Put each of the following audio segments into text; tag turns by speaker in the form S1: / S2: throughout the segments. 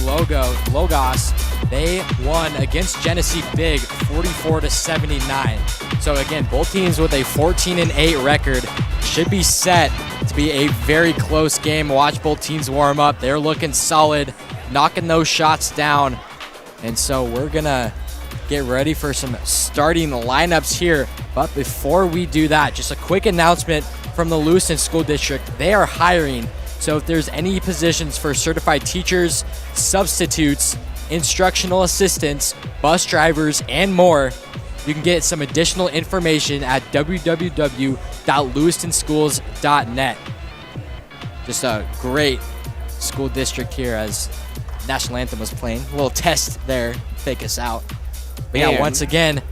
S1: Logos, they won against Genesee big, 44-79. So again, both teams with a 14-8 record. Should be set to be a very close game. Watch both teams warm up. They're looking solid, knocking those shots down. And so we're gonna get ready for some starting lineups here. But before we do that, just a quick announcement from the Lewiston School District. They are hiring. So if there's any positions for certified teachers, substitutes, instructional assistants, bus drivers, and more, you can get some additional information at www.lewistonschools.net. Just a great school district here as National Anthem was playing. A little test there, fake us out. But yeah, once again,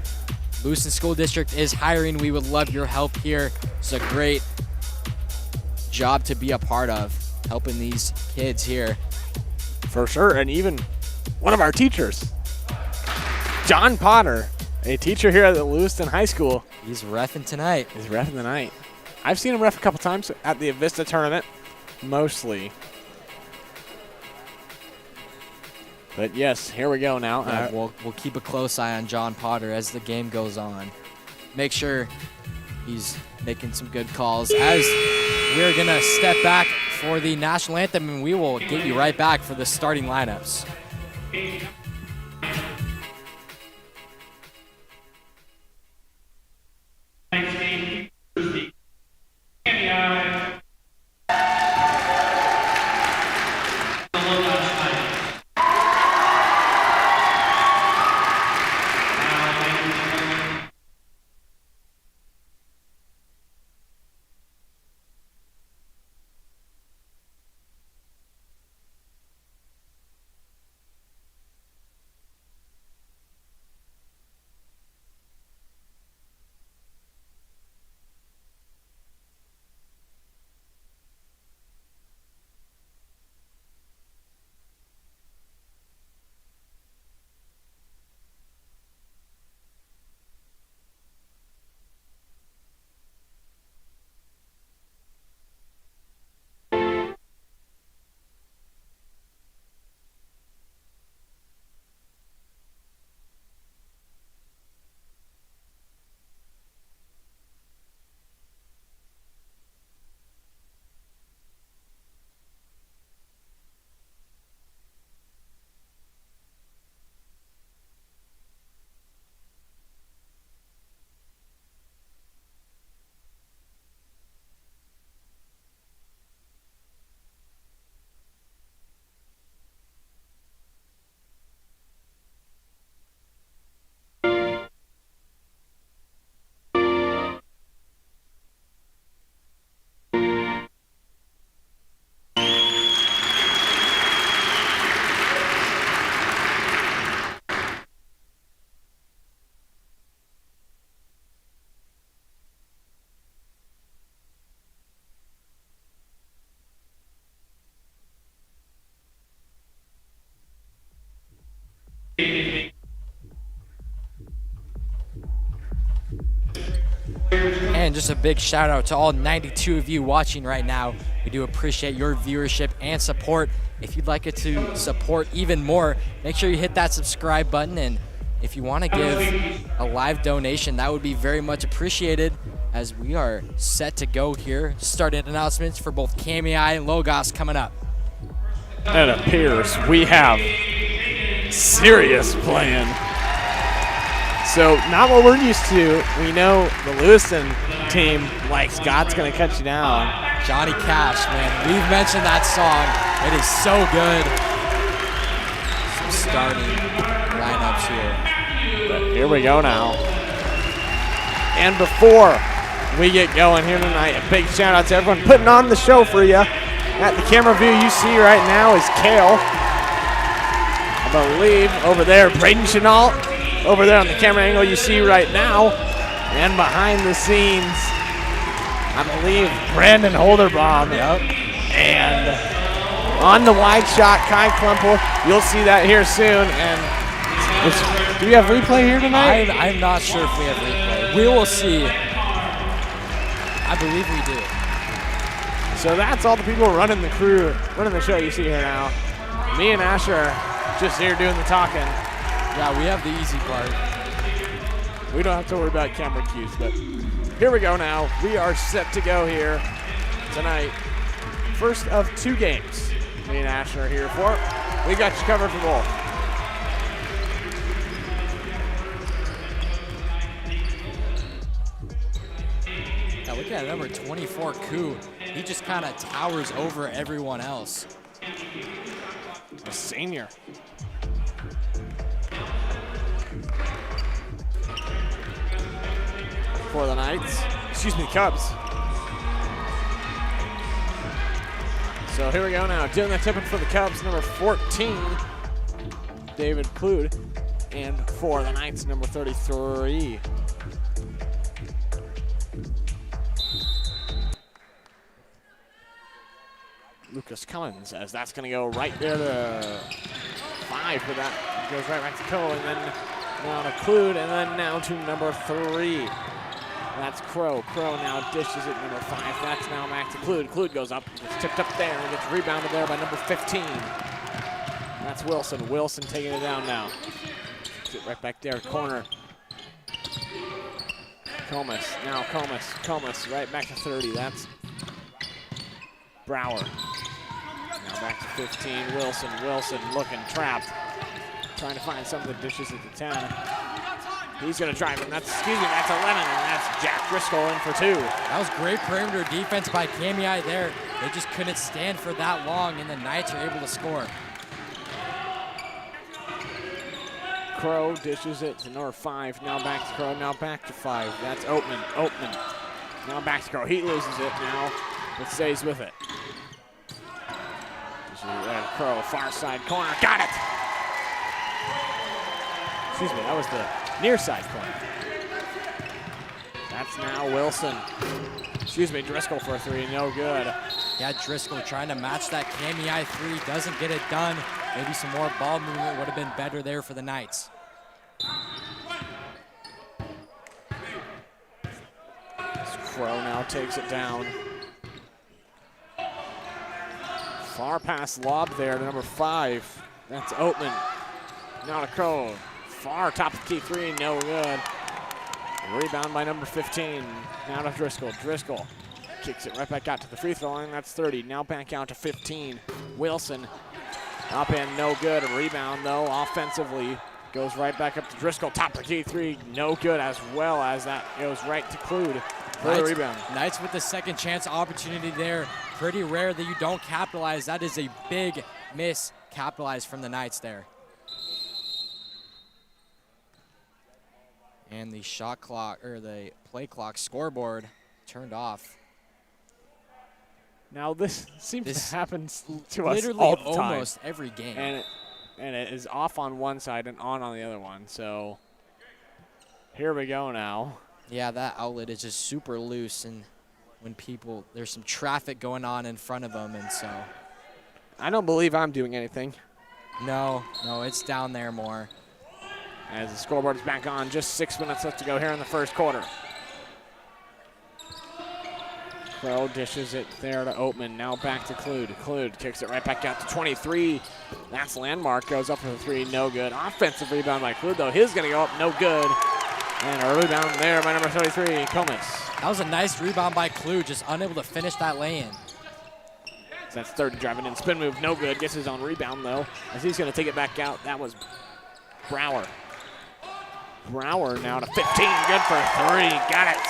S1: Lewiston School District is hiring. We would love your help here. It's a great job to be a part of, helping these kids here.
S2: For sure, and even one of our teachers, John Potter, a teacher here at the Lewiston High School.
S1: He's reffing tonight.
S2: He's reffing tonight. I've seen him ref a couple times at the Avista tournament, mostly. But yes, here we go now.
S1: We'll keep a close eye on John Potter as the game goes on. Make sure he's making some good calls as we're going to step back for the National Anthem, and we will get you right back for the starting lineups. And just a big shout out to all 92 of you watching right now. We do appreciate your viewership and support. If you'd like it to support even more, make sure you hit that subscribe button. And if you want to give a live donation, that would be very much appreciated, as we are set to go here. Starting announcements for both Camei and Logos coming up.
S2: It appears we have serious playing. So not what we're used to. We know the Lewiston team likes God's Gonna Cut You Down.
S1: Johnny Cash, man. We've mentioned that song. It is so good. Some starting lineups here.
S2: But here we go now. And before we get going here tonight, a big shout out to everyone putting on the show for you. At the camera view you see right now is Kale. I believe over there, Braden Chenault. Over there on the camera angle you see right now. And behind the scenes, I believe Brandon Holderbaum.
S1: Yep.
S2: And on the wide shot, Kai Klempel. You'll see that here soon. And do we have replay here tonight?
S1: I'm not sure if we have replay. We will see. I believe we do.
S2: So that's all the people running the crew, running the show you see here now. Me and Asher are just here doing the talking.
S1: Yeah, we have the easy part.
S2: We don't have to worry about camera cues, but here we go now. We are set to go here tonight. First of 2 games me and Asher are here for. We got you covered for both.
S1: Now look at number 24, Koo. He just kind of towers over everyone else.
S2: A senior. For the Knights, excuse me, Cubs. So here we go now, doing the tipping for the Cubs, number 14, David Klude, and for the Knights, number 33. Lucas Cummins, as that's going to go right there to 5 for that. Goes right back to Coe, and then now to Klude, and then now to number 3. That's Crow. Crow now dishes it number 5. That's now back to Klude. Klude goes up, gets tipped up there, and gets rebounded there by number 15. That's Wilson. Wilson taking it down now. Get right back there, corner. Comas. Now Comas. Comas right back to 30. That's Brower. Now back to 15. Wilson. Wilson looking trapped. Trying to find some of the dishes at the 10. He's going to drive him. That's 11, and that's Jack Driscoll in for 2.
S1: That was great perimeter defense by Kamiai there. They just couldn't stand for that long, and the Knights are able to score.
S2: Crow dishes it to number 5. Now back to Crow. Now back to 5. That's Oatman. Oatman. Now back to Crow. He loses it now, but stays with it. Crow, far side corner. Got it! Excuse me, that was the near side corner. That's now Wilson. Excuse me, Driscoll for a 3, no good.
S1: Yeah, Driscoll trying to match that Kamiai 3, doesn't get it done. Maybe some more ball movement would have been better there for the Knights.
S2: Crow now takes it down. Far pass lob there to number 5. That's Oatman. Now to Crow. Far top of the key 3, no good. Rebound by number 15. Now to Driscoll. Driscoll kicks it right back out to the free throw line. That's 30. Now back out to 15. Wilson up and no good. A rebound though offensively. Goes right back up to Driscoll. Top of the key 3, no good, as well as that goes right to Klude for the rebound.
S1: Knights with the second chance opportunity there. Pretty rare that you don't capitalize. That is a big miss capitalized from the Knights there. And the shot clock, or the play clock scoreboard turned off.
S2: Now this seems to happen to us
S1: literally
S2: all the time.
S1: Almost every game.
S2: And it is off on one side and on the other one. So here we go now.
S1: Yeah, that outlet is just super loose, and when people, there's some traffic going on in front of them, and so.
S2: I don't believe I'm doing anything.
S1: No, it's down there more.
S2: As the scoreboard is back on, just 6 minutes left to go here in the first quarter. Crow dishes it there to Oatman. Now back to Klude. Klude kicks it right back out to 23. That's Landmark. Goes up for the 3. No good. Offensive rebound by Klude, though. His going to go up. No good. And a rebound there by number 33, Comas.
S1: That was a nice rebound by Klude, just unable to finish that lay-in.
S2: So that's 30 driving in. Spin move. No good. Gets his own rebound, though, as he's going to take it back out. That was Brower. Brower now to 15. Good for 3. Got it.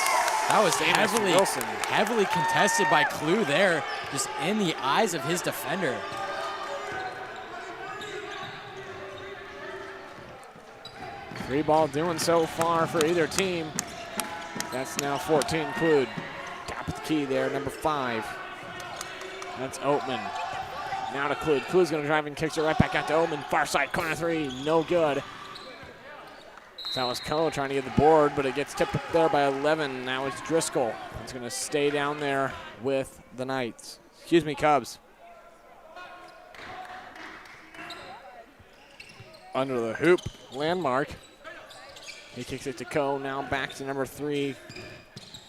S1: That was heavily contested by Klude there, just in the eyes of his defender.
S2: Free ball doing so far for either team. That's now 14, Klude. Top of the key there, number 5. That's Oatman. Now to Klude. Klude's going to drive and kicks it right back out to Oatman. Far side corner 3, no good. So that was Coe trying to get the board, but it gets tipped up there by 11. Now it's Driscoll. It's going to stay down there with the Knights. Excuse me, Cubs. Under the hoop, Landmark. He kicks it to Coe. Now back to number 3,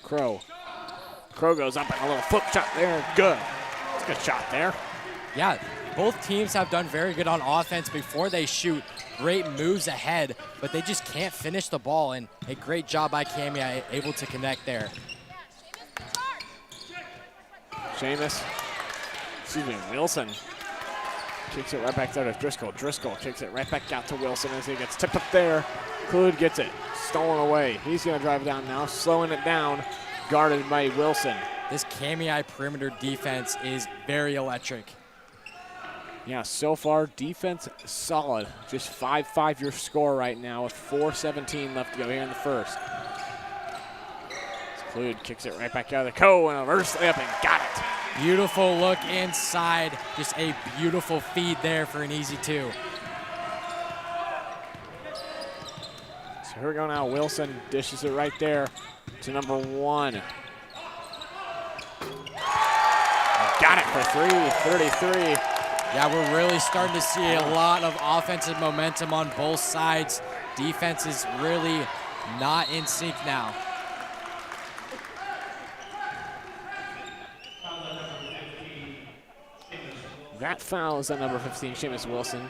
S2: Crow. Crow goes up and a little flip shot there. Good. It's a good shot there.
S1: Yeah, both teams have done very good on offense before they shoot. Great moves ahead, but they just can't finish the ball, and a great job by Cammy able to connect there.
S2: Wilson kicks it right back there to Driscoll. Driscoll kicks it right back out to Wilson as he gets tipped up there. Klude gets it, stolen away. He's gonna drive it down now, slowing it down, guarded by Wilson.
S1: This Cammy perimeter defense is very electric.
S2: Yeah, so far, defense solid. Just 5-5 your score right now with 4:17 left to go here in the first. Klude kicks it right back out of the Coe and a reverse layup and got it.
S1: Beautiful look inside. Just a beautiful feed there for an easy 2.
S2: So here we go now. Wilson dishes it right there to number 1. Got it for 3, 33.
S1: Yeah, we're really starting to see a lot of offensive momentum on both sides. Defense is really not in sync now.
S2: That foul is on number 15, Seamus Wilson.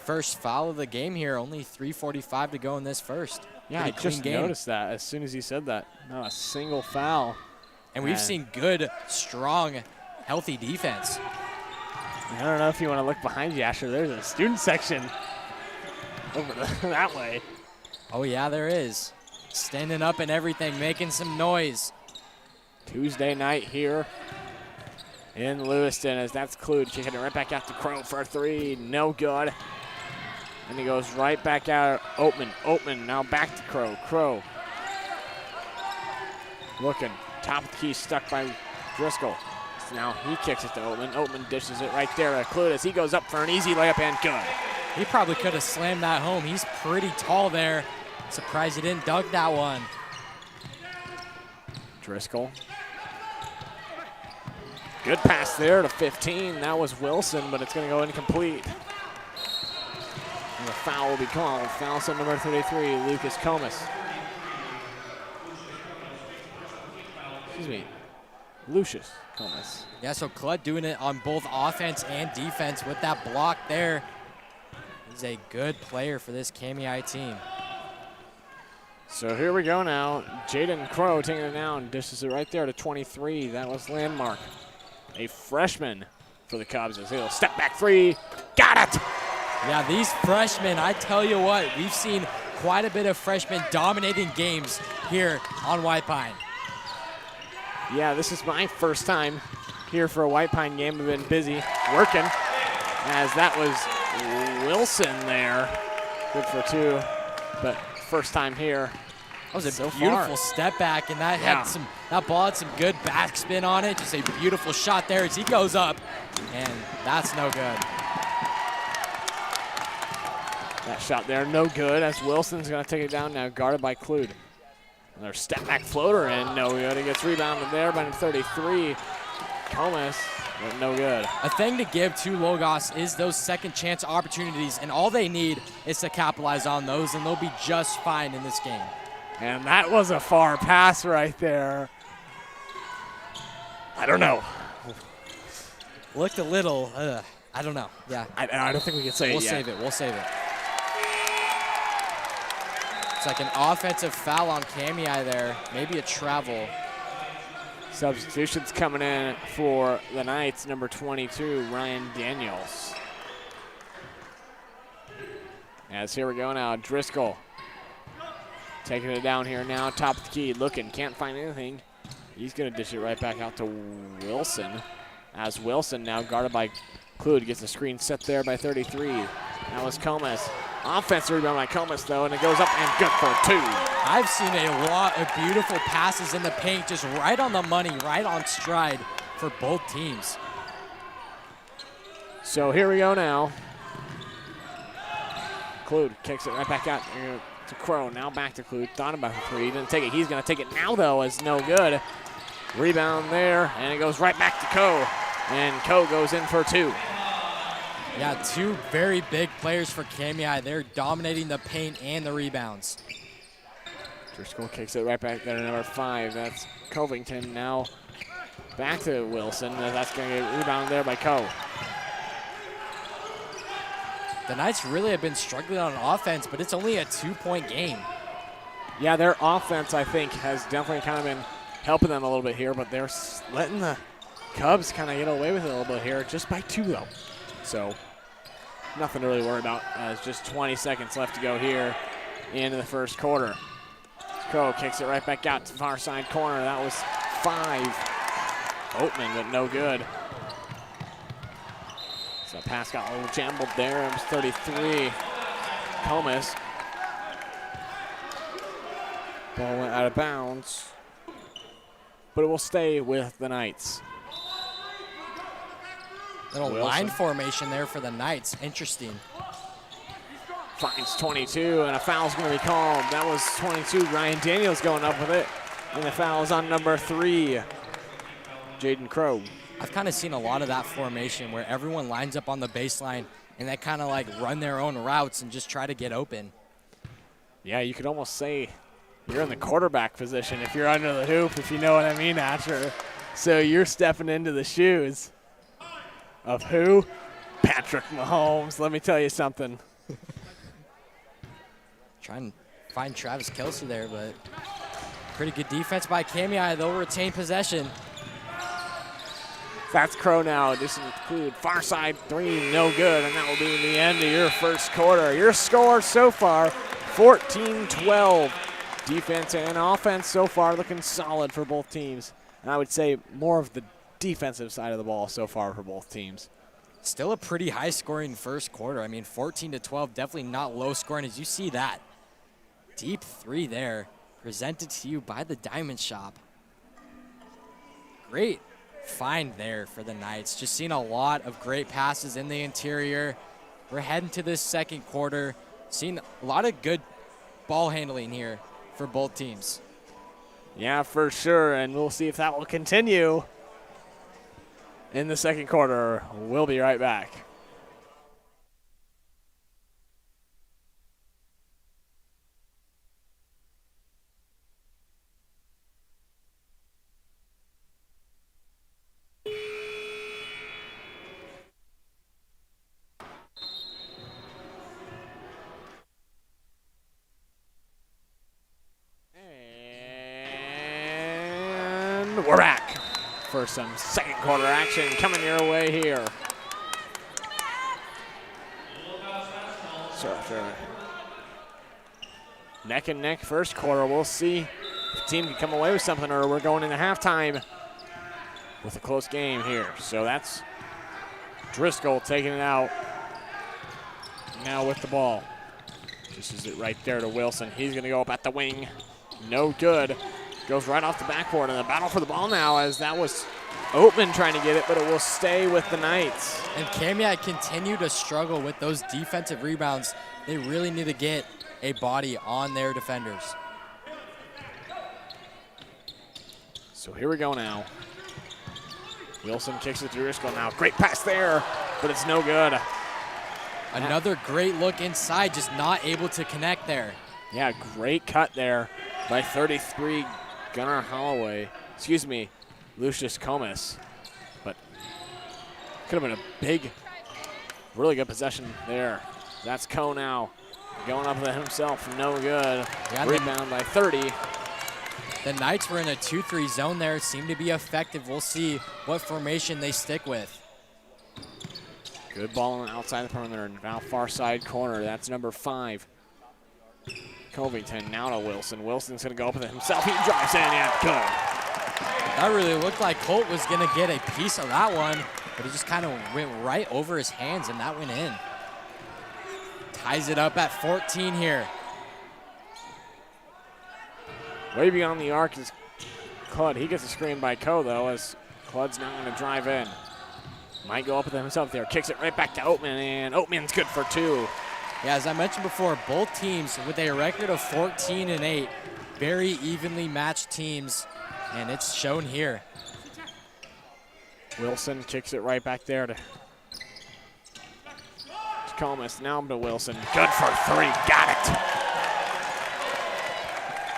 S1: First foul of the game here, only 3:45 to go in this first.
S2: Yeah, I just noticed that as soon as he said that. Not a single foul.
S1: And we've seen good, strong, healthy defense.
S2: I don't know if you want to look behind you, Asher. There's a student section over that way.
S1: Oh, yeah, there is. Standing up and everything, making some noise.
S2: Tuesday night here in Lewiston as that's Klude kicking it right back out to Crow for a 3. No good. And he goes right back out. Oatman now back to Crow. Crow looking. Top of the key stuck by Driscoll. So now he kicks it to Oatman. Oatman dishes it right there to Klude as he goes up for an easy layup and good.
S1: He probably could have slammed that home. He's pretty tall there. Surprised he didn't dunk that one.
S2: Driscoll. Good pass there to 15. That was Wilson, but it's going to go incomplete. And the foul will be called. Foul on number 33, Lucas Comas. Excuse me, Lucius Comas.
S1: Yeah, so Klude doing it on both offense and defense with that block there. He's a good player for this Cammy team.
S2: So here we go now. Jaden Crow taking it down, dishes it right there to 23. That was Landmark. A freshman for the Cubs as he'll step back 3. Got it!
S1: Yeah, these freshmen, I tell you what, we've seen quite a bit of freshmen dominating games here on White Pine.
S2: Yeah, this is my first time here for a White Pine game. I've been busy working as that was Wilson there. Good for 2, but first time here.
S1: That was a beautiful step back, and that had that ball had some good backspin on it. Just a beautiful shot there as he goes up, and that's no good.
S2: That shot there, no good, as Wilson's going to take it down now, guarded by Klude. Another step back floater in, no good. He gets rebounded there by 33. Comas, but no good.
S1: A thing to give to Logos is those second chance opportunities, and all they need is to capitalize on those, and they'll be just fine in this game.
S2: And that was a far pass right there. I don't know.
S1: Looked a little, I don't know. Yeah.
S2: I don't think we can say
S1: We'll save it. We'll save it. It's like an offensive foul on Cammy there. Maybe a travel.
S2: Substitutions coming in for the Knights. Number 22, Ryan Daniels. As here we go now, Driscoll taking it down here now, top of the key, looking, can't find anything. He's going to dish it right back out to Wilson. As Wilson now guarded by Klude, gets the screen set there by 33. That was Comas. Offensive rebound by Comas though, and it goes up and good for 2.
S1: I've seen a lot of beautiful passes in the paint, just right on the money, right on stride for both teams.
S2: So here we go now. Klude kicks it right back out to Crow. Now back to Klude. Thought about the 3. He didn't take it. He's going to take it now, though, as no good. Rebound there, and it goes right back to Coe. And Coe goes in for 2.
S1: Yeah, 2 very big players for Cammy. They're dominating the paint and the rebounds.
S2: Driscoll kicks it right back there to number 5. That's Covington. Now back to Wilson. That's going to get rebounded there by Coe.
S1: The Knights really have been struggling on offense, but it's only a 2-point game.
S2: Yeah, their offense, I think, has definitely kind of been helping them a little bit here, but they're letting the Cubs kind of get away with it a little bit here, just by 2, though. So nothing to really worry about, as just 20 seconds left to go here into the first quarter. Crow kicks it right back out to the far side corner. That was 5. Oatman, but no good. So pass got a little jumbled there. It was 33. Comas. Ball went out of bounds, but it will stay with the Knights.
S1: Little line formation there for the Knights. Interesting.
S2: Finds 22, and a foul's going to be called. That was 22. Ryan Daniels going up with it, and the foul's on number 3, Jaden Crow.
S1: I've kind of seen a lot of that formation where everyone lines up on the baseline and they kind of like run their own routes and just try to get open.
S2: Yeah, you could almost say you're in the quarterback position if you're under the hoop, if you know what I mean, Asher. So you're stepping into the shoes of who? Patrick Mahomes. Let me tell you something.
S1: Trying to find Travis Kelce there, but pretty good defense by Kamiai. They'll retain possession.
S2: That's Crow now. This include far side 3, no good, and that will be the end of your first quarter. Your score so far, 14-12. Defense and offense so far looking solid for both teams. And I would say more of the defensive side of the ball so far for both teams.
S1: Still a pretty high-scoring first quarter. I mean, 14-12, definitely not low-scoring as you see that. Deep 3 there, presented to you by the Diamond Shop. Great find there for the Knights. Just seeing a lot of great passes in the interior. We're heading to this second quarter. Seeing a lot of good ball handling here for both teams.
S2: Yeah, for sure, and we'll see if that will continue in the second quarter. We'll be right back. And we're back for some second quarter action coming your way here. So after neck and neck first quarter, we'll see if the team can come away with something, or we're going into halftime with a close game here. So that's Driscoll taking it out now with the ball. This is it right there to Wilson. He's going to go up at the wing. No good. Goes right off the backboard, and the battle for the ball now, as that was Oatman trying to get it, but it will stay with the Knights.
S1: And Kamiai continue to struggle with those defensive rebounds. They really need to get a body on their defenders.
S2: So here we go now. Wilson kicks it to Driscoll now. Great pass there, but it's no good.
S1: Another great look inside, just not able to connect there.
S2: Yeah, great cut there by 33 Gunnar Holloway. Excuse me, Lucius Comas. But could have been a big, really good possession there. That's Coe now. Going up with it himself, no good.
S1: Yeah,
S2: rebound by 30.
S1: The Knights were in a 2-3 zone there. Seemed to be effective. We'll see what formation they stick with.
S2: Good ball on the outside the perimeter. Now far side corner. That's number 5. Covington now to Wilson. Wilson's going to go up with it himself. He drives in and good.
S1: That really looked like Colt was going to get a piece of that one, but it just kind of went right over his hands, and that went in. Ties it up at 14 here.
S2: Way beyond the arc is Cludd. He gets a screen by Coe, though, as Cludd's now going to drive in. Might go up with it himself there. Kicks it right back to Oatman, and Oatman's good for 2.
S1: Yeah, as I mentioned before, both teams with a record of 14-8, very evenly matched teams, and it's shown here.
S2: Wilson kicks it right back there to Comas. Now to Wilson. Good for 3. Got it.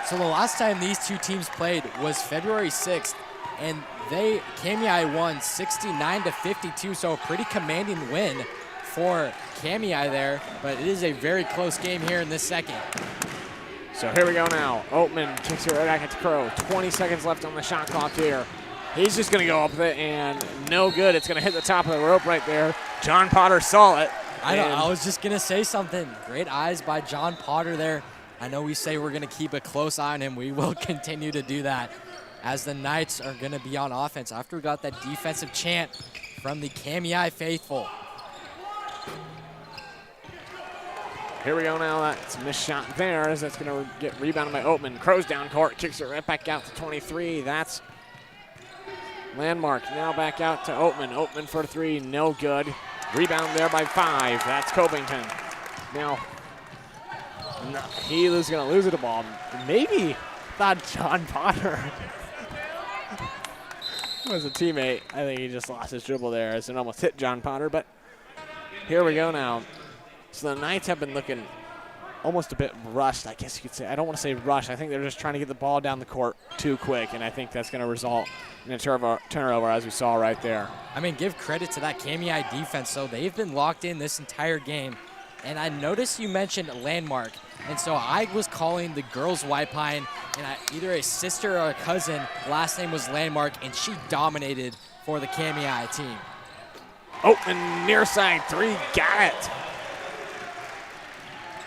S1: So the last time these two teams played was February 6th, and Kamiai won 69-52, so a pretty commanding win for Kamiai there, but it is a very close game here in this second.
S2: So here we go now. Oatman kicks it right back into Crow. 20 seconds left on the shot clock here. He's just going to go up with it, and no good. It's going to hit the top of the rope right there. John Potter saw it.
S1: I was just going to say something. Great eyes by John Potter there. I know we say we're going to keep a close eye on him. We will continue to do that as the Knights are going to be on offense after we got that defensive chant from the Kamiai faithful.
S2: Here we go now. That's a missed shot there as that's going to get rebounded by Oatman. Crow's down court, kicks it right back out to 23. That's Landmark. Now back out to Oatman. Oatman for 3, no good. Rebound there by 5. That's Covington. Now, he is going to lose the ball. Maybe thought John Potter was a teammate. I think he just lost his dribble there as it almost hit John Potter, but here we go now. So the Knights have been looking almost a bit rushed, I guess you could say. I don't want to say rushed. I think they're just trying to get the ball down the court too quick, and I think that's going to result in a turnover as we saw right there.
S1: I mean, give credit to that Kamiai defense. So they've been locked in this entire game. And I noticed you mentioned Landmark. And so I was calling the girls White Pine, and either a sister or a cousin, last name was Landmark, and she dominated for the Kamiai team.
S2: Oatman near side 3, got it.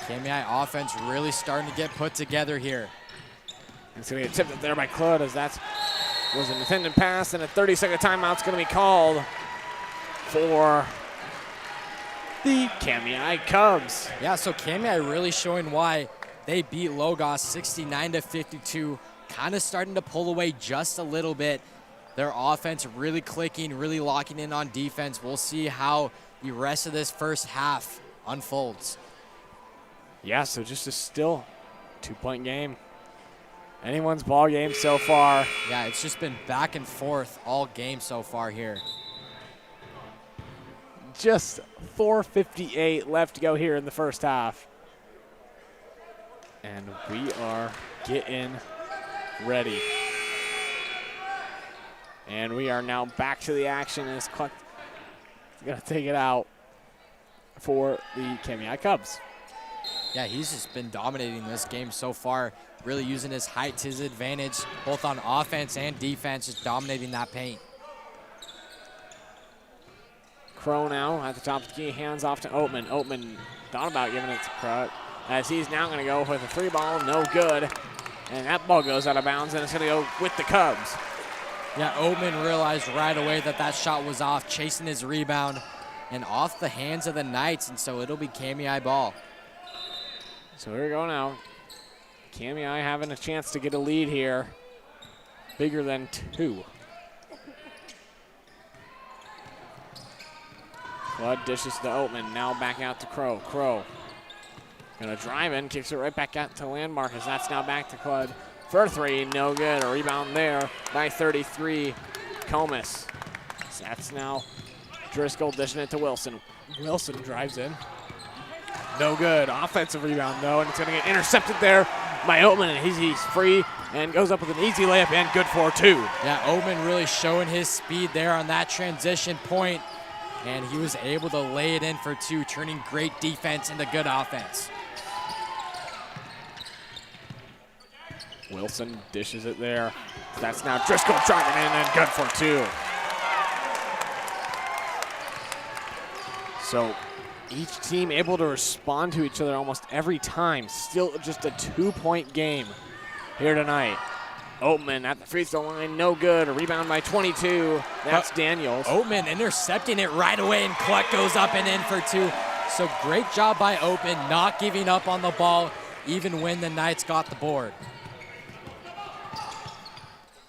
S1: Kamiai offense really starting to get put together here.
S2: It's going to get tipped up there by Claude as that was an intended pass, and a 30-second timeout's going to be called for the Kamiai Cubs.
S1: Yeah, so Kamiai really showing why they beat Logos 69-52, kind of starting to pull away just a little bit. Their offense really clicking, really locking in on defense. We'll see how the rest of this first half unfolds.
S2: Yeah, so just a still 2-point game. Anyone's ball game so far.
S1: Yeah, it's just been back and forth all game so far here.
S2: Just 4:58 left to go here in the first half. And we are getting ready. And we are now back to the action as Cluck is going to take it out for the Kamiai Cubs.
S1: Yeah, he's just been dominating this game so far, really using his height to his advantage, both on offense and defense, just dominating that paint.
S2: Crow now at the top of the key, hands off to Oatman. Oatman thought about giving it to Crow, as he's now going to go with a 3-ball, no good. And that ball goes out of bounds, and it's going to go with the Cubs.
S1: Yeah, Oatman realized right away that that shot was off, chasing his rebound, and off the hands of the Knights, and so it'll be Kamiai ball.
S2: So here we go now. Kamiai having a chance to get a lead here. Bigger than 2. Flood dishes to Oatman. Now back out to Crow. Crow gonna drive in, kicks it right back out to Landmark as that's now back to Clud. For 3, no good. A rebound there by 33, Comus. That's now Driscoll dishing it to Wilson. Wilson drives in. No good. Offensive rebound, though, and it's going to get intercepted there by Oatman, and he's free and goes up with an easy layup and good for 2.
S1: Yeah, Oatman really showing his speed there on that transition point, and he was able to lay it in for 2, turning great defense into good offense.
S2: Wilson dishes it there. That's now Driscoll driving in and good for 2. So each team able to respond to each other almost every time. Still just a 2-point game here tonight. Oatman at the free throw line, no good. A rebound by 22. That's Daniels.
S1: Oatman intercepting it right away, and Cluck goes up and in for 2. So great job by Oatman, not giving up on the ball, even when the Knights got the board.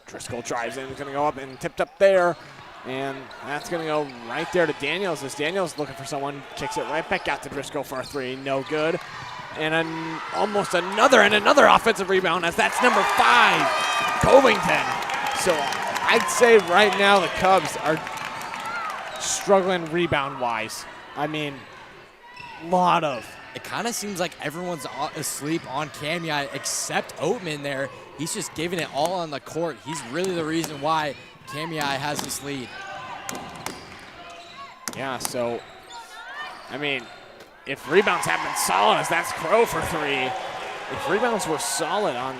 S2: Driscoll drives in, going to go up and tipped up there. And that's going to go right there to Daniels as Daniels looking for someone, kicks it right back out to Driscoll for a 3, no good. And almost another offensive rebound as that's number 5, Covington. So I'd say right now the Cubs are struggling rebound-wise. I mean, lot of.
S1: It kind of seems like everyone's asleep on Kamiai except Oatman there. He's just giving it all on the court. He's really the reason why Kamiai has this lead.
S2: Yeah, so I mean, if rebounds have been solid as that's Crow for 3, if rebounds were solid on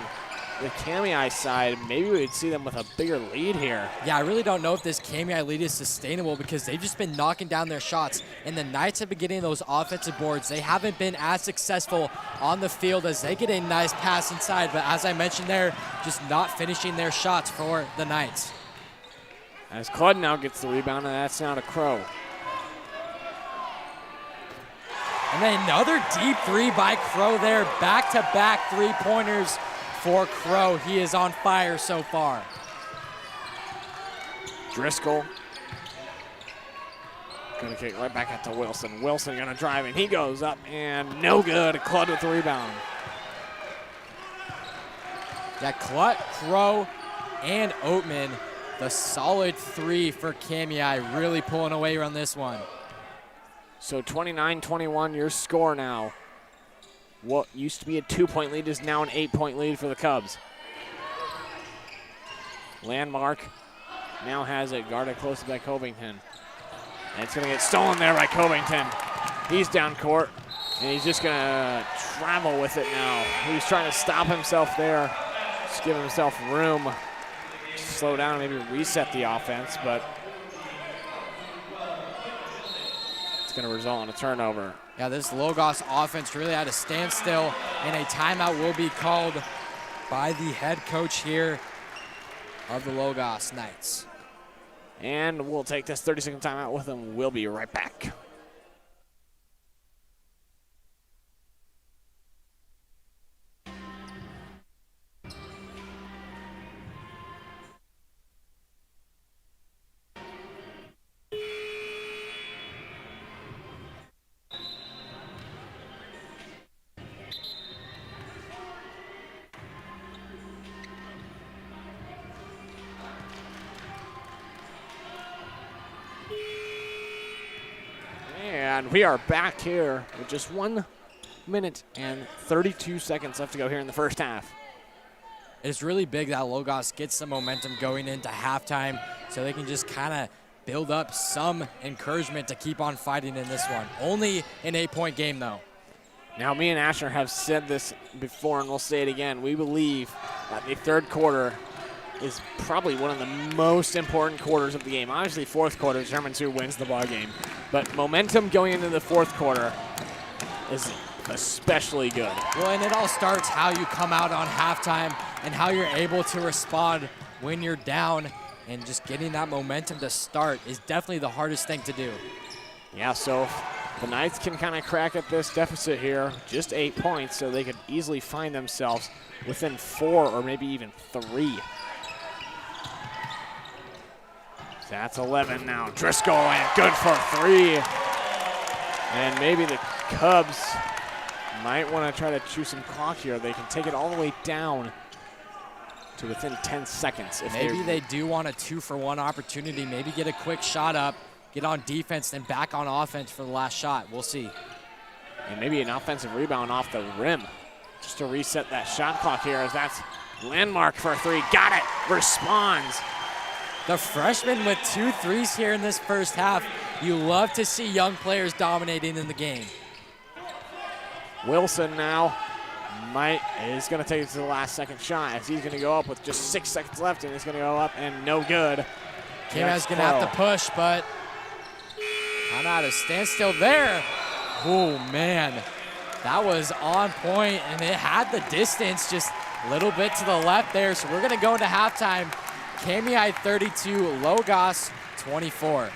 S2: the Kamiai side, maybe we would see them with a bigger lead here.
S1: Yeah, I really don't know if this Kamiai lead is sustainable because they've just been knocking down their shots, and the Knights have been getting those offensive boards. They haven't been as successful on the field as they get a nice pass inside, but as I mentioned there, just not finishing their shots for the Knights.
S2: As Claude now gets the rebound, and that's now to Crow.
S1: And then another deep 3 by Crow there. Back-to-back 3-pointers for Crow. He is on fire so far.
S2: Driscoll gonna kick right back out to Wilson. Wilson gonna drive, and he goes up, and no good. Claude with the rebound.
S1: Yeah, Clutt, Crow, and Oatman, the solid 3 for Kamiai, really pulling away on this one.
S2: So 29-21, your score now. What used to be a 2-point lead is now an 8-point lead for the Cubs. Landmark now has it guarded close by Covington. And it's gonna get stolen there by Covington. He's down court, and he's just gonna travel with it now. He's trying to stop himself there, just give himself room, slow down, maybe reset the offense, but going to result in a turnover.
S1: Yeah, this Logos offense really at a standstill, and a timeout will be called by the head coach here of the Logos Knights.
S2: And we'll take this 30-second timeout with them. We'll be right back. And we are back here with just 1 minute and 32 seconds left to go here in the first half.
S1: It's really big that Logos gets some momentum going into halftime so they can just kind of build up some encouragement to keep on fighting in this one. Only an 8-point game, though.
S2: Now, me and Asher have said this before, and we'll say it again. We believe that the third quarter is probably one of the most important quarters of the game. Obviously, fourth quarter determines who wins the ball game. But momentum going into the fourth quarter is especially good.
S1: Well, and it all starts how you come out on halftime and how you're able to respond when you're down, and just getting that momentum to start is definitely the hardest thing to do.
S2: Yeah, so if the Knights can kind of crack at this deficit here, just 8 points, so they could easily find themselves within 4 or maybe even 3. That's 11 now. Driscoll, and good for 3. And maybe the Cubs might want to try to chew some clock here. They can take it all the way down to within 10 seconds. If
S1: maybe they do want a 2-for-1 opportunity. Maybe get a quick shot up, get on defense, then back on offense for the last shot. We'll see.
S2: And maybe an offensive rebound off the rim just to reset that shot clock here, as that's Landmark for 3. Got it. Responds.
S1: The freshman with 2 threes here in this first half. You love to see young players dominating in the game.
S2: Wilson now is going to take it to the last second shot, as he's going to go up with just 6 seconds left, and he's going to go up and no good.
S1: Kamiai's going to have to push, but I'm out of standstill there. Oh, man. That was on point, and it had the distance just a little bit to the left there. So we're going to go into halftime. Kamiai 32, Logos 24.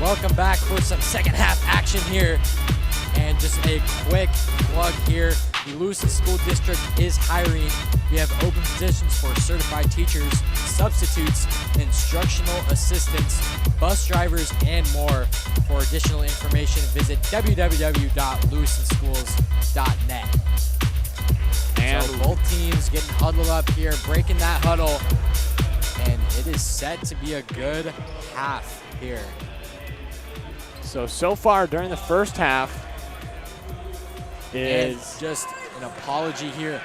S1: welcome back for some second half action here. And just a quick plug here, the Lewiston School District is hiring. We have open positions for certified teachers, substitutes, instructional assistants, bus drivers, and more. For additional information, visit www.lewistonschools.net. And so both teams getting huddled up here, breaking that huddle, and it is set to be a good half here.
S2: So far during the first half is
S1: and just an apology here.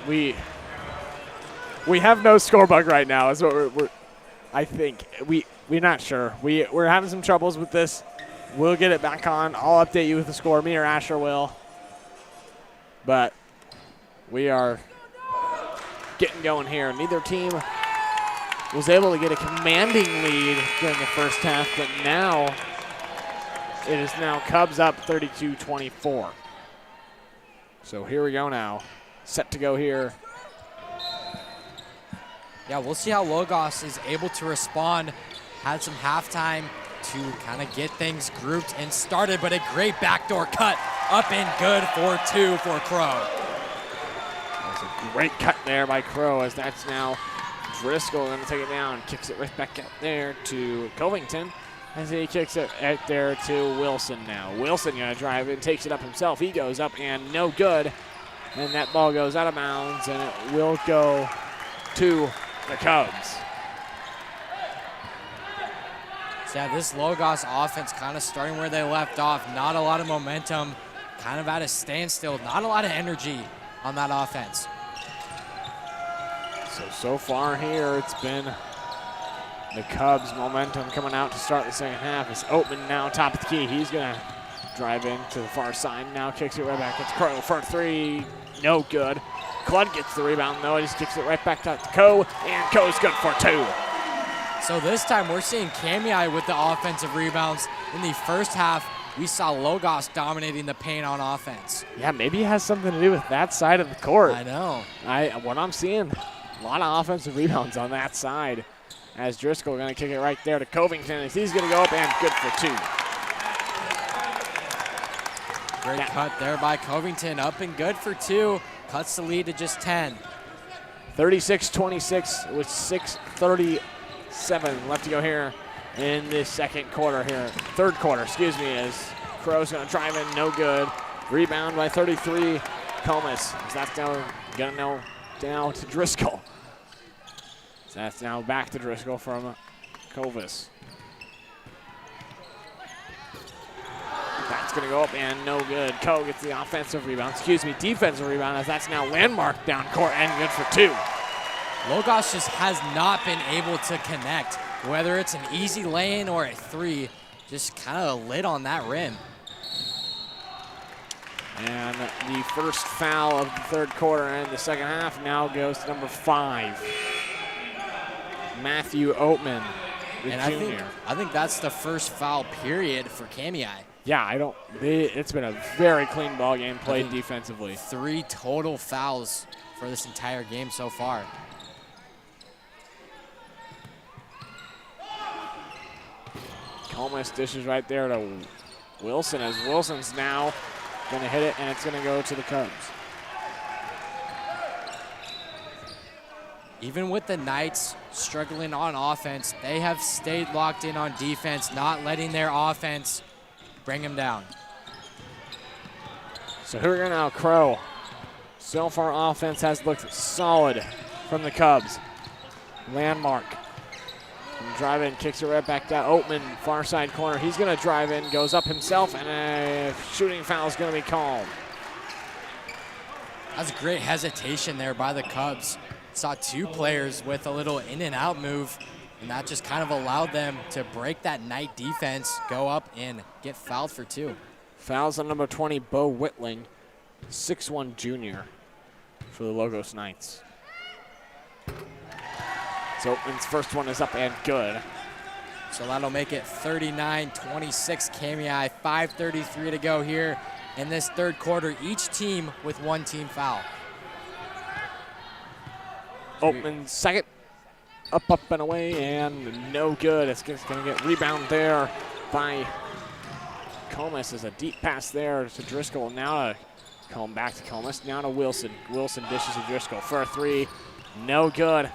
S2: We have no score bug right now. Is what we're I think we're not sure. We're having some troubles with this. We'll get it back on. I'll update you with the score. Me or Asher will. But we are getting going here. Neither team was able to get a commanding lead during the first half, but now it is now Cubs up 32-24. So here we go now. Set to go here.
S1: Yeah, we'll see how Logos is able to respond. Had some halftime to kind of get things grouped and started, but a great backdoor cut up and good for 2 for Crow.
S2: That's a great cut there by Crow, as that's now Driscoll going to take it down. Kicks it right back out there to Covington as he kicks it out there to Wilson now. Wilson going to drive in, takes it up himself. He goes up and no good. And that ball goes out of bounds, and it will go to the Cubs.
S1: So yeah, this Logos offense kind of starting where they left off. Not a lot of momentum, kind of at a standstill. Not a lot of energy on that offense.
S2: So far here, it's been the Cubs' momentum coming out to start the second half. It's Oatman now top of the key. He's going to drive in to the far side. Now kicks it right back. It's Crow for 3. No good. Cludd gets the rebound, though. He just kicks it right back out to Coe, and Coe's good for 2.
S1: So this time we're seeing Kamiai with the offensive rebounds. In the first half, we saw Logos dominating the paint on offense.
S2: Yeah, maybe it has something to do with that side of the court.
S1: I know.
S2: What I'm seeing, a lot of offensive rebounds on that side. As Driscoll going to kick it right there to Covington, as he's going to go up and good for 2.
S1: Great cut there by Covington, up and good for 2. Cuts the lead to just 10.
S2: 36-26 with 6:37 left to go here in the third quarter, excuse me, as Crow's going to drive in, no good. Rebound by 33, Comas. That's now going to down to Driscoll. So that's now back to Driscoll from Covis. That's going to go up and no good. Coe gets the defensive rebound, as that's now Landmark down court and good for 2.
S1: Logos just has not been able to connect, whether it's an easy lane or a 3, just kind of lit on that rim.
S2: And the first foul of the third quarter and the second half now goes to number 5, Matthew Oatman, the junior.
S1: I think that's the first foul period for Kamiai.
S2: Yeah, it's been a very clean ball game played defensively.
S1: 3 total fouls for this entire game so far.
S2: Comas dishes right there to Wilson, as Wilson's now going to hit it, and it's going to go to the Cubs.
S1: Even with the Knights struggling on offense, they have stayed locked in on defense, not letting their offense bring them down.
S2: So here we go now, Crow. So far, offense has looked solid from the Cubs. Landmark. Drive in, kicks it right back down. Oatman, far side corner. He's going to drive in, goes up himself, and a shooting foul is going to be called.
S1: That's great hesitation there by the Cubs. Saw 2 players with a little in and out move, and that just kind of allowed them to break that Knight defense, go up and get fouled for 2.
S2: Fouls on number 20, Bo Whitling, 6'1" junior for the Logos Knights. So Oatman's first one is up and good.
S1: So that'll make it 39-26 Kamiai, 5:33 to go here in this third quarter. Each team with 1 team foul.
S2: Oatman's second, Up, and away, and no good. It's going to get rebound there by Comas. Is a deep pass there to Driscoll. Now to Comb, back to Comas. Now to Wilson. Wilson dishes to Driscoll for a three. No good.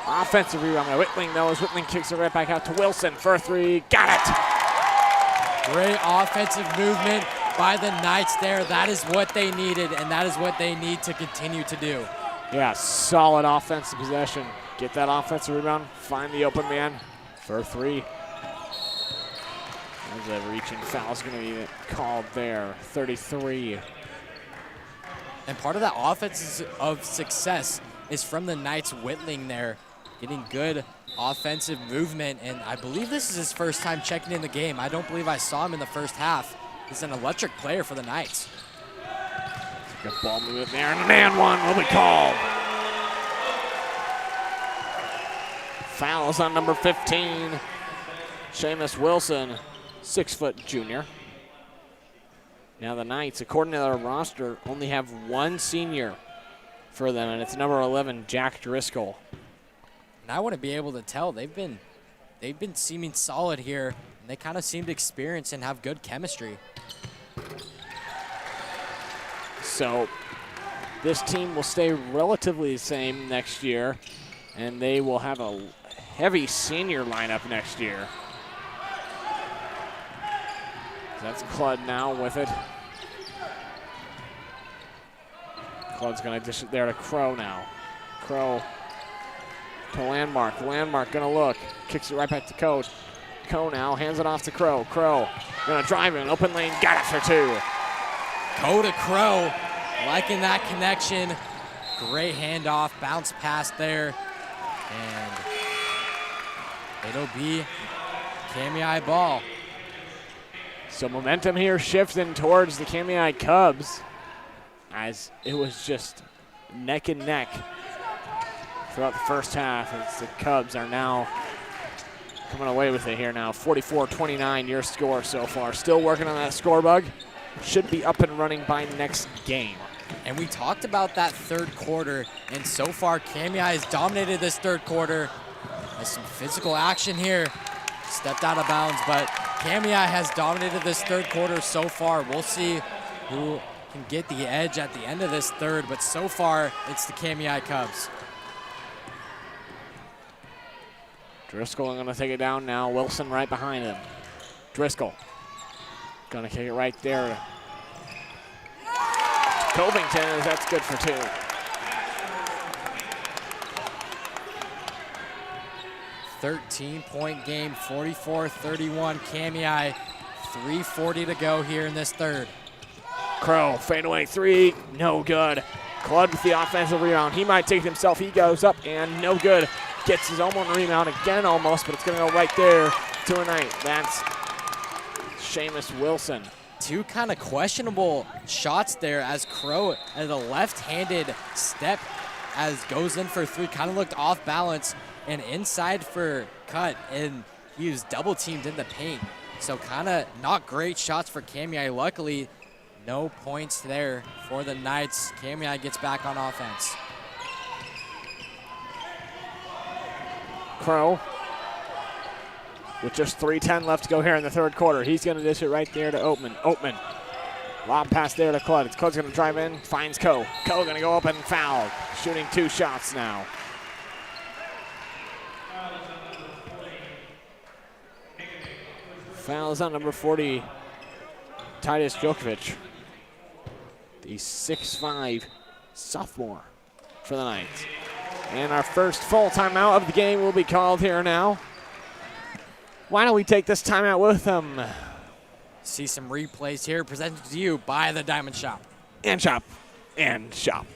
S2: Offensive rebound by Whitling, though, as Whitling kicks it right back out to Wilson for a three. Got it!
S1: Great offensive movement by the Knights there. That is what they needed, and that is what they need to continue to do.
S2: Yeah, solid offensive possession. Get that offensive rebound, find the open man for a three. There's a reaching foul is going to be called there, 33.
S1: And part of that offense of success is from the Knights' Whitling there, getting good offensive movement. And I believe this is his first time checking in the game. I don't believe I saw him in the first half. He's an electric player for the Knights.
S2: Good ball movement there, and man one will be called. Fouls on number 15, Seamus Wilson, 6-foot junior. Now the Knights, according to their roster, only have one senior for them, and it's number 11, Jack Driscoll.
S1: And I want to be able to tell they've been seeming solid here, and they kind of seemed experienced and have good chemistry.
S2: So this team will stay relatively the same next year, and they will have a heavy senior lineup next year. That's Cludd now with it. Cludd's going to dish it there to Crow now. Crow to Landmark. Landmark going to look. Kicks it right back to Coe. Coe now hands it off to Crow. Crow going to drive in. Open lane. Got it for two.
S1: Coe to Crow. Liking that connection. Great handoff. Bounce pass there. And it'll be Kamiah ball.
S2: So momentum here shifting towards the Kamiah Cubs, as it was just neck and neck throughout the first half, as the Cubs are now coming away with it here now. 44-29 your score so far. Still working on that score bug. Should be up and running by next game.
S1: And we talked about that third quarter, and so far Kamiah has dominated this third quarter. Has some physical action here. Stepped out of bounds, but Kamiah has dominated this third quarter so far. We'll see who can get the edge at the end of this third, but so far it's the Kamiah Cubs.
S2: Driscoll going to take it down now. Wilson right behind him. Driscoll going to kick it right there. Covington, that's good for two.
S1: .point game, 44-31 Kamiah. 3:40 to go here in this third.
S2: Crow, fadeaway three, no good. Cludd with the offensive rebound. He might take it himself. He goes up and no good. Gets his own rebound again almost, but it's going to go right there to a Knight. That's Seamus Wilson.
S1: Two kind of questionable shots there as Crow at a left-handed step as goes in for three. Kind of looked off balance and inside for cut, and he was double teamed in the paint. So kind of not great shots for Kamiah. Luckily, no points there for the Knights. Kamiah gets back on offense.
S2: Crow with just 3:10 left to go here in the third quarter. He's going to dish it right there to Oatman. Oatman, lob pass there to Cludd. Cludd's going to drive in, finds Coe. Coe going to go up and foul. Shooting two shots now. Foul is on number 40, Titus Djokovic, the 6'5" sophomore for the Knights. And our first full timeout of the game will be called here now. Why don't we take this timeout with them?
S1: See some replays here presented to you by the Diamond Shop.
S2: And shop. And shop.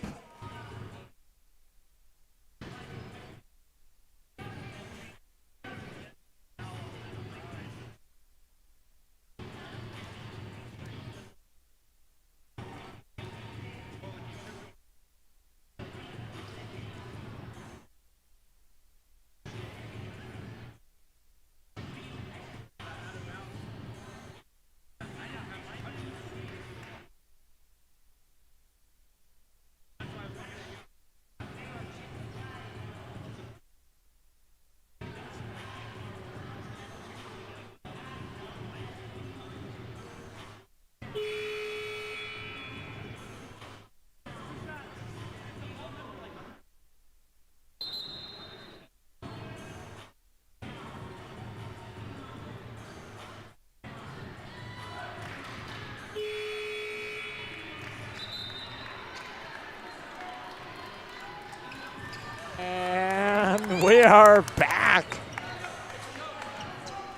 S2: And we are back.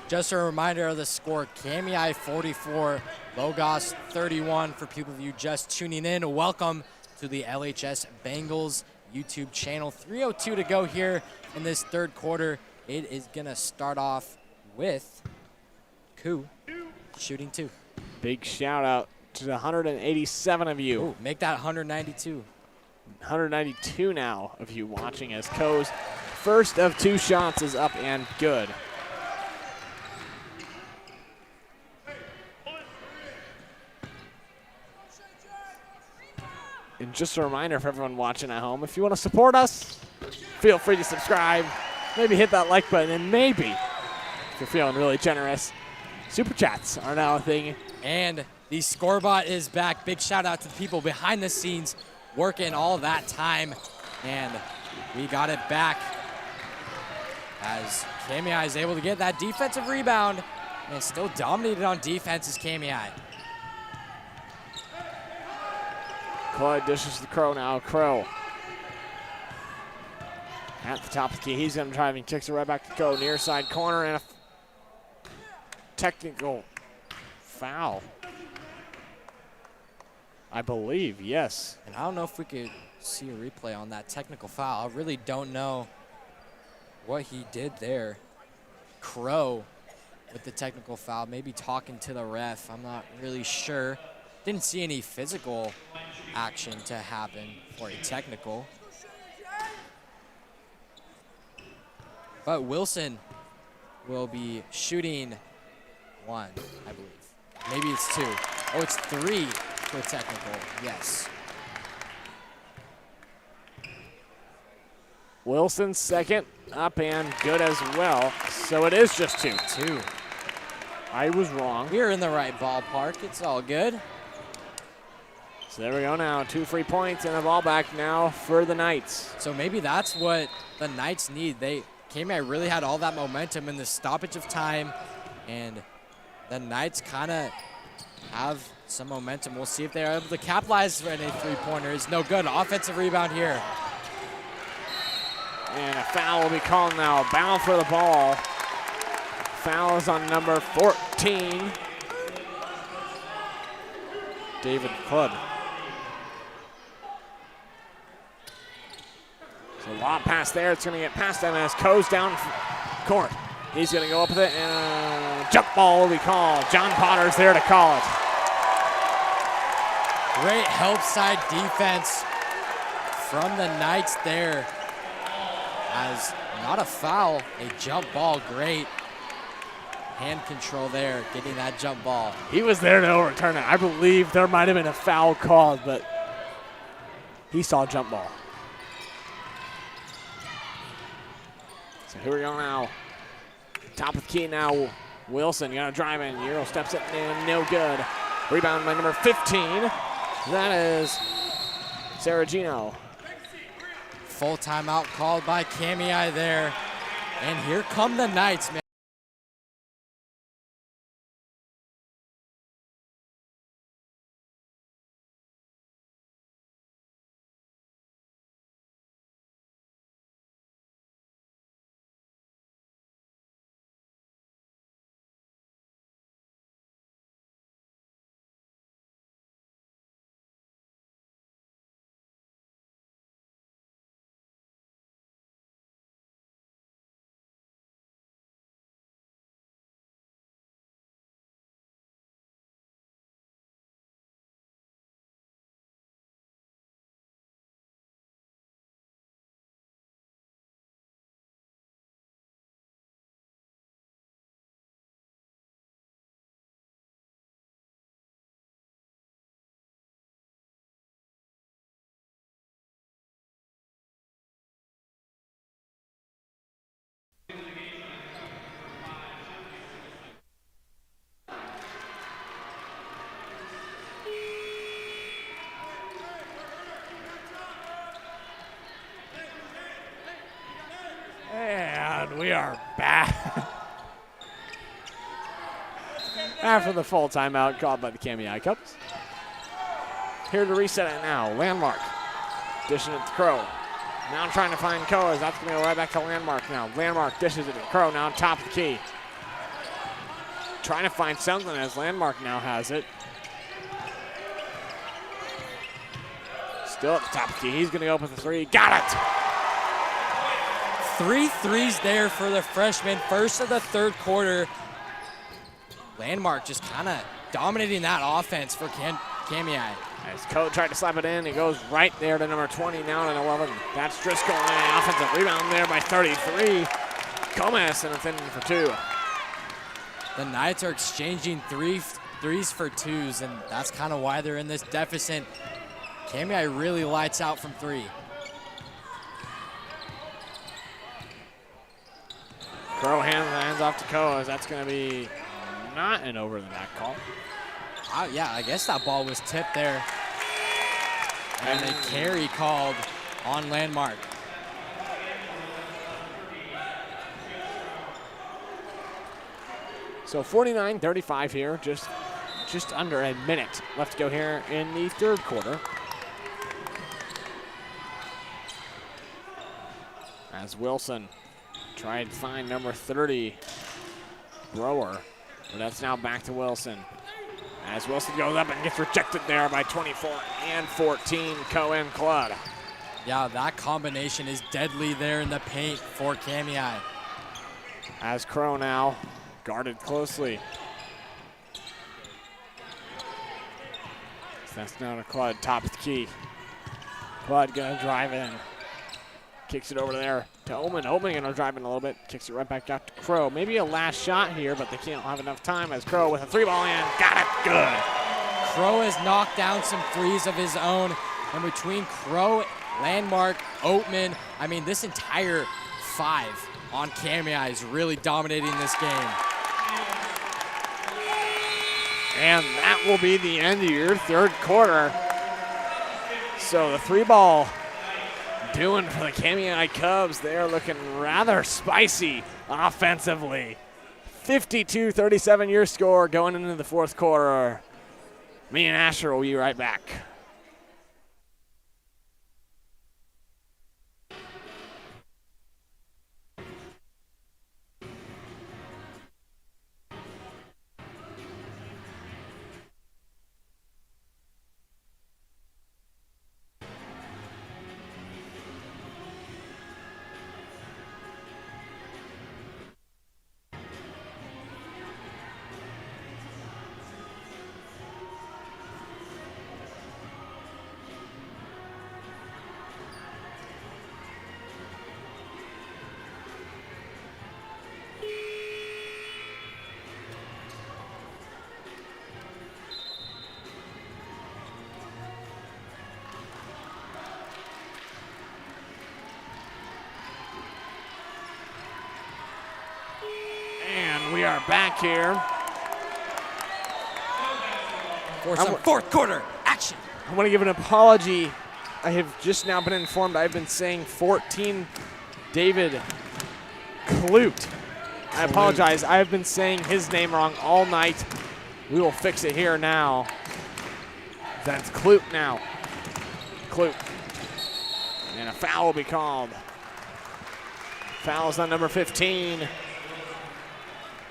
S1: Just a reminder of the score, Kamiai 44, Logos 31 for people of you just tuning in. Welcome to the LHS Bengals YouTube channel. 3:02 to go here in this third quarter. It is gonna start off with Koo shooting 2.
S2: Big shout out to the 187 of you.
S1: Ooh, make that 192.
S2: 192 now of you watching as Ko's first of 2 shots is up and good. And just a reminder for everyone watching at home, if you want to support us, feel free to subscribe, maybe hit that like button, and maybe, if you're feeling really generous, Super Chats are now a thing.
S1: And the scorebot is back. Big shout out to the people behind the scenes working all that time. And we got it back as Kamiai is able to get that defensive rebound and still dominated on defense as Kamiai.
S2: Clyde dishes to Crow now. Crow at the top of the key. He's going to drive and kicks it right back to Ko. Near side corner and a technical foul. I believe, yes.
S1: And I don't know if we could see a replay on that technical foul. I really don't know what he did there. Crow with the technical foul, maybe talking to the ref. I'm not really sure. Didn't see any physical action to happen for a technical. But Wilson will be shooting 1, I believe. Maybe it's 2. Oh, it's 3 for a technical, yes.
S2: Wilson second, up and good as well. So it is just 2.
S1: 2.
S2: I was wrong.
S1: We're in the right ballpark. It's all good.
S2: So there we go now. 2 free points and a ball back now for the Knights.
S1: So maybe that's what the Knights need. Kamiai really had all that momentum in the stoppage of time, and the Knights kind of have some momentum. We'll see if they're able to capitalize for any three-pointer. It's no good. Offensive rebound here.
S2: And a foul will be called now. Bound for the ball. Foul is on number 14. David Cludd. So a long pass there. It's going to get past him as Ko's down court. He's going to go up with it, and a jump ball will be called. John Potter's there to call it.
S1: Great help side defense from the Knights there. As not a foul, a jump ball. Great hand control there, getting that jump ball.
S2: He was there to overturn it. I believe there might have been a foul called, but he saw a jump ball. So here we go now. Top of the key now. Wilson gonna drive in. Euro steps it in, no good. Rebound by number 15. That is Saragino.
S1: Full timeout called by Kamiai there. And here come the Knights, man.
S2: And we are back. After the full timeout called by the Kamiai Cubs. Here to reset it now, Landmark. Dishing it to Crow. Now trying to find Koa. That's going to go right back to Landmark now. Landmark dishes it to Crow now on top of the key. Trying to find something as Landmark now has it. Still at the top of the key. He's going to go up with a three. Got it!
S1: 3 threes there for the freshman. First of the third quarter. Landmark just kind of dominating that offense for Kamiai.
S2: As Koa tried to slap it in, it goes right there to number 20, now at 11. That's Driscoll, and an offensive rebound there by 33. Gomez and a thin for 2.
S1: The Knights are exchanging threes for 2s, and that's kind of why they're in this deficit. Kamiai really lights out from 3.
S2: Crow hands off to Koa. That's going to be not an over the back call.
S1: Yeah, I guess that ball was tipped there. And a carry called on Landmark.
S2: So 49-35 here, just under a minute left to go here in the third quarter. As Wilson tried to find number 30, Brower, but that's now back to Wilson. As Wilson goes up and gets rejected there by 24 and 14, Cohen Club.
S1: Yeah, that combination is deadly there in the paint for Kamiai.
S2: As Crow now guarded closely. So that's now to Clud, top of the key. Clud gonna drive in. Kicks it over there to Omen. Omen gonna drive in a little bit. Kicks it right back out to Crow. Maybe a last shot here, but they can't have enough time as Crow with a 3-ball in. Got it, good.
S1: Crow has knocked down some threes of his own. And between Crow, Landmark, Oatman, I mean, this entire 5 on Kamiai is really dominating this game.
S2: And that will be the end of your third quarter. So the 3-ball doing for the Kamiai Cubs. They're looking rather spicy offensively. 52-37 your score going into the fourth quarter. Me and Asher will be right back. We are back here
S1: for some fourth quarter action.
S2: I want to give an apology. I have just now been informed I've been saying 14 David Klute. I apologize. I have been saying his name wrong all night. We will fix it here now. That's Klute now. Klute. And a foul will be called. Foul's on number 15.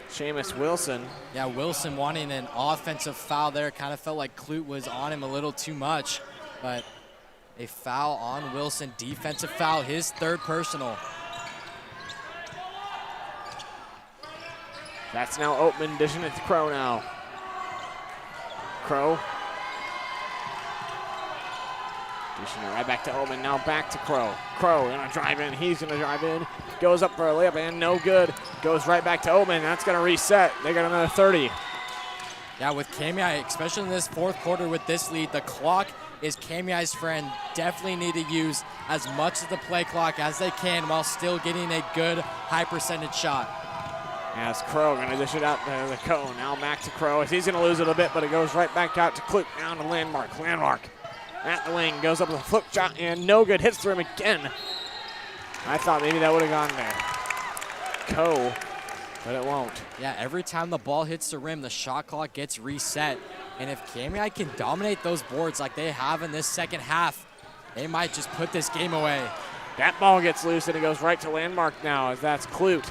S2: Seamus Wilson.
S1: Yeah, Wilson wanting an offensive foul there. Kind of felt like Klute was on him a little too much, but a foul on Wilson. Defensive foul, his third personal.
S2: That's now Oatman dishing it to Crow now. Crow. Dishing it right back to Oatman, now back to Crow. Crow gonna drive in, he's gonna drive in. Goes up for a layup and no good. Goes right back to Oatman, that's gonna reset. They got another 30.
S1: Yeah, with Kamiai, especially in this fourth quarter with this lead, the clock is Kamiai's friend. Definitely need to use as much of the play clock as they can while still getting a good high percentage shot.
S2: As Crow gonna dish it out to the cone. Now back to Crow. He's gonna lose it a bit, but it goes right back out to Klute. Down to Landmark. Landmark at the wing, goes up with a flip shot and no good. Hits through him again. I thought maybe that would have gone there. But it won't.
S1: Yeah, every time the ball hits the rim, the shot clock gets reset. And if Kamiai can dominate those boards like they have in this second half, they might just put this game away.
S2: That ball gets loose and it goes right to Landmark now as that's Clute.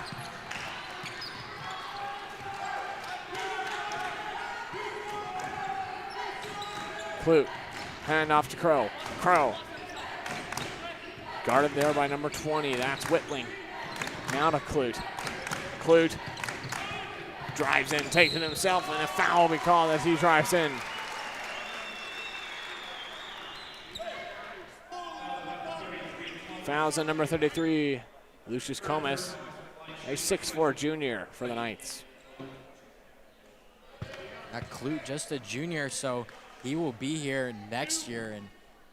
S2: Clute, hand off to Crow. Crow. Guarded there by number 20, that's Whitling. Now to Clute. Clute drives in, takes it himself, and a foul will be called as he drives in. Fouls on number 33, Lucius Comas, a 6'4" junior for the Knights.
S1: That Clute, just a junior, so he will be here next year and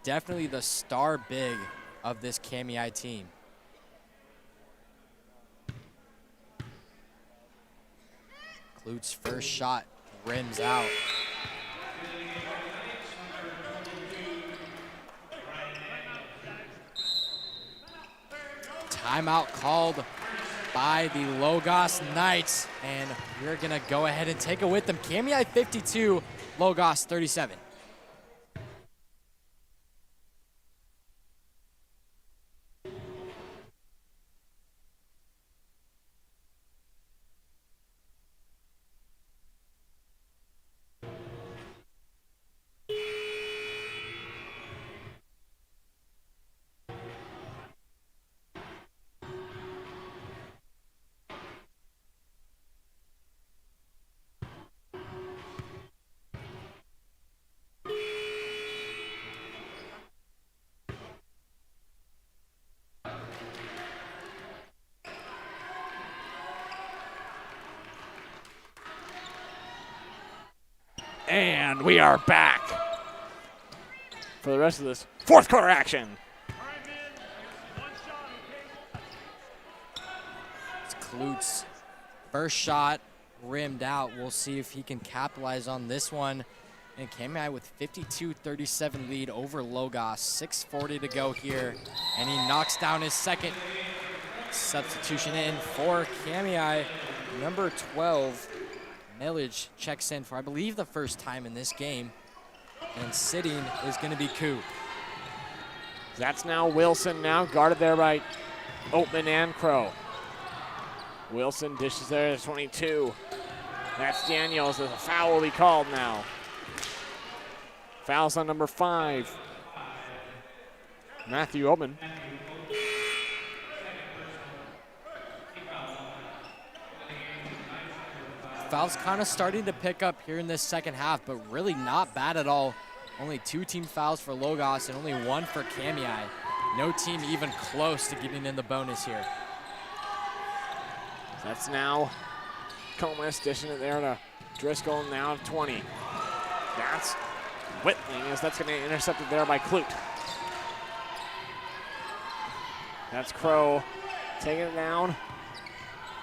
S1: definitely the star big of this KMEI team. Clute's first shot rims out. Timeout called by the Logos Knights, and we're gonna go ahead and take it with them. KMEI 52, Logos 37.
S2: And we are back for the rest of this fourth quarter action.
S1: It's Clute's first shot rimmed out. We'll see if he can capitalize on this one. And KMEI with 52-37 lead over Logos. 6:40 to go here. And he knocks down his second substitution in for KMEI. Number 12, Millage checks in for, I believe, the first time in this game. And sitting is going to be Koo.
S2: That's now Wilson now, guarded there by Oatman and Crow. Wilson dishes there to 22. That's Daniels. A foul will be called now. Fouls on number 5. Matthew Oatman.
S1: Fouls kind of starting to pick up here in this second half, but really not bad at all. Only 2 team fouls for Logos and only 1 for KMEI. No team even close to getting in the bonus here.
S2: That's now Comas dishing it there to Driscoll, now 20. That's Whitling, as that's going to be intercepted there by Clute. That's Crow taking it down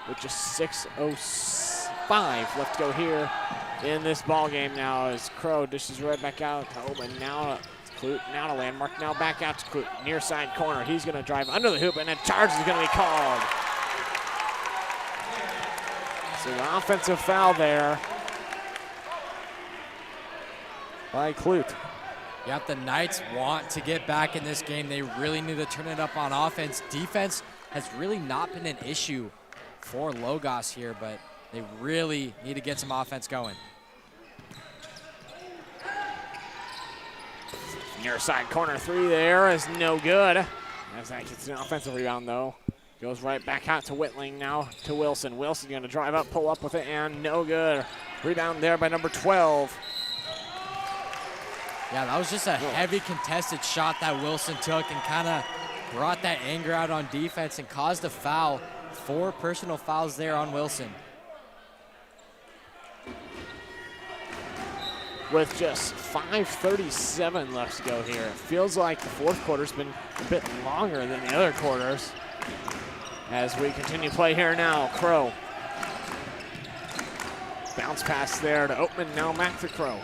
S2: with just 6:05 left to go here in this ball game now as Crow dishes right back out to Oatman. Now to Clute, now to Landmark, now back out to Clute. Near side corner, he's going to drive under the hoop and a charge is going to be called. So an offensive foul there by Clute.
S1: Yep, the Knights want to get back in this game. They really need to turn it up on offense. Defense has really not been an issue for Logos here, but they really need to get some offense going.
S2: Near side corner 3 there is no good. As that gets an offensive rebound though. Goes right back out to Whitling now to Wilson. Wilson gonna drive up, pull up with it, and no good. Rebound there by number 12.
S1: Yeah, that was just a heavy contested shot that Wilson took and kind of brought that anger out on defense and caused a foul. 4 personal fouls there on Wilson.
S2: With just 5:37 left to go here. It feels like the fourth quarter's been a bit longer than the other quarters. As we continue play here now, Crow. Bounce pass there to Oatman, now back to Crow.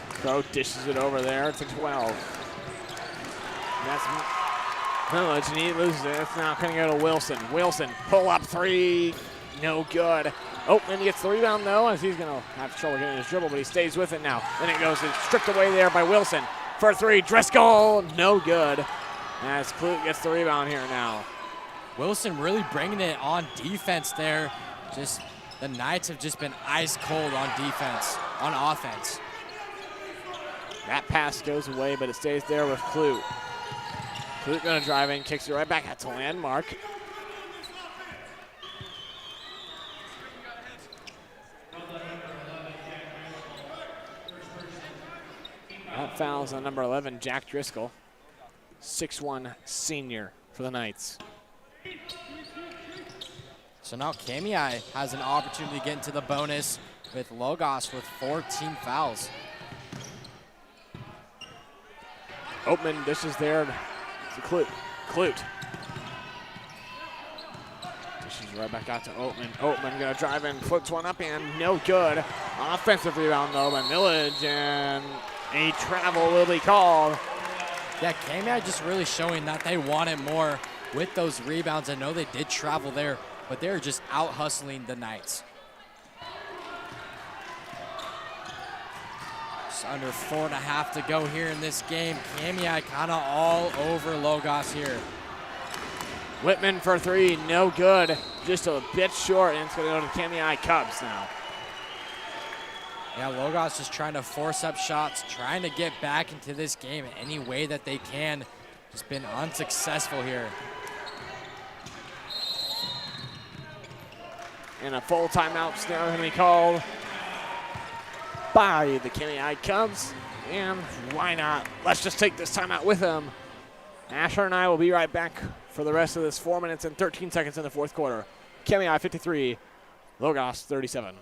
S2: Crow dishes it over there to 12. And that's Millage, and he loses it. It's now going to go to Wilson. Wilson, pull up 3, no good. Oatman gets the rebound though, as he's going to have trouble getting his dribble, but he stays with it now. Then it goes, it's stripped away there by Wilson. for three. Driscoll, no good. As Clute gets the rebound here now.
S1: Wilson really bringing it on defense there. Just the Knights have just been ice cold on defense, on offense.
S2: That pass goes away, but it stays there with Clute. Clute gonna drive in, kicks it right back out to Landmark. That fouls on number 11, Jack Driscoll. 6'1" senior for the Knights.
S1: So now Kamiai has an opportunity to get into the bonus with Logos with 14 fouls.
S2: Oatman dishes there to Clute. Clute. Dishes right back out to Oatman. Oatman gonna drive in, flips one up and no good. Offensive rebound though by Millage, and a travel will be called.
S1: Yeah, Kamiai just really showing that they want it more with those rebounds. I know they did travel there, but they're just out hustling the Knights. Just under 4.5 to go here in this game. Kamiai kind of all over Logos here.
S2: Whitman for three, no good. Just a bit short, and it's gonna go to Kamiai Cubs now.
S1: Yeah, Logos just trying to force up shots, trying to get back into this game any way that they can. Just been unsuccessful here.
S2: And a full timeout's now going to be called by the Kamiai Cubs. And why not? Let's just take this timeout with them. Asher and I will be right back for the rest of this 4 minutes and 13 seconds in the fourth quarter. Kamiai 53, Logos 37.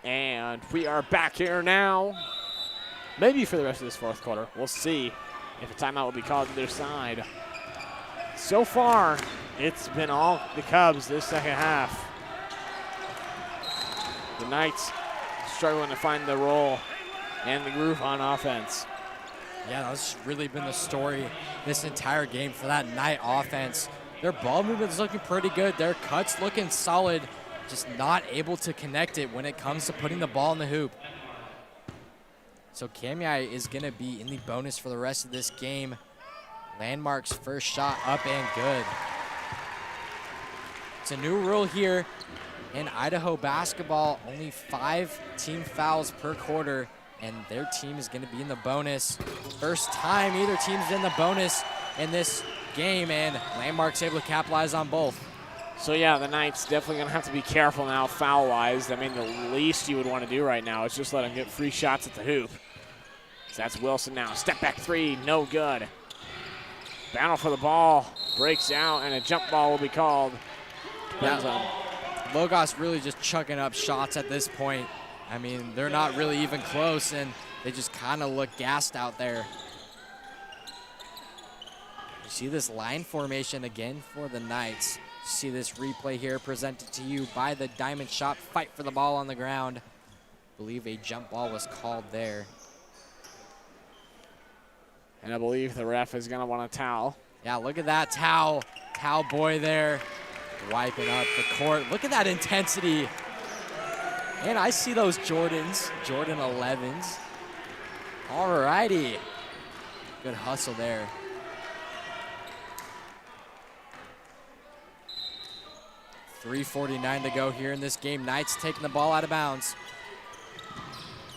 S2: And we are back here now. Maybe for the rest of this fourth quarter. We'll see if a timeout will be called to their side. So far, it's been all the Cubs this second half. The Knights struggling to find the role and the groove on offense.
S1: Yeah, that's really been the story this entire game for that Knight offense. Their ball movement's looking pretty good. Their cuts looking solid. Just not able to connect it when it comes to putting the ball in the hoop. So Kamiai is going to be in the bonus for the rest of this game. Landmark's first shot up and good. It's a new rule here in Idaho basketball. Only 5 team fouls per quarter, and their team is going to be in the bonus. First time either team's in the bonus in this game, and Landmark's able to capitalize on both.
S2: So, yeah, the Knights definitely going to have to be careful now foul-wise. I mean, the least you would want to do right now is just let them get free shots at the hoop. So that's Wilson now. Step back three, no good. Battle for the ball, breaks out, and a jump ball will be called.
S1: Logos really just chucking up shots at this point. I mean, they're not really even close, and they just kind of look gassed out there. You see this line formation again for the Knights. See this replay here presented to you by the Diamond Shop. Fight for the ball on the ground. I believe a jump ball was called there.
S2: And I believe the ref is going to want a towel.
S1: Yeah, look at that towel. Towel boy there wiping up the court. Look at that intensity. And I see those Jordans, Jordan 11s. All righty. Good hustle there. .349 to go here in this game. Knights taking the ball out of bounds.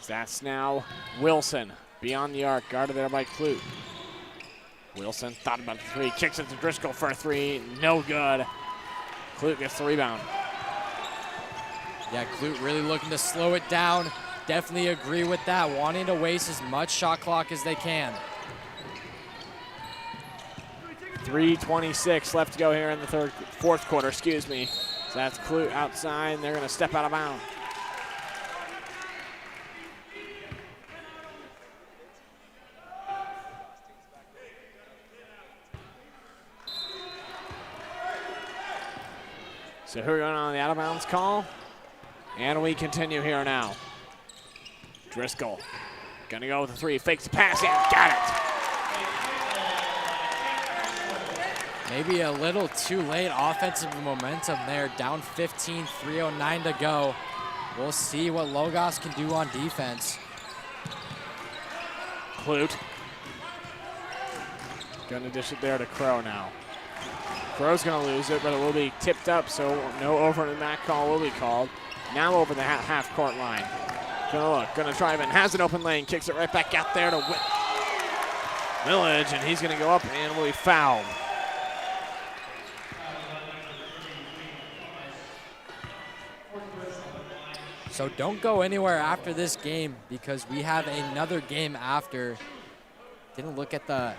S2: That's now Wilson. Beyond the arc, guarded there by Clute. Wilson thought about the three, kicks it to Driscoll for a three, no good. Clute gets the rebound.
S1: Yeah, Clute really looking to slow it down. Definitely agree with that, wanting to waste as much shot clock as they can.
S2: 3:26 left to go here in the fourth quarter, excuse me. So that's Clute outside, and they're gonna step out of bounds. So who are going on the out of bounds call? And we continue here now. Driscoll gonna go with the three, fakes the pass in, got it.
S1: Maybe a little too late offensive momentum there, down 15, 3:09 to go. We'll see what Logos can do on defense.
S2: Clute gonna dish it there to Crow now. Crow's gonna lose it, but it will be tipped up, so no over and back call will be called. Now over the half court line. Gonna look, gonna drive in, has an open lane, kicks it right back out there to Village, and he's gonna go up and will be fouled.
S1: So don't go anywhere after this game because we have another game after. Didn't look at the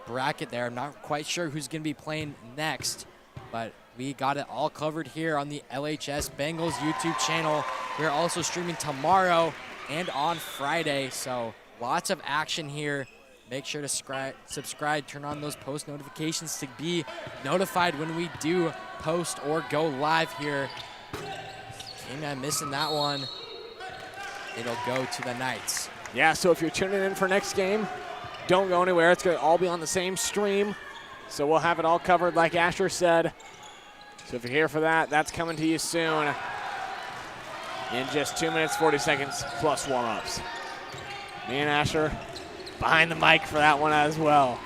S1: bracket there. I'm not quite sure who's going to be playing next, but we got it all covered here on the LHS Bengals YouTube channel. We're also streaming tomorrow and on Friday, so lots of action here. Make sure to subscribe, turn on those post notifications to be notified when we do post or go live here. I'm missing that one. It'll go to the Knights.
S2: Yeah, so if you're tuning in for next game, don't go anywhere. It's going to all be on the same stream. So we'll have it all covered like Asher said. So if you're here for that, that's coming to you soon. In just 2 minutes, 40 seconds, plus warm-ups. Me and Asher behind the mic for that one as well.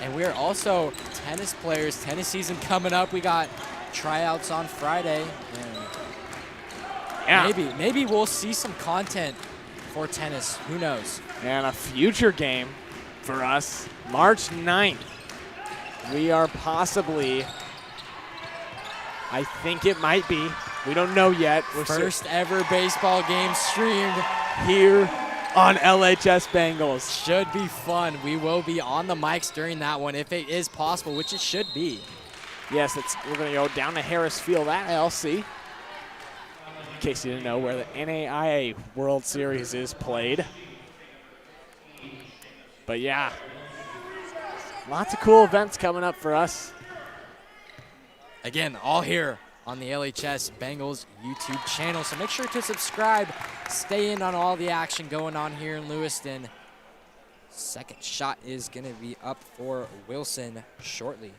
S1: And we're also tennis players. Tennis season coming up. We got tryouts on Friday. And
S2: yeah.
S1: Maybe we'll see some content for tennis. Who knows?
S2: And a future game for us, March 9th. We are possibly, I think it might be, we don't know yet. We're
S1: first ever baseball game streamed
S2: here on LHS Bengals.
S1: Should be fun. We will be on the mics during that one if it is possible, which it should be.
S2: Yes, we're going to go down to Harris Field at LC. In case you didn't know where the NAIA World Series is played. But yeah, lots of cool events coming up for us.
S1: Again, all here on the LHS Bengals YouTube channel. So make sure to subscribe. Stay in on all the action going on here in Lewiston. Second shot is going to be up for Wilson shortly.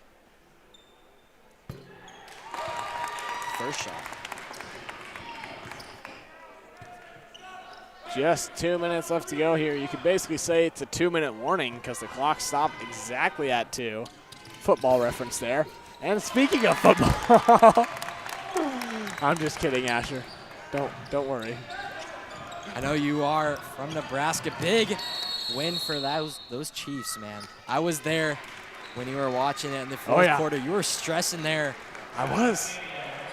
S1: First shot.
S2: Just 2 minutes left to go here. You could basically say it's a 2-minute warning because the clock stopped exactly at 2. Football reference there. And speaking of football, I'm just kidding, Asher. Don't worry.
S1: I know you are from Nebraska. Big win for those Chiefs, man. I was there when you were watching it in the fourth quarter. You were stressing there.
S2: I was.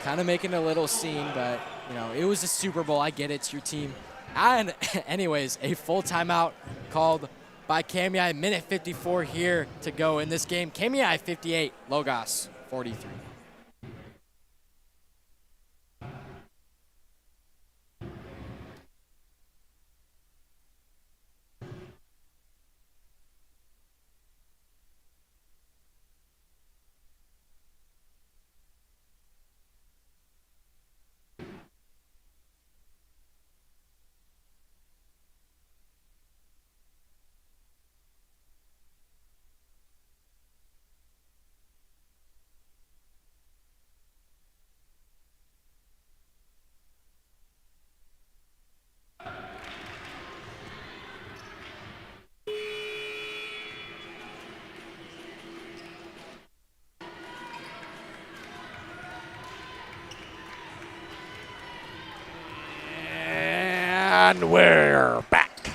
S1: Kind of making a little scene, but, you know, it was a Super Bowl. I get it. It's your team. And anyways, a full timeout called by Kamiai. Minute 54 here to go in this game. Kamiai 58, Logos 43.
S2: And we're back.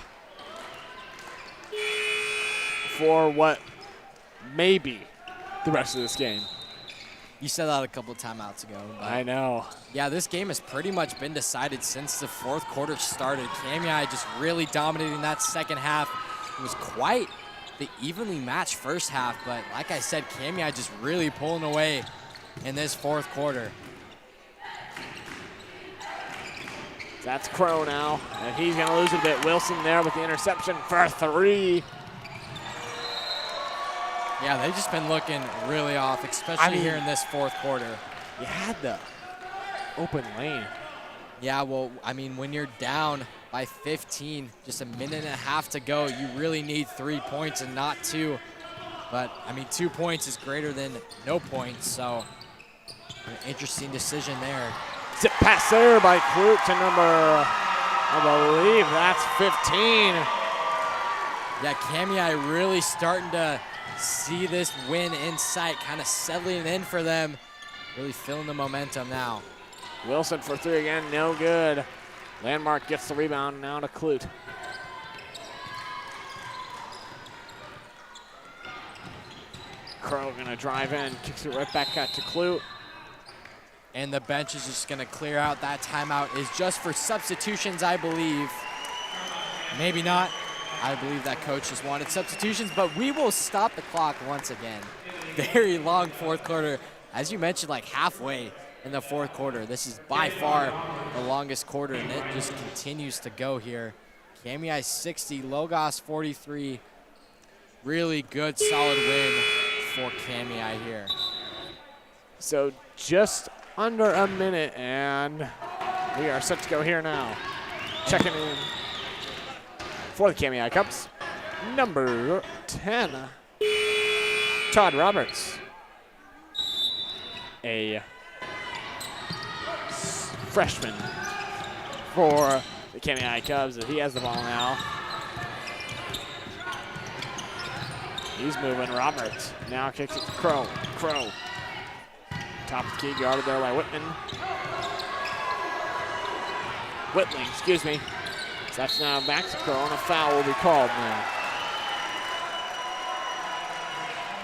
S2: for what may be the rest of this game.
S1: You said that a couple of timeouts ago.
S2: I know.
S1: Yeah, this game has pretty much been decided since the fourth quarter started. KMI just really dominating that second half. It was quite the evenly matched first half, but like I said, KMI just really pulling away in this fourth quarter.
S2: That's Crow now, and he's going to lose a bit. Wilson there with the interception for 3.
S1: Yeah, they've just been looking really off, especially here in this fourth quarter.
S2: You had the open lane.
S1: Yeah, well, I mean, when you're down by 15, just a minute and a half to go, you really need 3 points and not 2. But, I mean, 2 points is greater than no points, so an interesting decision there.
S2: Zip pass there by Clute to number, I believe that's 15.
S1: Yeah, KMI really starting to see this win in sight, kind of settling in for them, really feeling the momentum now.
S2: Wilson for 3 again, no good. Landmark gets the rebound now to Clute. Crow gonna drive in, kicks it right back out to Clute.
S1: And the bench is just gonna clear out. That timeout is just for substitutions, I believe. Maybe not. I believe that coach just wanted substitutions, but we will stop the clock once again. Very long fourth quarter. As you mentioned, like halfway in the fourth quarter. This is by far the longest quarter, and it just continues to go here. KMI 60, Logos 43. Really good, solid win for KMI here.
S2: So just under a minute, and we are set to go here now. Checking in for the KMI Cubs, number 10, Todd Roberts. A freshman for the KMI Cubs. He has the ball now. He's moving. Roberts now kicks it to Crow. Crow. Top of the key, guarded there by Whitling, excuse me. So that's now back to Crow, and a foul will be called now.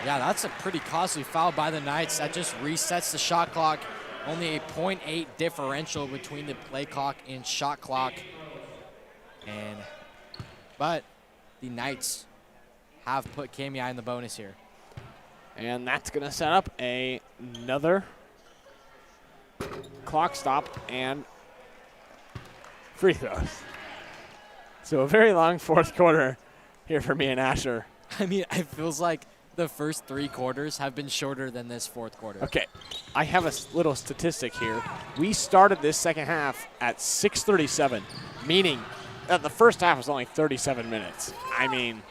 S1: Yeah, that's a pretty costly foul by the Knights. That just resets the shot clock. Only a 0.8 differential between the play clock and shot clock. But the Knights have put KMI in the bonus here.
S2: And that's going to set up another clock stop and free throws. So a very long fourth quarter here for me and Asher.
S1: I mean, it feels like the first 3 quarters have been shorter than this fourth quarter.
S2: Okay, I have a little statistic here. We started this second half at 6:37, meaning that the first half was only 37 minutes. I mean,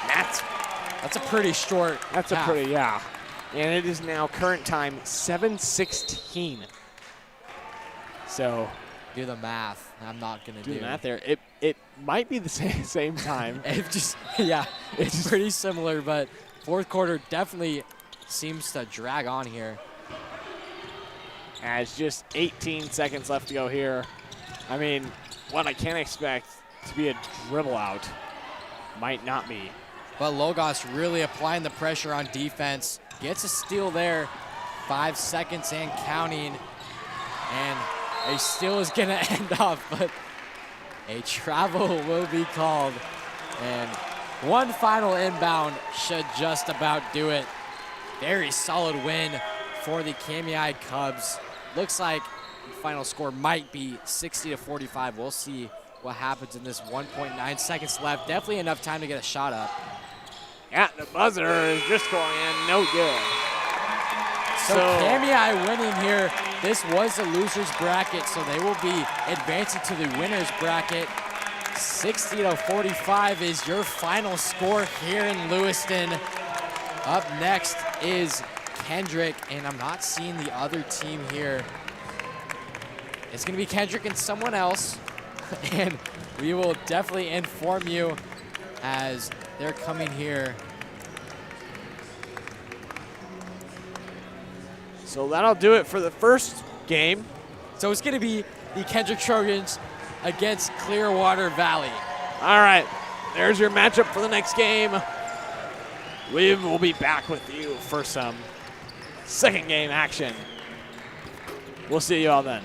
S1: that's a pretty short half.
S2: Yeah. And it is now current time 7:16. So
S1: do the math. I'm not gonna do
S2: the math there. It might be the same time.
S1: It's pretty similar, but fourth quarter definitely seems to drag on here.
S2: As just 18 seconds left to go here. I mean, what I can expect to be a dribble out might not be.
S1: But Logos really applying the pressure on defense. Gets a steal there. 5 seconds and counting. And a steal is going to end off, but a travel will be called. And one final inbound should just about do it. Very solid win for the KMI Cubs. Looks like the final score might be 60-45. We'll see what happens in this 1.9 seconds left. Definitely enough time to get a shot up.
S2: Yeah, the buzzer is just going in, no good.
S1: So KMI winning here. This was the loser's bracket, so they will be advancing to the winner's bracket. 60-45 is your final score here in Lewiston. Up next is Kendrick, and I'm not seeing the other team here. It's gonna be Kendrick and someone else, and we will definitely inform you as they're coming here.
S2: So that'll do it for the first game.
S1: So it's gonna be the Kendrick Trojans against Clearwater Valley.
S2: All right, there's your matchup for the next game. We will be back with you for some second game action. We'll see you all then.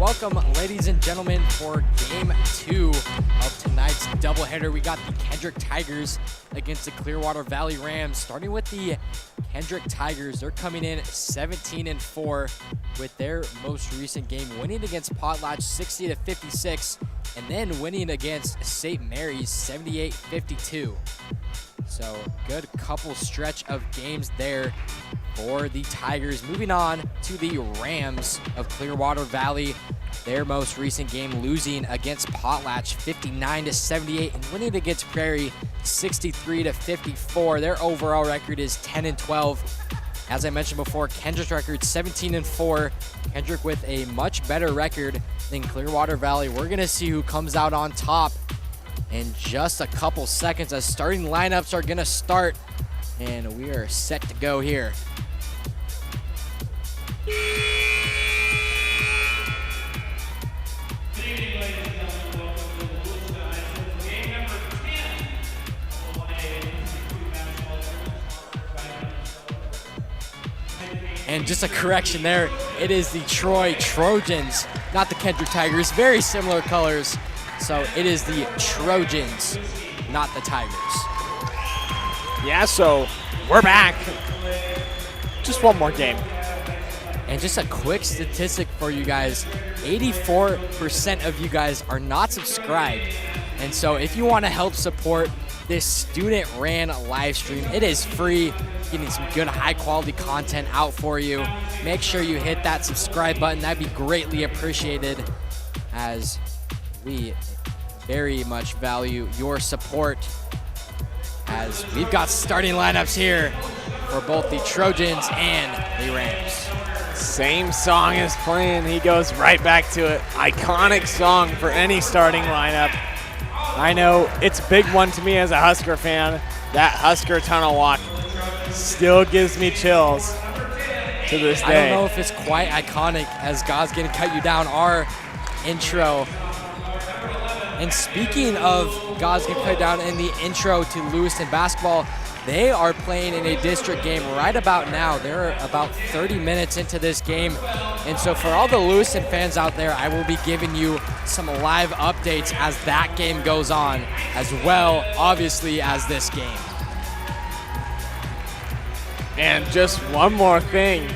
S1: welcome, ladies and gentlemen, for Game 2 of tonight's doubleheader. We got the Kendrick Tigers against the Clearwater Valley Rams. Starting with the Kendrick Tigers, they're coming in 17-4 with their most recent game, winning against Potlatch 60-56, and then winning against St. Mary's 78-52. So good couple stretch of games there for the Tigers. Moving on to the Rams of Clearwater Valley. Their most recent game losing against Potlatch 59-78 and winning against Prairie 63-54. Their overall record is 10-12. As I mentioned before, Kendrick's record 17-4. Kendrick with a much better record than Clearwater Valley. We're gonna see who comes out on top in just a couple seconds as starting lineups are gonna start, and we are set to go here. And just a correction there, it is the Troy Trojans, not the Kendrick Tigers. Very similar colors, so it is the Trojans, not the Tigers.
S2: Yeah, so we're back. Just one more game.
S1: And just a quick statistic for you guys, 84% of you guys are not subscribed. And so if you want to help support this student-ran live stream, it is free, getting some good high-quality content out for you. Make sure you hit that subscribe button. That'd be greatly appreciated, as we very much value your support, as we've got starting lineups here for both the Trojans and the Rams.
S2: Same song is playing. He goes right back to it. Iconic song for any starting lineup. I know it's a big one to me as a Husker fan. That Husker tunnel walk still gives me chills to this day.
S1: I don't know if it's quite iconic as God's gonna cut you down, our intro. And speaking of God's gonna cut you down, in the intro to Lewiston basketball, they are playing in a district game right about now. They're about 30 minutes into this game. And so for all the Lewiston fans out there, I will be giving you some live updates as that game goes on, as well, obviously, as this game.
S2: And just one more thing,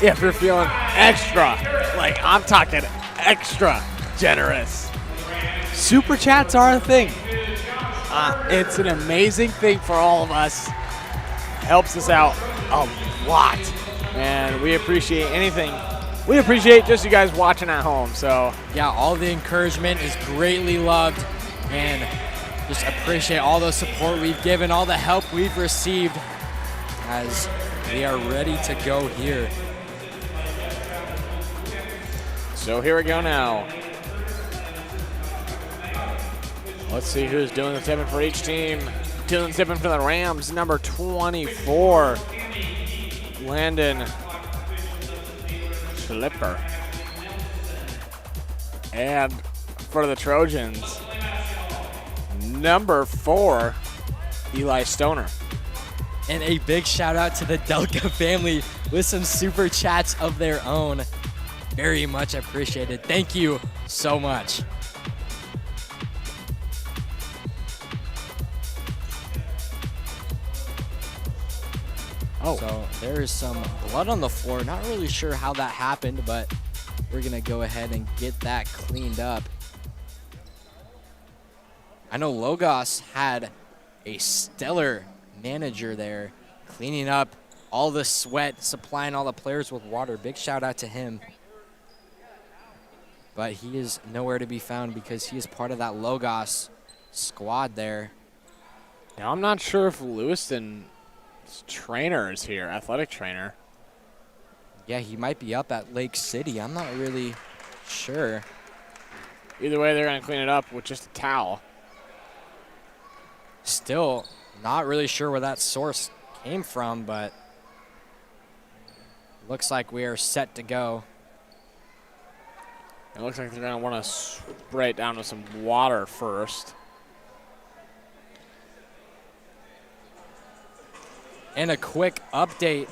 S2: if you're feeling extra, like I'm talking extra generous, Super Chats are a thing. It's an amazing thing for all of us. Helps us out a lot. And we appreciate anything. We appreciate just you guys watching at home. So
S1: yeah, all the encouragement is greatly loved, and just appreciate all the support we've given, all the help we've received, as we are ready to go here.
S2: So here we go now. Let's see who's doing the tipping for each team. Doing the tipping for the Rams, number 24, Landon Schlipper. And for the Trojans, number 4, Eli Stoner.
S1: And a big shout out to the Delka family with some super chats of their own. Very much appreciated. Thank you so much. So there is some blood on the floor. Not really sure how that happened, but we're going to go ahead and get that cleaned up. I know Logos had a stellar manager there, cleaning up all the sweat, supplying all the players with water. Big shout out to him. But he is nowhere to be found because he is part of that Logos squad there.
S2: Now, I'm not sure if Lewiston's trainer is here, athletic trainer.
S1: Yeah, he might be up at Lake City. I'm not really sure.
S2: Either way, they're going to clean it up with just a towel.
S1: Still not really sure where that source came from, but looks like we are set to go.
S2: It looks like they're going to want to spray it down with some water first.
S1: And a quick update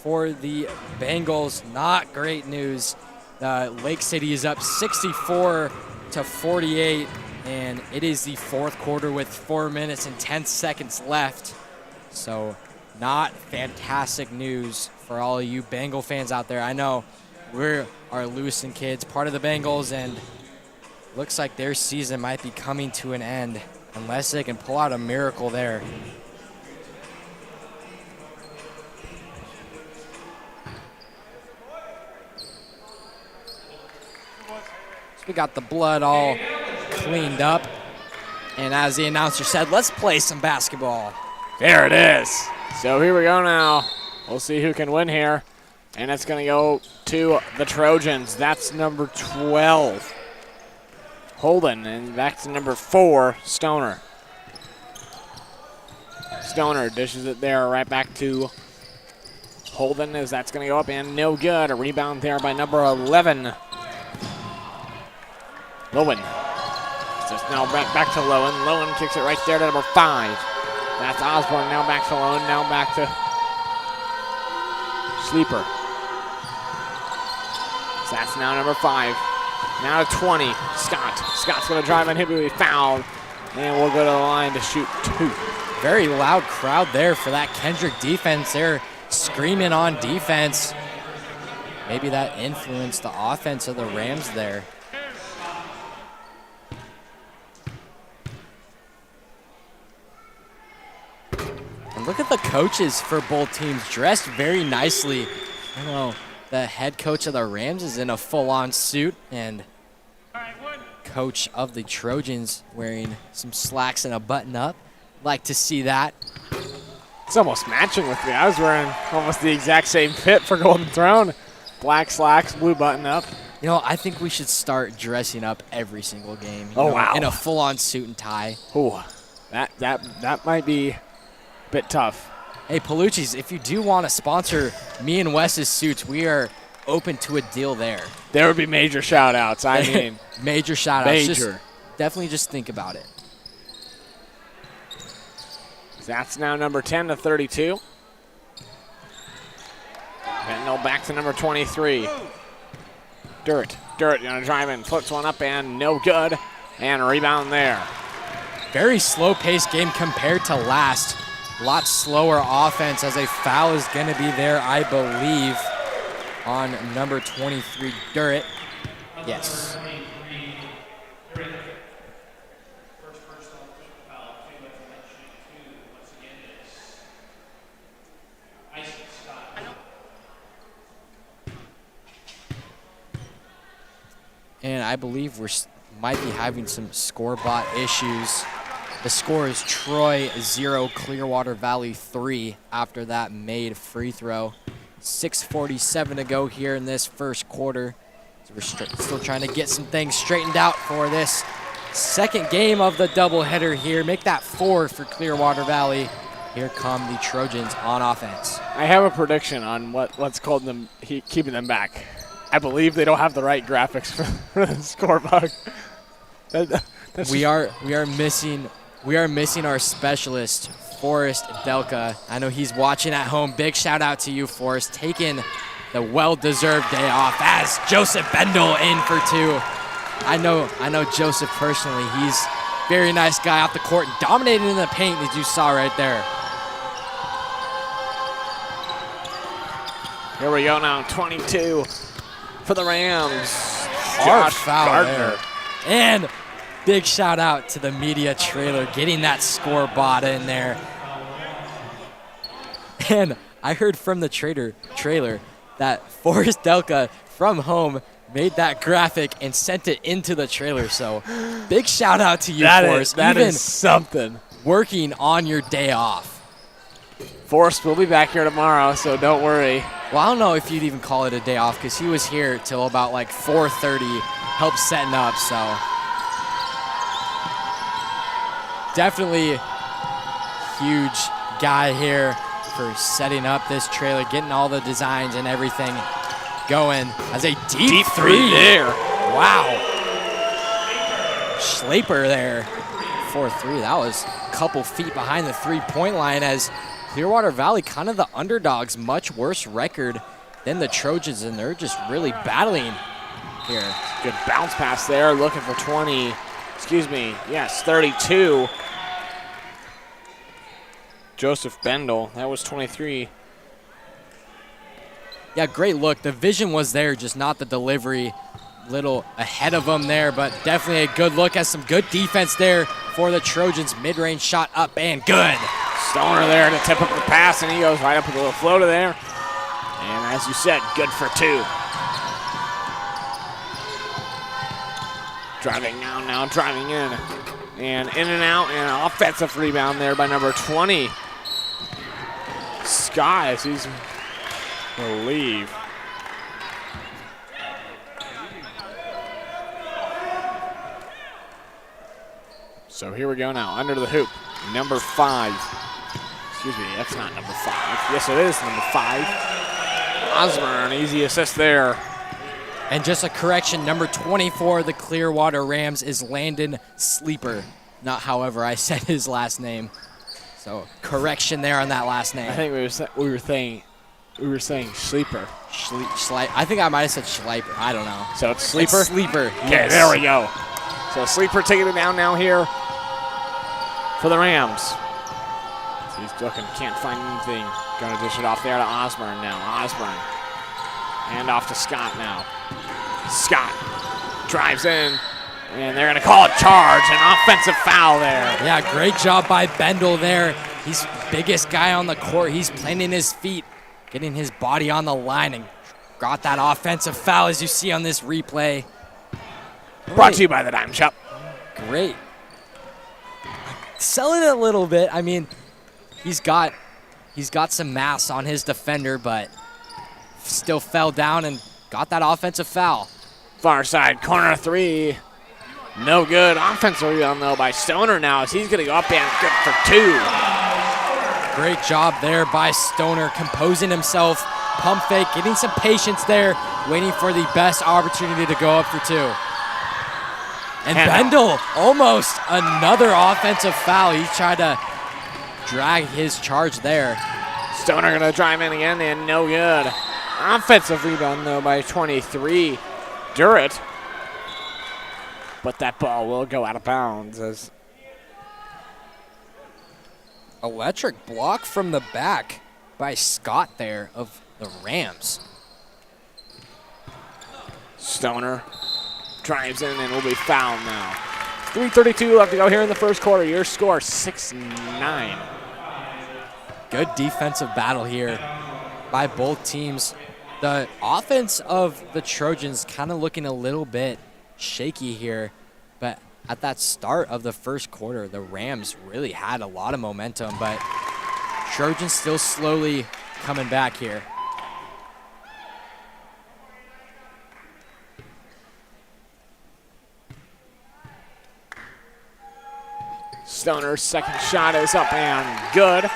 S1: for the Bengals. Not great news. Lake City is up 64 to 48, and it is the fourth quarter with 4 minutes and 10 seconds left. So not fantastic news for all of you Bengal fans out there. I know we're our Lewiston kids, part of the Bengals, and looks like their season might be coming to an end unless they can pull out a miracle there. So we got the blood all cleaned up, and as the announcer said, let's play some basketball.
S2: There it is. So here we go now. We'll see who can win here. And it's going to go to the Trojans. That's number 12, Holden. And back to number 4, Stoner. Stoner dishes it there right back to Holden as that's going to go up and no good. A rebound there by number 11, Lowen. Just now back to Lowen. Lowen kicks it right there to number 5. That's Osborne. Now back to Lowen. Now back to Sleeper. So that's now number 5. Now to 20. Scott. Scott's going to drive and hit, but he fouled. And we'll go to the line to shoot 2.
S1: Very loud crowd there for that Kendrick defense. They're screaming on defense. Maybe that influenced the offense of the Rams there. And look at the coaches for both teams dressed very nicely. I know the head coach of the Rams is in a full-on suit, and coach of the Trojans wearing some slacks and a button-up. Like to see that.
S2: It's almost matching with me. I was wearing almost the exact same fit for Golden Throne. Black slacks, blue button-up.
S1: You know, I think we should start dressing up every single game.
S2: Wow.
S1: In a full-on suit and tie.
S2: Ooh, that might be a bit tough.
S1: Hey, Palucci's, if you do want to sponsor me and Wes's suits, we are open to a deal there.
S2: There would be major shout-outs. I mean,
S1: major shout-outs.
S2: Major.
S1: Definitely just think about it.
S2: That's now number 10 to 32. And no, back to number 23. Dirt gonna drive in, flips one up and no good. And a rebound there.
S1: Very slow-paced game compared to last. A lot slower offense as a foul is gonna be there, I believe, on number 23, Durrett. Yes. And I believe we might be having some score bot issues. The score is Troy 0, Clearwater Valley 3 after that made free throw. 6:47 to go here in this first quarter. So we're still trying to get some things straightened out for this second game of the doubleheader here. Make that 4 for Clearwater Valley. Here come the Trojans on offense.
S2: I have a prediction on what's called them keeping them back. I believe they don't have the right graphics for the score bug.
S1: We are missing our specialist, Forrest Delka. I know he's watching at home. Big shout out to you, Forrest, taking the well-deserved day off as Joseph Bendel in for 2. I know Joseph personally. He's a very nice guy off the court, dominating in the paint as you saw right there.
S2: Here we go now, 22 for the Rams.
S1: Hard foul there. And big shout out to the media trailer getting that score bot in there. And I heard from the trailer that Forrest Delka from home made that graphic and sent it into the trailer. So big shout out to you, Forrest.
S2: That is something.
S1: Working on your day off.
S2: Forrest will be back here tomorrow, so don't worry.
S1: Well, I don't know if you'd even call it a day off because he was here till about like 4:30, helped setting up, so. Definitely huge guy here for setting up this trailer, getting all the designs and everything going as a deep three
S2: there.
S1: Wow. Schlaper there for 3. That was a couple feet behind the three-point line as Clearwater Valley, kind of the underdogs, much worse record than the Trojans, and they're just really battling here.
S2: Good bounce pass there, looking for 20. Excuse me, yes, 32. Joseph Bendel, that was 23.
S1: Yeah, great look. The vision was there, just not the delivery. Little ahead of him there, but definitely a good look at some good defense there for the Trojans. Mid-range shot up and good.
S2: Stoner there to tip up the pass, and he goes right up with a little floater there. And as you said, good for 2. Driving now driving in. And in and out, and an offensive rebound there by number 20. Scott, as he's will leave. So here we go now, under the hoop, number 5. Excuse me, that's not number 5. Yes, it is number 5. Osborne, easy assist there.
S1: And just a correction, number 24 of the Clearwater Rams is Landon Sleeper. Not however I said his last name. So correction there on that last name.
S2: I think we were saying Sleeper.
S1: I think I might have said Schleiper. I don't know.
S2: So it's Sleeper?
S1: It's Sleeper.
S2: Okay,
S1: Yes.
S2: there we go. So Sleeper taking it down now here for the Rams. So he's looking, can't find anything. Going to dish it off there to Osborne now. Osborne. Hand off to Scott now. Scott drives in, and they're going to call a charge, an offensive foul there.
S1: Yeah, great job by Bendel there. He's biggest guy on the court. He's planting his feet, getting his body on the line, and got that offensive foul as you see on this replay.
S2: Brought to you by the Dime Shop.
S1: Great. Selling it a little bit. I mean, he's got some mass on his defender, but still fell down and got that offensive foul.
S2: Far side corner 3. No good. Offensive rebound though by Stoner now as he's going to go up and good for 2.
S1: Great job there by Stoner, composing himself, pump fake, getting some patience there, waiting for the best opportunity to go up for 2. And Bendel, almost another offensive foul. He tried to drag his charge there.
S2: Stoner going to drive in again and no good. Offensive rebound though by 23. Durrett. But that ball will go out of bounds as
S1: electric block from the back by Scott there of the Rams.
S2: Stoner drives in and will be fouled now. 3:32 left to go here in the first quarter. Your score 6-9.
S1: Good defensive battle here by both teams. The offense of the Trojans kind of looking a little bit shaky here, but at that start of the first quarter, the Rams really had a lot of momentum, but Trojans still slowly coming back here.
S2: Stoner's second shot is up and good.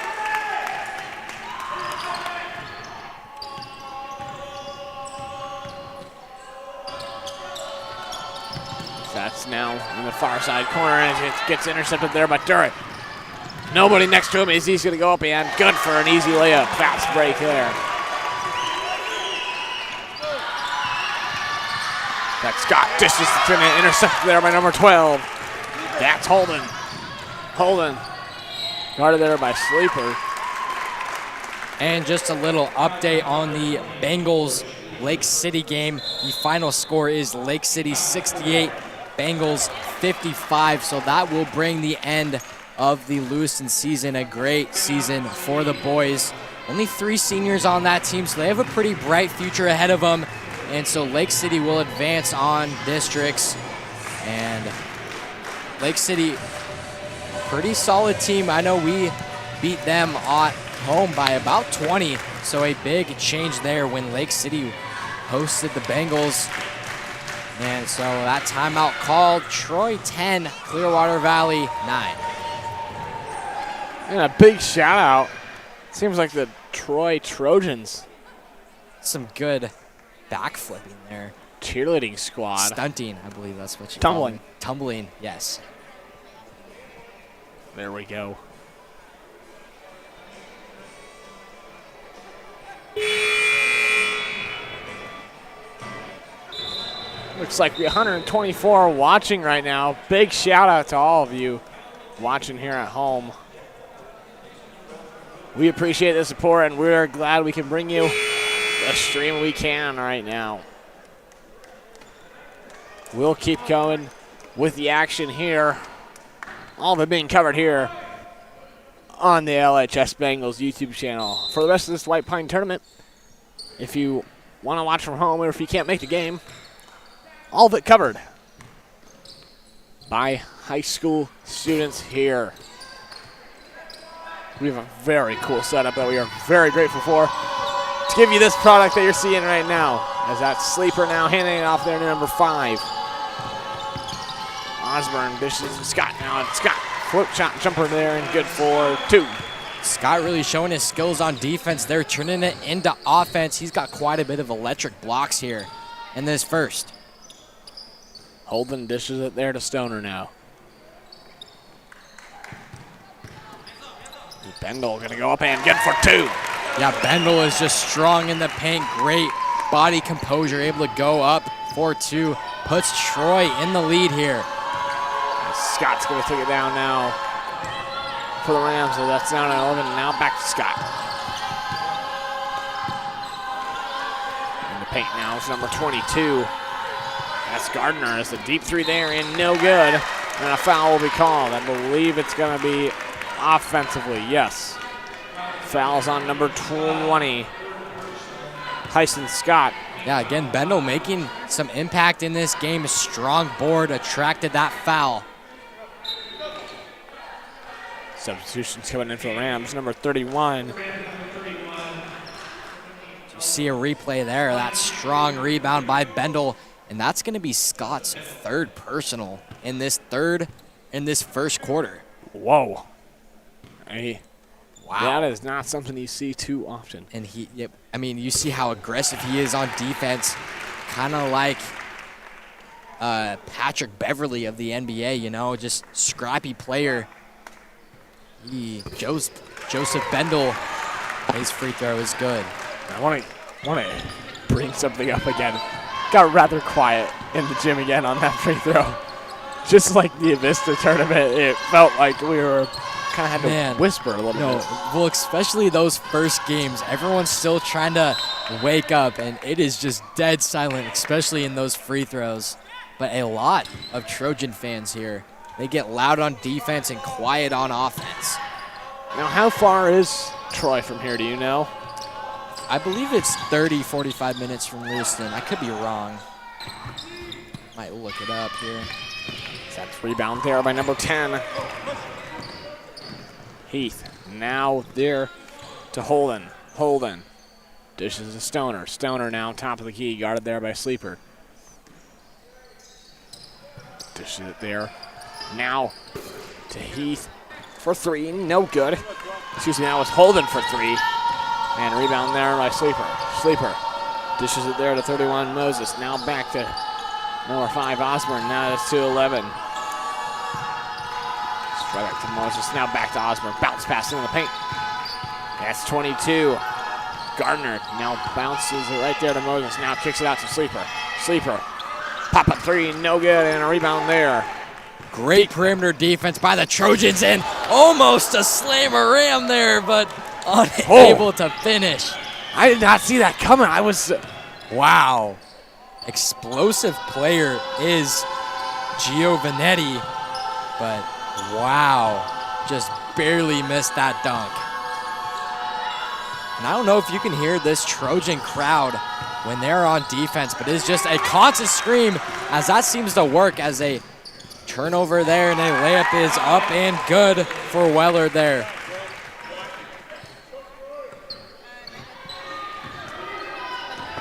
S2: That's now in the far side corner as it gets intercepted there by Durrett. Nobody next to him as he's going to go up and good for an easy layup. Fast break there. That Scott dishes it and intercepted there by number 12. That's Holden. Holden guarded there by Sleeper.
S1: And just a little update on the Bengals Lake City game. The final score is Lake City 68, Bengals 55. So that will bring the end of the Lewiston season. A great season for the boys. Only 3 seniors on that team, so they have a pretty bright future ahead of them. And so Lake City will advance on districts. And Lake City, pretty solid team. I know we beat them at home by about 20. So a big change there when Lake City hosted the Bengals. And so that timeout called. Troy 10, Clearwater Valley 9.
S2: And a big shout out. Seems like the Troy Trojans.
S1: Some good backflipping there.
S2: Cheerleading squad.
S1: Stunting, I believe that's what you call
S2: Tumbling.
S1: it. Tumbling, yes.
S2: There we go. Looks like 124 watching right now. Big shout out to all of you watching here at home. We appreciate the support, and we're glad we can bring you the stream we can right now. We'll keep going with the action here. All of it being covered here on the LHS Bengals YouTube channel. For the rest of this White Pine tournament, if you want to watch from home or if you can't make the game, all of it covered by high school students here. We have a very cool setup that we are very grateful for to give you this product that you're seeing right now. As that sleeper now handing it off there to number 5. Osborne dishes to Scott now, and Scott flip shot jumper there and good for 2.
S1: Scott really showing his skills on defense. They're turning it into offense. He's got quite a bit of electric blocks here in this first.
S2: Holden dishes it there to Stoner now. Bendel gonna go up and good for 2.
S1: Yeah, Bendel is just strong in the paint. Great body composure, able to go up for 2. Puts Troy in the lead here.
S2: And Scott's gonna take it down now for the Rams. So that's down at 11. Now back to Scott. In the paint now is number 22. That's Gardner as the deep 3 there and no good. And a foul will be called. I believe it's gonna be offensively, yes. Fouls on number 20, Tyson Scott.
S1: Yeah, again, Bendel making some impact in this game. A strong board attracted that foul.
S2: Substitutions coming in for the Rams. Number 31.
S1: You see a replay there. That strong rebound by Bendel. And that's going to be Scott's 3rd personal in this first quarter.
S2: Whoa. Hey,
S1: wow.
S2: That is not something you see too often.
S1: And I mean, you see how aggressive he is on defense, kind of like Patrick Beverly of the NBA, you know, just scrappy player. Joseph Bendel, his free throw is good.
S2: I want to bring something up again. Got rather quiet in the gym again on that free throw. Just like the Avista tournament, it felt like we were kind of had to whisper a little bit.
S1: Well, especially those first games, everyone's still trying to wake up, and it is just dead silent, especially in those free throws. But a lot of Trojan fans here, they get loud on defense and quiet on offense.
S2: Now, how far is Troy from here, do you know?
S1: I believe it's 30, 45 minutes from Lewiston. I could be wrong. Might look it up here.
S2: That's rebound there by number 10. Heath now there to Holden. Holden dishes to Stoner. Stoner now top of the key, guarded there by Sleeper. Dishes it there. Now to Heath for 3, no good. Excuse me, now it's Holden for 3. And rebound there by Sleeper. Sleeper dishes it there to 31 Moses. Now back to number 5 Osborne. Now it's to 11. Right back to Moses, now back to Osborne. Bounce pass into the paint. That's 22. Gardner now bounces it right there to Moses. Now kicks it out to Sleeper. Sleeper, pop-up 3, no good, and a rebound there.
S1: Great perimeter defense by the Trojans, and almost a slam-a-ram there, but unable to finish.
S2: I did not see that coming.
S1: Wow. Explosive player is Giovanetti, but wow, just barely missed that dunk. And I don't know if you can hear this Trojan crowd when they're on defense, but it's just a constant scream as that seems to work as a turnover there, and a layup is up and good for Weller there.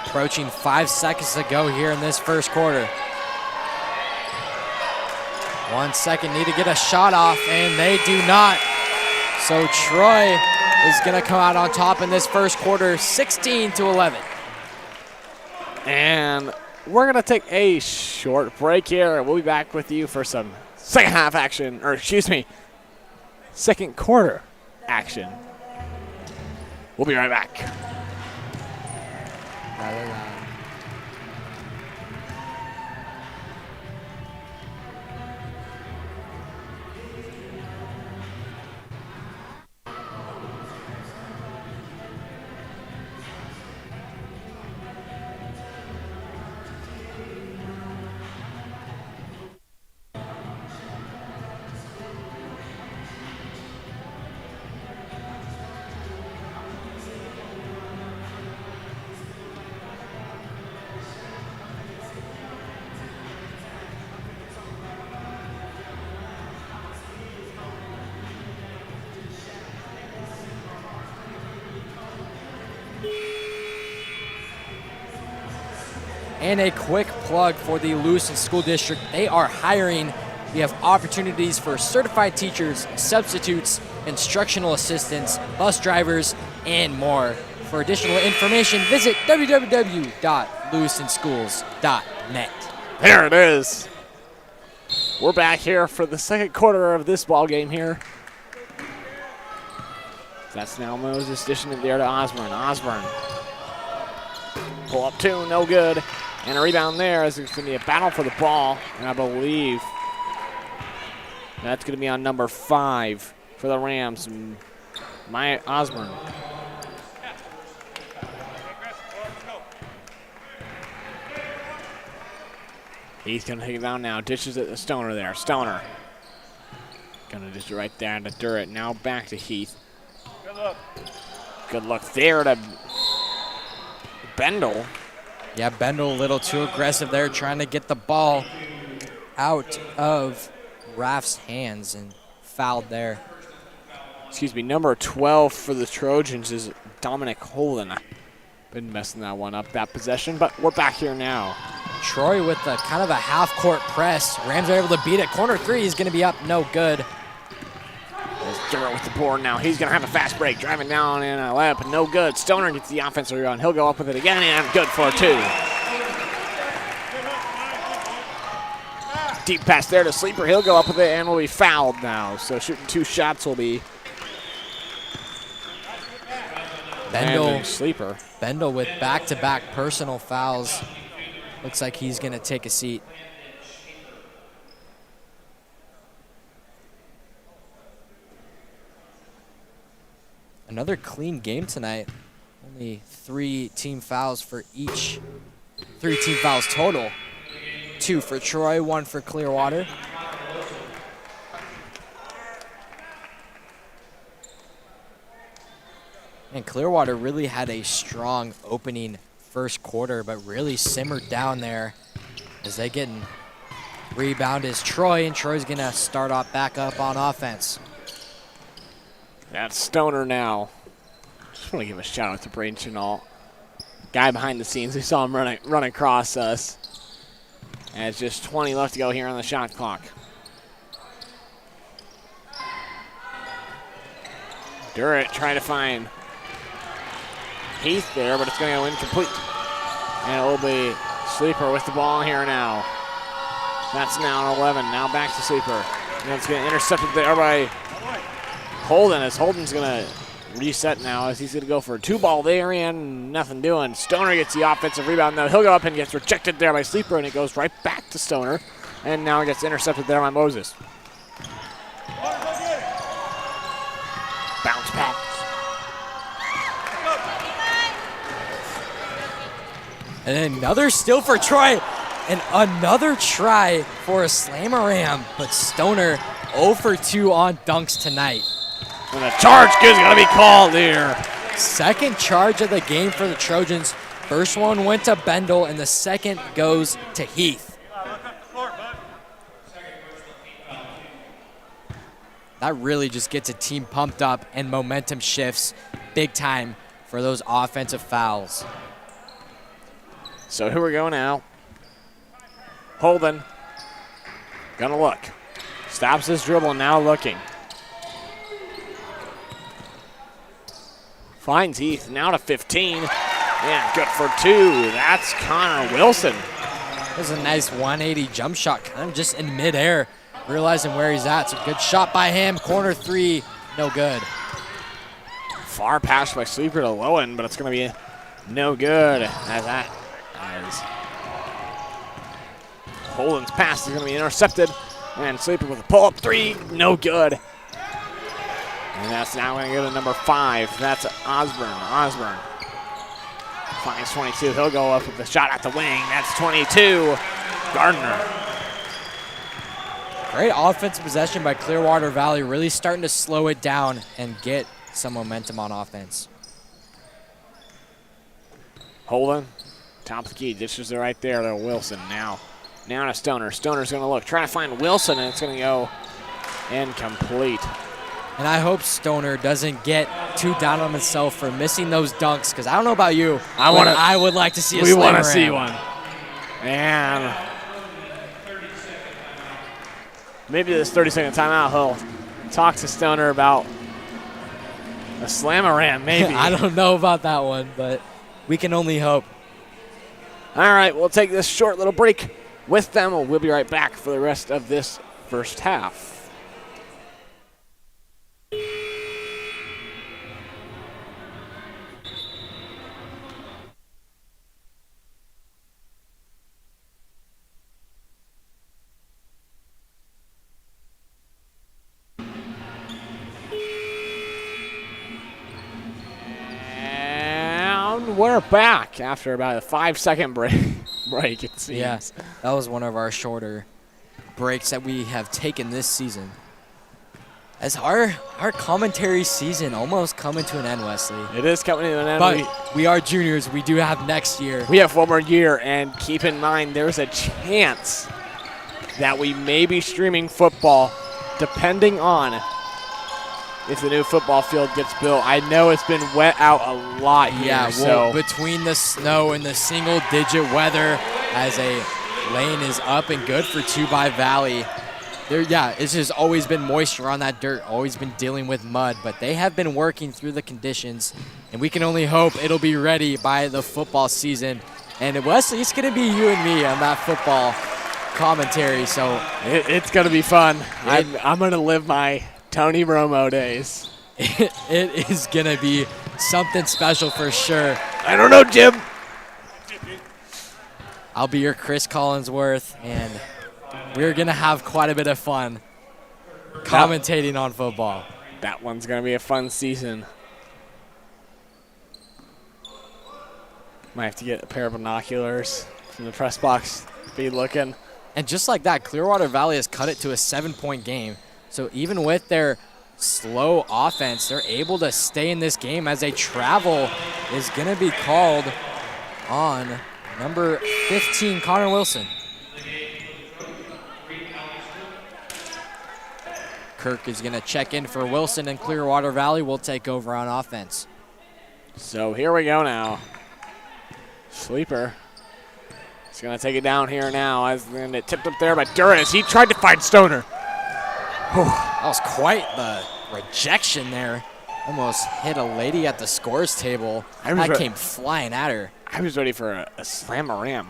S1: Approaching 5 seconds to go here in this first quarter. 1 second, need to get a shot off, and they do not. So Troy is going to come out on top in this first quarter, 16-11.
S2: And we're going to take a short break here. We'll be back with you for some second half action, or excuse me, second quarter action. We'll be right back.
S1: And a quick plug for the Lewiston School District. They are hiring. We have opportunities for certified teachers, substitutes, instructional assistants, bus drivers, and more. For additional information, visit www.lewistonschools.net.
S2: There it is. We're back here for the second quarter of this ball game here. That's now Moses dishing it there to Osborne. Osborne. Pull up two, no good. And a rebound there as it's going to be a battle for the ball. And I believe that's going to be on number 5 for the Rams. Maya Osborne. He's going to take it down now. Dishes it to Stoner there. Stoner. Going to dish it right there to Durrett. Now back to Heath.
S3: Good look.
S2: Good look there to Bendel.
S1: Yeah, Bendel a little too aggressive there, trying to get the ball out of Raff's hands and fouled there.
S2: Excuse me, number 12 for the Trojans is Dominic Holden. Been messing that one up, that possession, but we're back here now.
S1: Troy with a kind of a half-court press. Rams are able to beat it. Corner three is going to be up, no good.
S2: There's Durrett with the board now. He's going to have a fast break, driving down in a layup, no good. Stoner gets the offensive rebound. He'll go up with it again, and good for 2. Deep pass there to Sleeper. He'll go up with it and will be fouled now. So shooting 2 shots will be Sleeper.
S1: Bendel with back-to-back personal fouls. Looks like he's going to take a seat. Another clean game tonight. Only 3 team fouls for each. 3 team fouls total. 2 for Troy, 1 for Clearwater. And Clearwater really had a strong opening first quarter, but really simmered down there as they get rebound is Troy, and Troy's gonna start off back up on offense.
S2: That's Stoner now. Just want to give a shout out to Braden Chenault. Guy behind the scenes. We saw him run across us. And it's just 20 left to go here on the shot clock. Durrett trying to find Heath there, but it's going to go incomplete. And it will be Sleeper with the ball here now. That's now an 11. Now back to Sleeper. And it's going to intercept it there by Holden, as Holden's going to reset now as he's going to go for a 2-ball there and nothing doing. Stoner gets the offensive rebound, though. He'll go up and gets rejected there by Sleeper, and it goes right back to Stoner. And now it gets intercepted there by Moses. Bounce pass.
S1: And another steal for Troy. And another try for a slam-a-ram. But Stoner 0 for 2 on dunks tonight.
S2: And the charge is going to be called here.
S1: Second charge of the game for the Trojans. First one went to Bendel, and the second goes to Heath. That really just gets a team pumped up, and momentum shifts big time for those offensive fouls.
S2: So here we go now. Holden. Gonna look. Stops his dribble, now looking. Finds Heath, now to 15. And good for 2. That's Connor Wilson.
S1: That was a nice 180 jump shot, kind of just in midair, realizing where he's at. So good shot by him. Corner 3, no good.
S2: Far pass by Sleeper to Lowen, but it's going to be no good. As Holden's pass is going to be intercepted. And Sleeper with a pull-up 3, no good. And that's now going to go to number 5. That's Osborne. Osborne finds 22. He'll go up with the shot at the wing. That's 22. Gardner.
S1: Great offensive possession by Clearwater Valley, really starting to slow it down and get some momentum on offense.
S2: Holden, top of the key, dishes it right there to Wilson now. Now to Stoner. Stoner's going to look, trying to find Wilson, and it's going to go incomplete.
S1: And I hope Stoner doesn't get too down on himself for missing those dunks, because I don't know about you, I would like to see a slam
S2: We want to
S1: ram.
S2: see one. And maybe this 30-second timeout, he'll talk to Stoner about a slam-a-ram, maybe.
S1: I don't know about that one, but we can only hope.
S2: All right, we'll take this short little break with them. We'll be right back for the rest of this first half. We're back after about a 5-second break. It seems.
S1: Yeah, that was one of our shorter breaks that we have taken this season. As our commentary season almost coming to an end, Wesley.
S2: It is coming to an end.
S1: But we are juniors. We do have next year.
S2: We have one more year, and keep in mind there's a chance that we may be streaming football depending on if the new football field gets built. I know it's been wet out a lot here.
S1: Yeah, well, between the snow and the single-digit weather, as a lane is up and good for 2x Valley. It's just always been moisture on that dirt, always been dealing with mud, but they have been working through the conditions, and we can only hope it'll be ready by the football season. And Wesley, it's going to be you and me on that football commentary, so
S2: it's going to be fun. I'm going to live my Tony Romo days.
S1: It is going to be something special for sure.
S2: I don't know, Jim.
S1: I'll be your Chris Collinsworth, and we're going to have quite a bit of fun commentating on football.
S2: That one's going to be a fun season. Might have to get a pair of binoculars from the press box to be looking.
S1: And just like that, Clearwater Valley has cut it to a 7-point game. So even with their slow offense, they're able to stay in this game as a travel is going to be called on number 15, Connor Wilson. Kirk is going to check in for Wilson, and Clearwater Valley will take over on offense.
S2: So here we go now. Sleeper. He's going to take it down here now as it tipped up there by Duras. He tried to find Stoner.
S1: That was quite the rejection there. Almost hit a lady at the scores table. That came flying at her.
S2: I was ready for a slam-a-ram.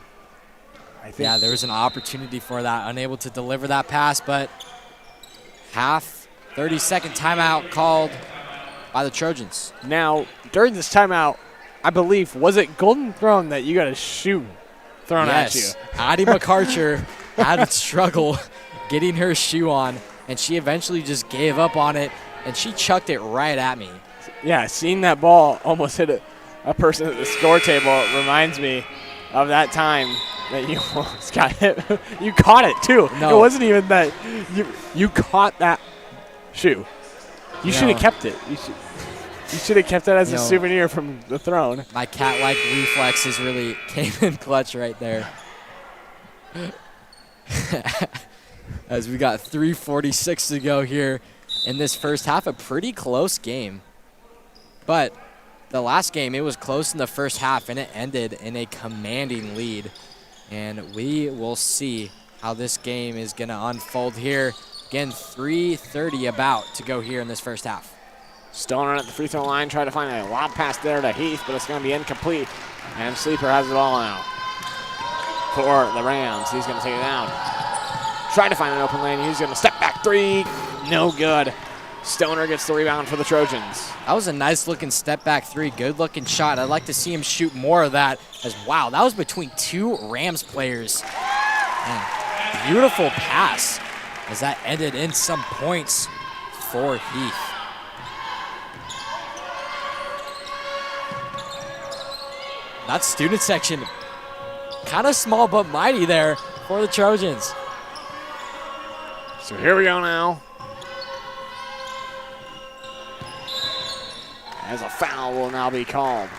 S1: Yeah, there was an opportunity for that. Unable to deliver that pass, but half 30-second timeout called by the Trojans.
S2: Now, during this timeout, I believe, was it Golden Throne that you got a shoe thrown at you?
S1: Addie McArcher had to struggle getting her shoe on, and she eventually just gave up on it, and she chucked it right at me.
S2: Yeah, seeing that ball almost hit a person at the score table, it reminds me of that time that you almost got hit. You caught it, too.
S1: No.
S2: It wasn't even that. You caught that shoe. You should have kept it. You should have kept that as a souvenir from the throne.
S1: My cat-like reflexes really came in clutch right there. As we got 3:46 to go here in this first half, a pretty close game. But the last game, it was close in the first half, and it ended in a commanding lead. And we will see how this game is going to unfold here. Again, 3:30 about to go here in this first half.
S2: Stoner at the free throw line, trying to find a lob pass there to Heath, but it's going to be incomplete. And Sleeper has the ball now for the Rams. He's going to take it down. Trying to find an open lane. He's going to step back three. No good. Stoner gets the rebound for the Trojans.
S1: That was a nice-looking step-back three. Good-looking shot. I'd like to see him shoot more of that. Wow, that was between two Rams players. And beautiful pass as that ended in some points for Heath. That student section, kind of small but mighty there for the Trojans.
S2: So here we go now. As a foul will now be called.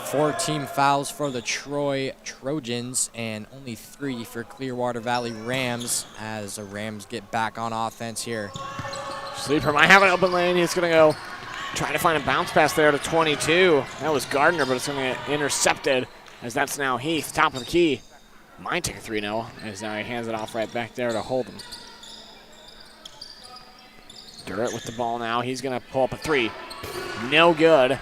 S1: Four team fouls for the Troy Trojans and only 3 for Clearwater Valley Rams as the Rams get back on offense here.
S2: Sleeper might have an open lane. He's going to go trying to find a bounce pass there to 22. That was Gardner, but it's going to get intercepted as that's now Heath, top of the key. Might take a 3-0 as now he hands it off right back there to Holden. Durrett with the ball now. He's going to pull up a 3. No good.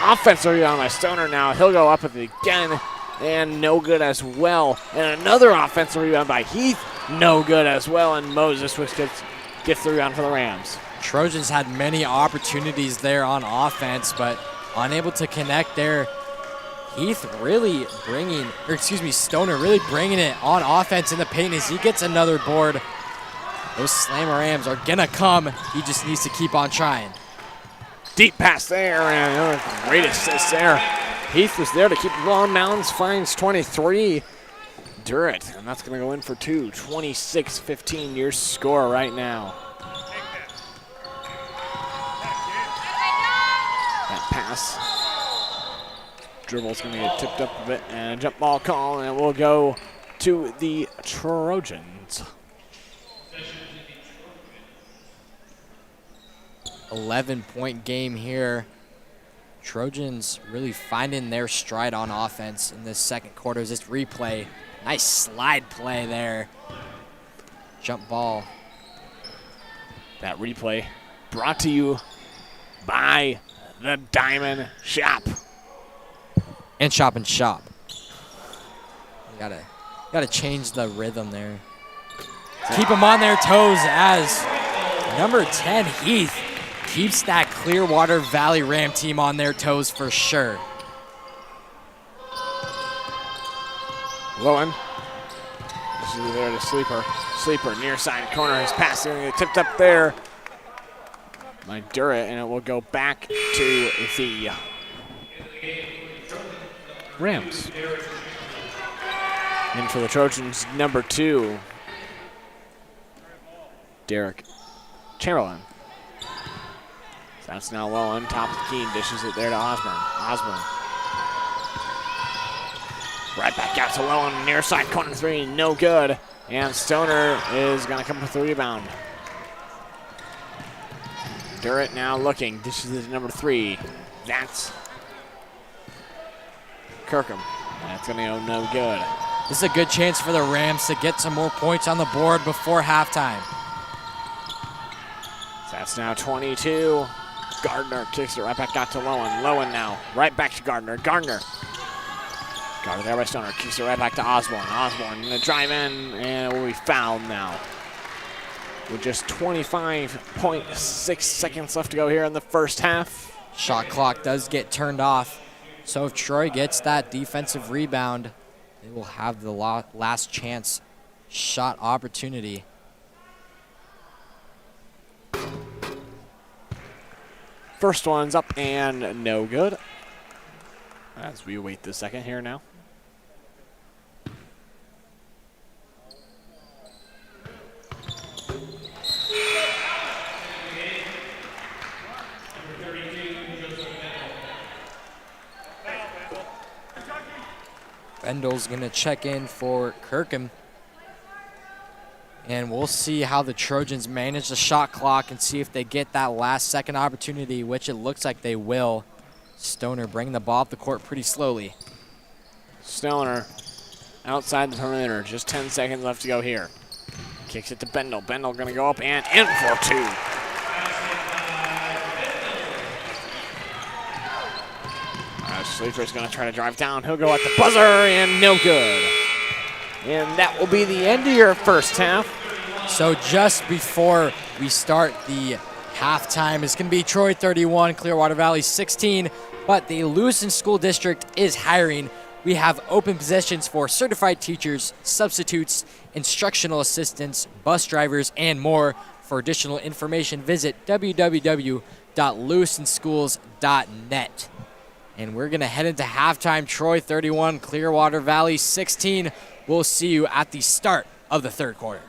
S2: Offensive rebound by Stoner now. He'll go up with it again, and no good as well. And another offensive rebound by Heath. No good as well, and Moses gets the rebound for the Rams.
S1: Trojans had many opportunities there on offense, but unable to connect there. Heath really Stoner really bringing it on offense in the paint as he gets another board. Those Slammer Rams are gonna come. He just needs to keep on trying.
S2: Deep pass there, and another great assist there. Heath was there to keep the ball in bounds, finds 23. Durrett, and that's gonna go in for 2. 26-15 your score right now. That pass. Dribble's gonna get tipped up a bit, and a jump ball call, and it will go to the Trojans.
S1: 11-point game here. Trojans really finding their stride on offense in this second quarter. This replay, nice slide play there. Jump ball.
S2: That replay brought to you by the Diamond Shop.
S1: And Shop and Shop. You gotta change the rhythm there. Keep them on their toes as number 10 Heath keeps that Clearwater Valley Ram team on their toes for sure.
S2: Lowen. This is there to Sleeper. Sleeper near side corner. His pass is tipped up there by Durrett, and it will go back to the Rams. And for the Trojans, number 2, Derek Chamberlain. So that's now Lowen, top of the key, and dishes it there to Osborne. Osborne. Right back out to Lowen, near side corner 3, no good. And Stoner is going to come with the rebound. Durrett now looking, dishes it to number 3. That's Kirkham. That's going to go no good.
S1: This is a good chance for the Rams to get some more points on the board before halftime.
S2: So that's now 22. Gardner kicks it right back out to Lowen. Lowen now, right back to Gardner. Gardner there by Stoner. Kicks it right back to Osborne. Osborne going to drive in, and it will be fouled now. With just 25.6 seconds left to go here in the first half.
S1: Shot clock does get turned off. So if Troy gets that defensive rebound, they will have the last chance shot opportunity.
S2: First one's up and no good. As we await the second here now.
S1: Bendel's going to check in for Kirkham. And we'll see how the Trojans manage the shot clock and see if they get that last second opportunity, which it looks like they will. Stoner bringing the ball up the court pretty slowly.
S2: Stoner outside the perimeter. Just 10 seconds left to go here. Kicks it to Bendel. Bendel going to go up and in for 2. Sleeper's going to try to drive down. He'll go at the buzzer and no good. And that will be the end of your first half.
S1: So just before we start the halftime, it's going to be Troy 31, Clearwater Valley 16, but the Lewiston School District is hiring. We have open positions for certified teachers, substitutes, instructional assistants, bus drivers, and more. For additional information, visit www.lewistonschools.net. And we're going to head into halftime. Troy 31, Clearwater Valley 16. We'll see you at the start of the third quarter.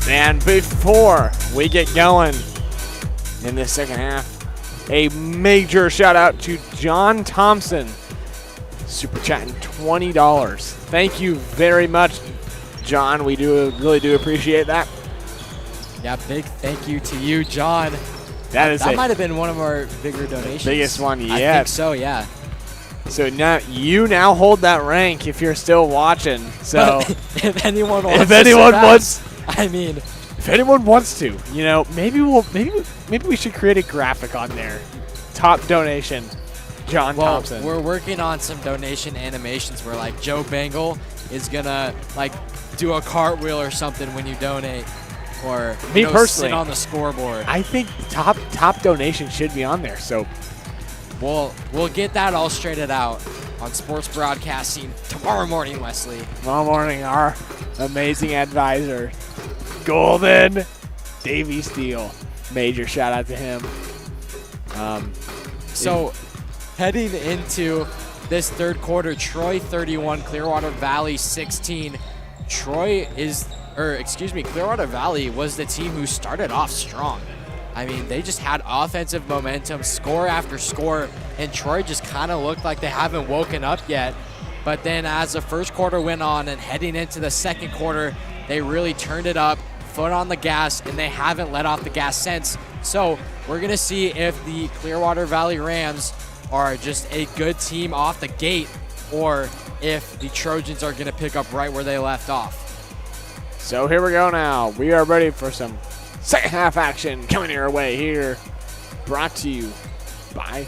S2: And before we get going in this second half, a major shout out to John Thompson, super chatting $20. Thank you very much, John. We really do appreciate that.
S1: Yeah, big thank you to you, John.
S2: That
S1: might have been one of our bigger donations.
S2: Biggest one yet.
S1: I think so, yeah.
S2: So now you hold that rank if you're still watching. So
S1: if anyone wants,
S2: if anyone wants to, maybe we should create a graphic on there. Top donation, John Thompson.
S1: We're working on some donation animations where like Joe Bengal is gonna like do a cartwheel or something when you donate, or
S2: me personally
S1: sit on the scoreboard.
S2: I think top donation should be on there. So
S1: we'll get that all straightened out on sports broadcasting tomorrow morning, Wesley.
S2: Tomorrow morning, our amazing advisor, Golden Davey Steele. Major shout out to him.
S1: So heading into this third quarter, Troy 31, Clearwater Valley 16. Clearwater Valley was the team who started off strong. I mean, they just had offensive momentum, score after score, and Troy just kind of looked like they haven't woken up yet. But then as the first quarter went on and heading into the second quarter, they really turned it up, foot on the gas, and they haven't let off the gas since. So we're going to see if the Clearwater Valley Rams are just a good team off the gate, or if the Trojans are going to pick up right where they left off.
S2: So here we go now. We are ready for some second half action coming your way here. Brought to you by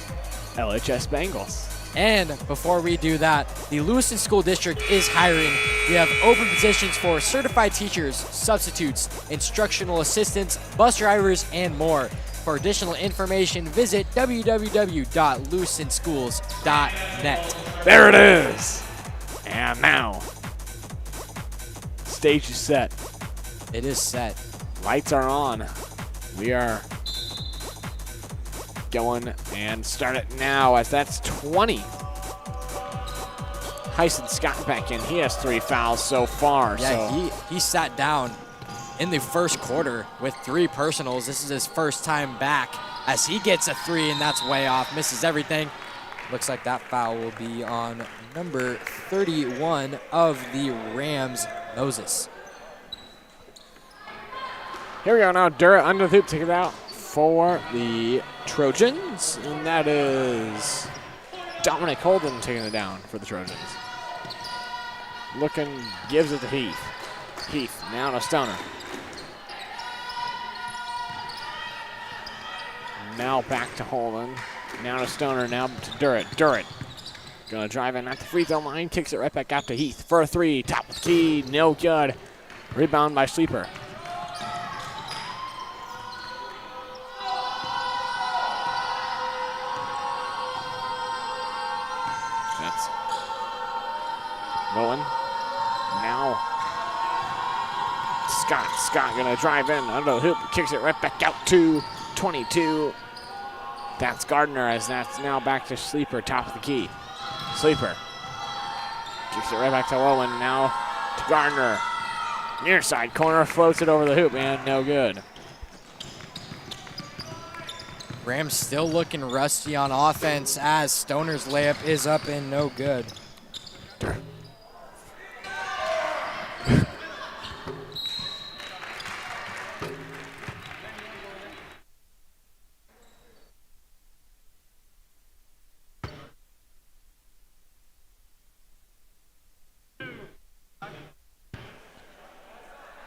S2: LHS Bengals.
S1: And before we do that, the Lewiston School District is hiring. We have open positions for certified teachers, substitutes, instructional assistants, bus drivers, and more. For additional information, visit www.lewistonschools.net.
S2: There it is. And now, stage is set.
S1: It is set.
S2: Lights are on. We are going and start it now as that's 20. Hyson Scott back in. He has 3 fouls so far.
S1: Yeah, he sat down in the first quarter with 3 personals. This is his first time back as he gets a 3, and that's way off. Misses everything. Looks like that foul will be on number 31 of the Rams, Moses.
S2: Here we go now. Durrett under the hoop, take it out for the Trojans. And that is Dominic Holden taking it down for the Trojans. Looking, gives it to Heath. Heath now to Stoner. Now back to Holden. Now to Stoner, now to Durrett. Durrett gonna drive in at the free throw line, kicks it right back out to Heath for a 3. Top of the key, no good. Rebound by Sleeper. That's Rowan. Now Scott. Scott gonna drive in under the hoop, kicks it right back out to 22. That's Gardner as that's now back to Sleeper, top of the key. Sleeper kicks it right back to Lowen, now to Gardner. Near side corner, floats it over the hoop, and no good.
S1: Rams still looking rusty on offense as Stoner's layup is up and no good.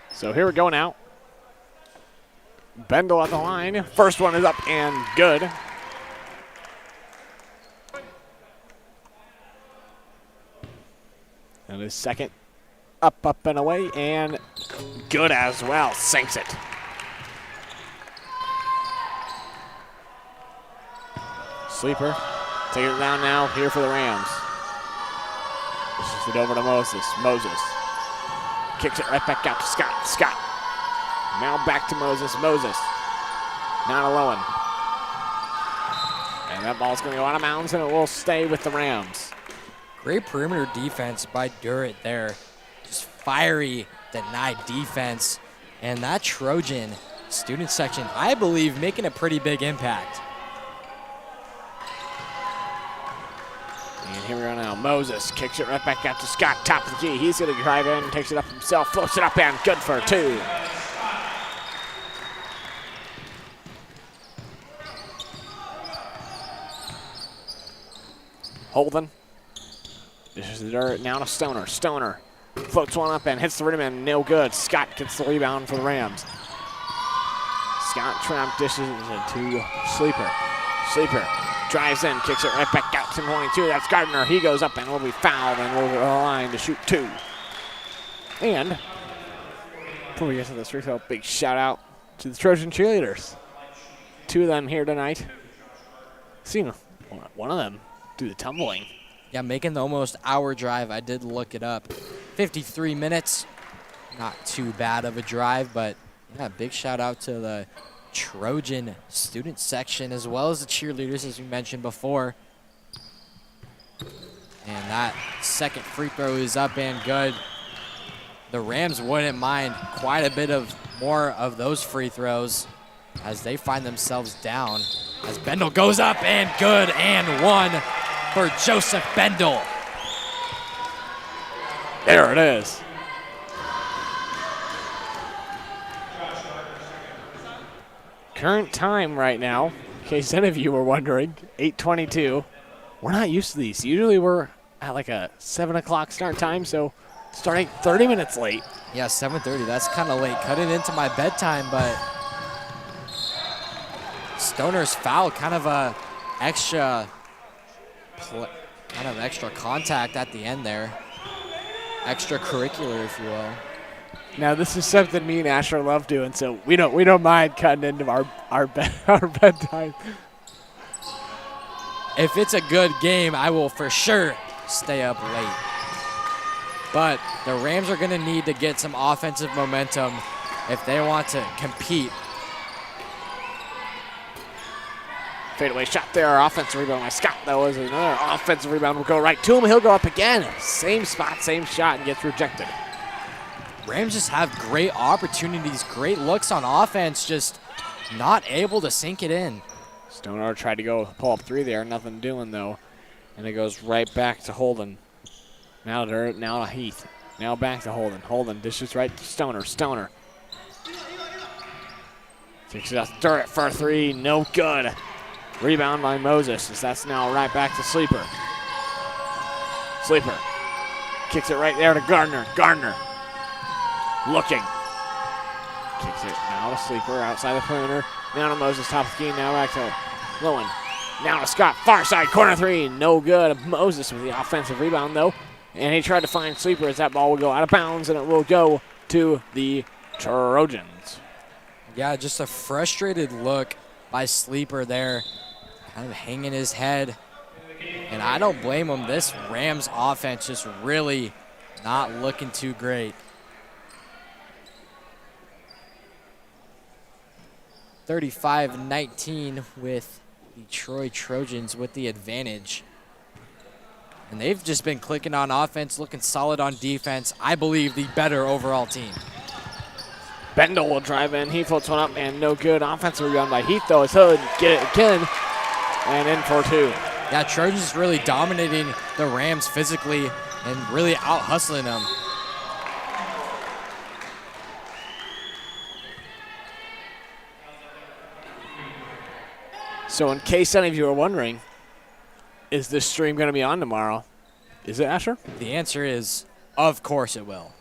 S2: So here we go now. Bendel at the line. First one is up and good. And his second up and away, and good as well. Sinks it. Sleeper taking it down now here for the Rams. Pushes it over to Moses. Moses kicks it right back out to Scott. Scott. Now back to Moses. Moses. Now to Lowen. And that ball's going to go out of bounds, and it will stay with the Rams.
S1: Great perimeter defense by Durrett there. Just fiery, denied defense. And that Trojan student section, I believe, making a pretty big impact.
S2: And here we go now. Moses kicks it right back out to Scott, top of the key. He's going to drive in, takes it up himself, floats it up and good for 2. Holden. This is the dirt now to Stoner. Stoner floats one up and hits the rim and no good. Scott gets the rebound for the Rams. Scott Trump dishes it to Sleeper. Sleeper drives in, kicks it right back out to 22. That's Gardner. He goes up and will be fouled and will go to the line to shoot 2. And before we get to this free throw, big shout out to the Trojan cheerleaders. 2 of them here tonight. Seen one of them do the tumbling.
S1: Yeah, making the almost hour drive. I did look it up. 53 minutes. Not too bad of a drive, but yeah, big shout out to the Trojan student section as well as the cheerleaders, as we mentioned before. And that second free throw is up and good. The Rams wouldn't mind quite a bit of more of those free throws as they find themselves down. As Bendel goes up and good and 1 for Joseph Bendel.
S2: There it is. Current time right now, in case any of you were wondering, 8:22. We're not used to these. Usually we're at like a 7 o'clock start time, so starting 30 minutes late.
S1: Yeah, 7:30. That's kind of late. Cut it into my bedtime, but Stoner's foul, kind of a extra contact at the end there. Extracurricular, if you will.
S2: Now this is something me and Asher love doing, so we don't mind cutting into our bedtime.
S1: If it's a good game, I will for sure stay up late. But the Rams are going to need to get some offensive momentum if they want to compete.
S2: Fadeaway shot there, offensive rebound by Scott. That was another offensive rebound. Will go right to him. He'll go up again. Same spot, same shot, and gets rejected.
S1: Rams just have great opportunities, great looks on offense, just not able to sink it in.
S2: Stoner tried to go pull up 3 there, nothing doing though. And it goes right back to Holden. Now to Heath. Now back to Holden. Holden dishes right to Stoner. Stoner takes it out the dirt for 3, no good. Rebound by Moses, as that's now right back to Sleeper. Sleeper kicks it right there to Gardner. Gardner looking. Kicks it now to Sleeper outside the perimeter. Now to Moses, top of the key, now back to Lowen. Now to Scott, far side, corner 3, no good. Moses with the offensive rebound though. And he tried to find Sleeper as that ball will go out of bounds and it will go to the Trojans.
S1: Yeah, just a frustrated look by Sleeper there. Kind of hanging his head. And I don't blame him. This Rams offense just really not looking too great. 35-19 with the Troy Trojans with the advantage. And they've just been clicking on offense, looking solid on defense. I believe the better overall team.
S2: Bendel will drive in. He floats one up and no good. Offensive rebound by Heath though. So get it again and in for 2.
S1: Yeah, Trojans really dominating the Rams physically and really out-hustling them.
S2: So in case any of you are wondering, is this stream going to be on tomorrow? Is it, Asher?
S1: The answer is, of course it will.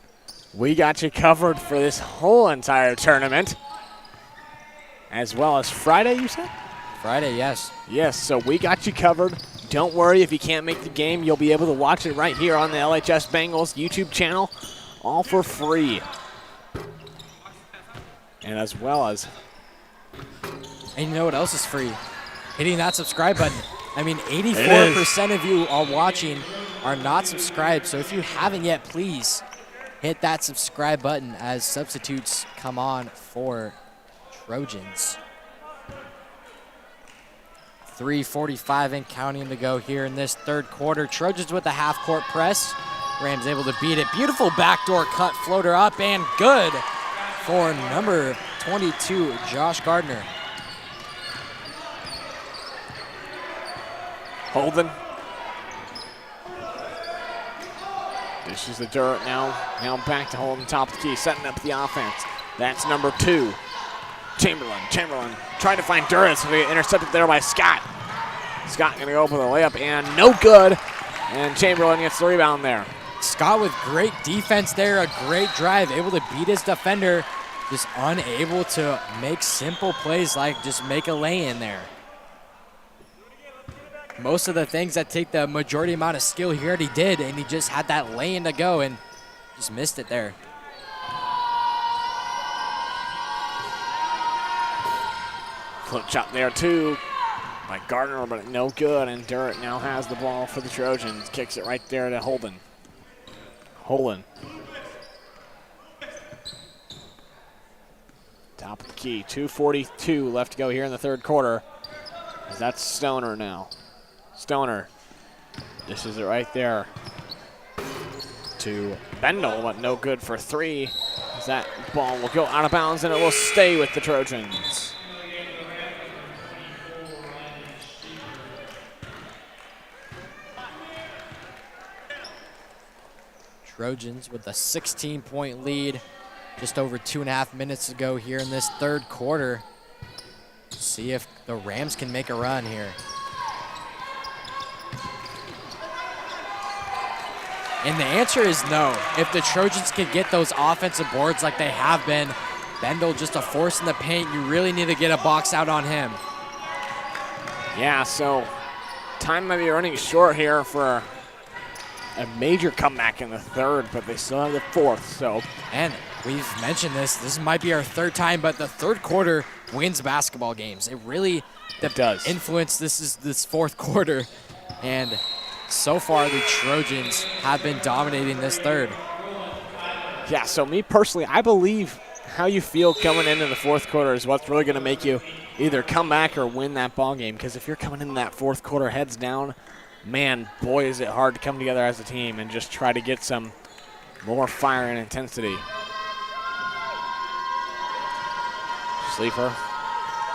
S2: We got you covered for this whole entire tournament. As well as Friday, you said?
S1: Friday, yes.
S2: Yes, so we got you covered. Don't worry if you can't make the game. You'll be able to watch it right here on the LHS Bengals YouTube channel, all for free. And as well as...
S1: And you know what else is free? Hitting that subscribe button. I mean, 84% of you are watching are not subscribed, so if you haven't yet, please hit that subscribe button as substitutes come on for Trojans. 3:45 and counting to go here in this third quarter. Trojans with the half-court press. Rams able to beat it. Beautiful backdoor cut floater up and good for number 22, Josh Gardner.
S2: Holden. This is the dirt now. Now back to Holden, top of the key, setting up the offense. That's number 2, Chamberlain. Chamberlain trying to find Duras, intercepted there by Scott. Scott gonna go up with a layup and no good. And Chamberlain gets the rebound there.
S1: Scott with great defense there, a great drive, able to beat his defender, just unable to make simple plays like just make a lay-in there. Most of the things that take the majority amount of skill he already did, and he just had that lane to go and just missed it there.
S2: Flip shot there too by Gardner, but no good, and Durrett now has the ball for the Trojans. Kicks it right there to Holden. Holden. Top of the key, 2:42 left to go here in the third quarter. That's Stoner now. Stoner, this is it right there to Bendel, but no good for 3. As that ball will go out of bounds and it will stay with the Trojans.
S1: Trojans with a 16-point lead, just over 2.5 minutes to go here in this third quarter. See if the Rams can make a run here. And the answer is no. If the Trojans can get those offensive boards like they have been, Bendel just a force in the paint. You really need to get a box out on him.
S2: Yeah, so time might be running short here for a major comeback in the third, but they still have the fourth. So,
S1: and we've mentioned this might be our third time, but the third quarter wins basketball games. It really
S2: does
S1: influence this fourth quarter, and so far the Trojans have been dominating this third.
S2: Yeah, so me personally, I believe how you feel coming into the fourth quarter is what's really going to make you either come back or win that ball game, because if you're coming in that fourth quarter heads down, man, boy, is it hard to come together as a team and just try to get some more fire and intensity. Sleeper,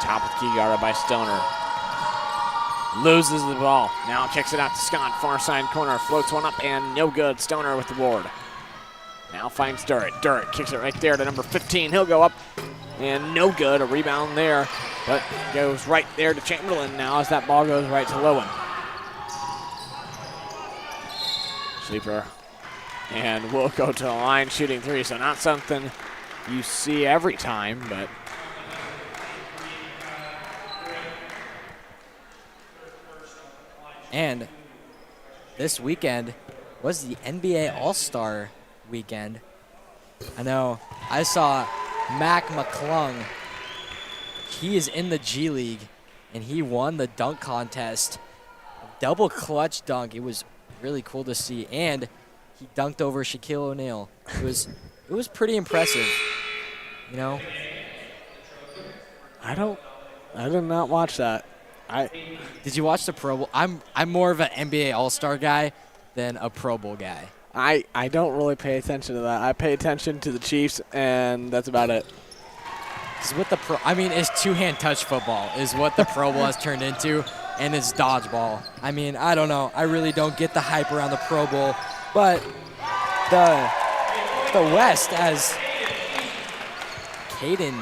S2: top of the key, guarded by Stoner. Loses the ball. Now kicks it out to Scott, far side corner, floats one up and no good. Stoner with the board. Now finds Durrett. Durrett kicks it right there to number 15. He'll go up and no good. A rebound there, but goes right there to Chamberlain now as that ball goes right to Lowen. Sleeper, and we'll go to the line shooting 3, so not something you see every time, but
S1: and this weekend was the NBA All-Star weekend. I know, I saw Mac McClung. He is in the G League, and he won the dunk contest. Double clutch dunk. It was really cool to see, and he dunked over Shaquille O'Neal. It was pretty impressive, you know.
S2: I did not watch that.
S1: Did you watch the Pro Bowl? I'm more of an NBA All-Star guy than a Pro Bowl guy.
S2: I don't really pay attention to that. I pay attention to the Chiefs, and that's about it.
S1: It's two-hand touch football is what the Pro Bowl has turned into, and it's dodgeball. I mean, I don't know. I really don't get the hype around the Pro Bowl, but the West has Hayden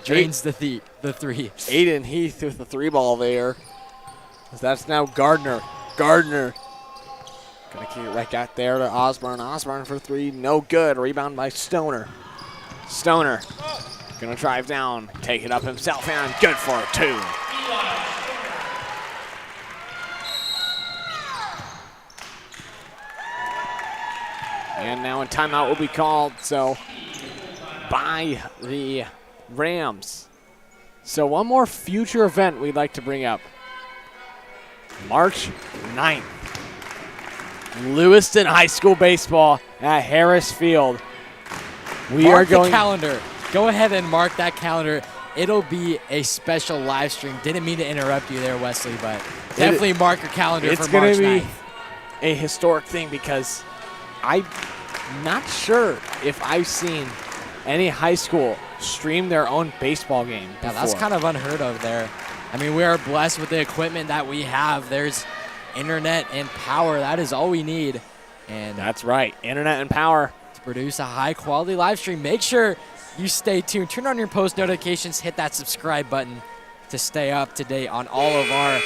S1: drains the three.
S2: Aiden Heath with the 3-ball there. That's now Gardner. Gonna kick it right out there to Osborne. Osborne for 3, no good. Rebound by Stoner. Stoner gonna drive down, take it up himself, and good for 2. And now a timeout will be called, so by the Rams. So one more future event we'd like to bring up. March 9th. Lewiston High School baseball at Harris Field.
S1: Mark the calendar. Go ahead and mark that calendar. It'll be a special live stream. Didn't mean to interrupt you there, Wesley, but definitely mark your calendar for March 9th.
S2: It's going to be a historic thing because I not sure if I've seen any high school stream their own baseball game before.
S1: Yeah, that's kind of unheard of there. I mean, we are blessed with the equipment that we have. There's internet and power. That is all we need. And
S2: that's right, internet and power.
S1: To produce a high-quality live stream, make sure you stay tuned. Turn on your post notifications. Hit that subscribe button to stay up to date on all of our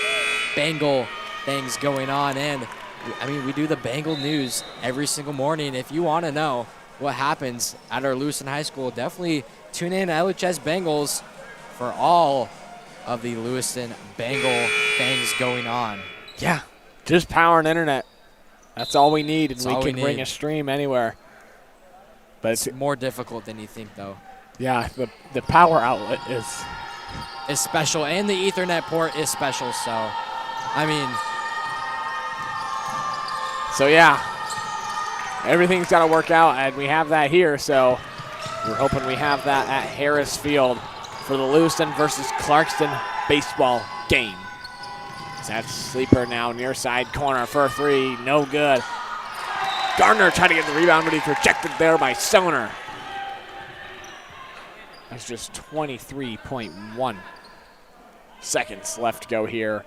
S1: Bengal things going on. And, I mean, we do the Bengal news every single morning. If you want to know what happens at our Lewiston High School, definitely tune in to LHS Bengals for all of the Lewiston Bengal things going on.
S2: Yeah, just power and internet. That's all we need, and we can bring a stream anywhere. But
S1: it's more difficult than you think, though.
S2: Yeah, the power outlet is
S1: special, and the Ethernet port is special. So, I mean,
S2: yeah, everything's got to work out, and we have that here. So we're hoping we have that at Harris Field for the Lewiston versus Clarkston baseball game. That's Sleeper now near side corner for a three, no good. Gardner tried to get the rebound, but he's rejected there by Stoner. That's just 23.1 seconds left to go here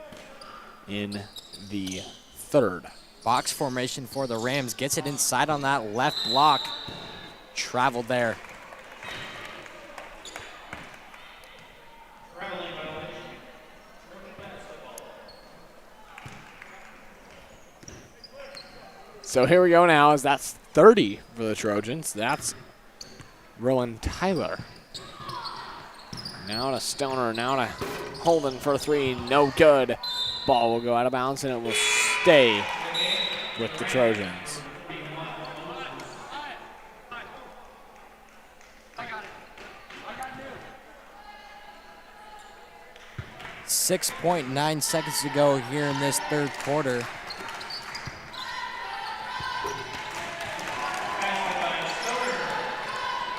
S2: in the third.
S1: Box formation for the Rams. Gets it inside on that left block. Traveled there.
S2: So here we go now, as that's 30 for the Trojans. That's Rowan Tyler. Now to Stoner, now to Holden for a three, no good. Ball will go out of bounds, and it will stay with the Trojans.
S1: .9 seconds to go here in this third quarter.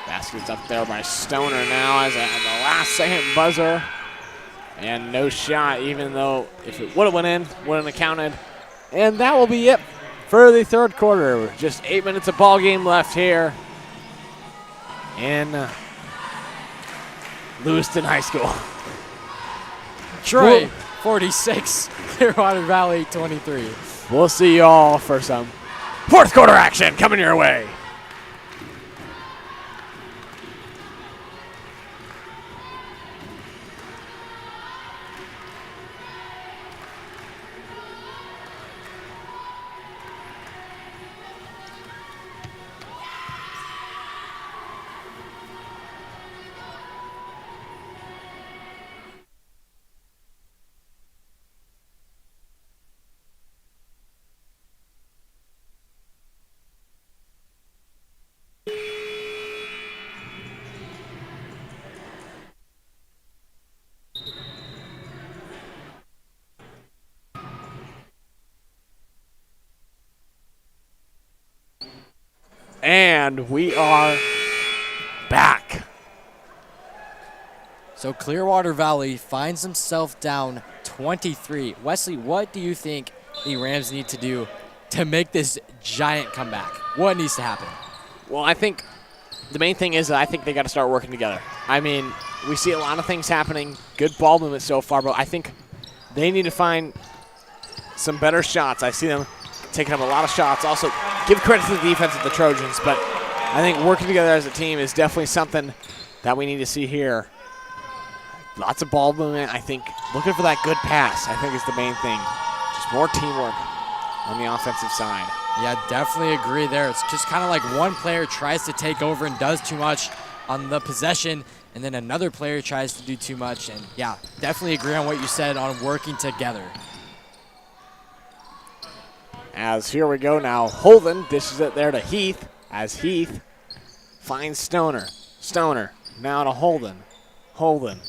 S2: Basket's up there by Stoner now as the last second buzzer. And no shot, even though if it would have went in, wouldn't have counted. And that will be it for the third quarter. Just 8 minutes of ball game left here in Lewiston High School.
S1: Troy 46, Clearwater Valley 23.
S2: We'll see you all for some fourth quarter action coming your way. And we are back.
S1: So Clearwater Valley finds himself down 23. Wesley, what do you think the Rams need to do to make this giant comeback? What needs to happen?
S2: Well, I think the main thing is that I think they got to start working together. I mean, we see a lot of things happening, good ball movement so far, but I think they need to find some better shots. I see them taking up a lot of shots. Also, give credit to the defense of the Trojans, but I think working together as a team is definitely something that we need to see here. Lots of ball movement. I think looking for that good pass, I think, is the main thing. Just more teamwork on the offensive side.
S1: Yeah, definitely agree there. It's just kind of like one player tries to take over and does too much on the possession, and then another player tries to do too much. And yeah, definitely agree on what you said on working together.
S2: As here we go now, Holden dishes it there to Heath, as Heath finds Stoner. Stoner now to Holden. Holden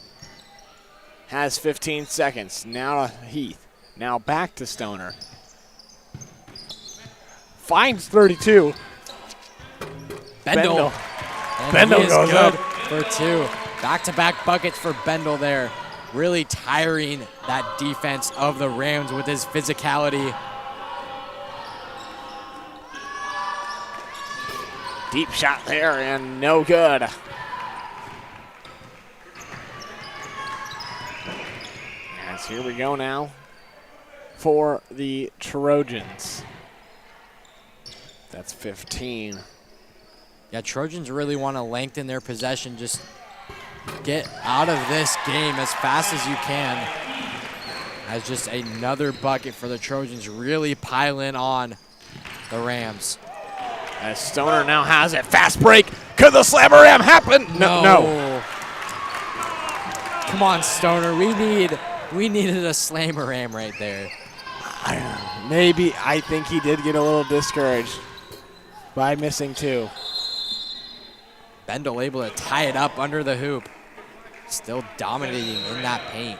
S2: has 15 seconds. Now to Heath. Now back to Stoner. Finds 32.
S1: Bendel.
S2: Bendel goes
S1: good
S2: up
S1: for two. Back-to-back buckets for Bendel there. Really tiring that defense of the Rams with his physicality.
S2: Deep shot there and no good. As here we go now for the Trojans. That's 15.
S1: Yeah, Trojans really want to lengthen their possession. Just get out of this game as fast as you can. As just another bucket for the Trojans, really piling on the Rams.
S2: As Stoner now has it. Fast break. Could the slammer ram happen? No.
S1: Come on, Stoner. We needed a slammer ram right there.
S2: Maybe. I think he did get a little discouraged by missing 2.
S1: Bendel able to tie it up under the hoop. Still dominating in that paint.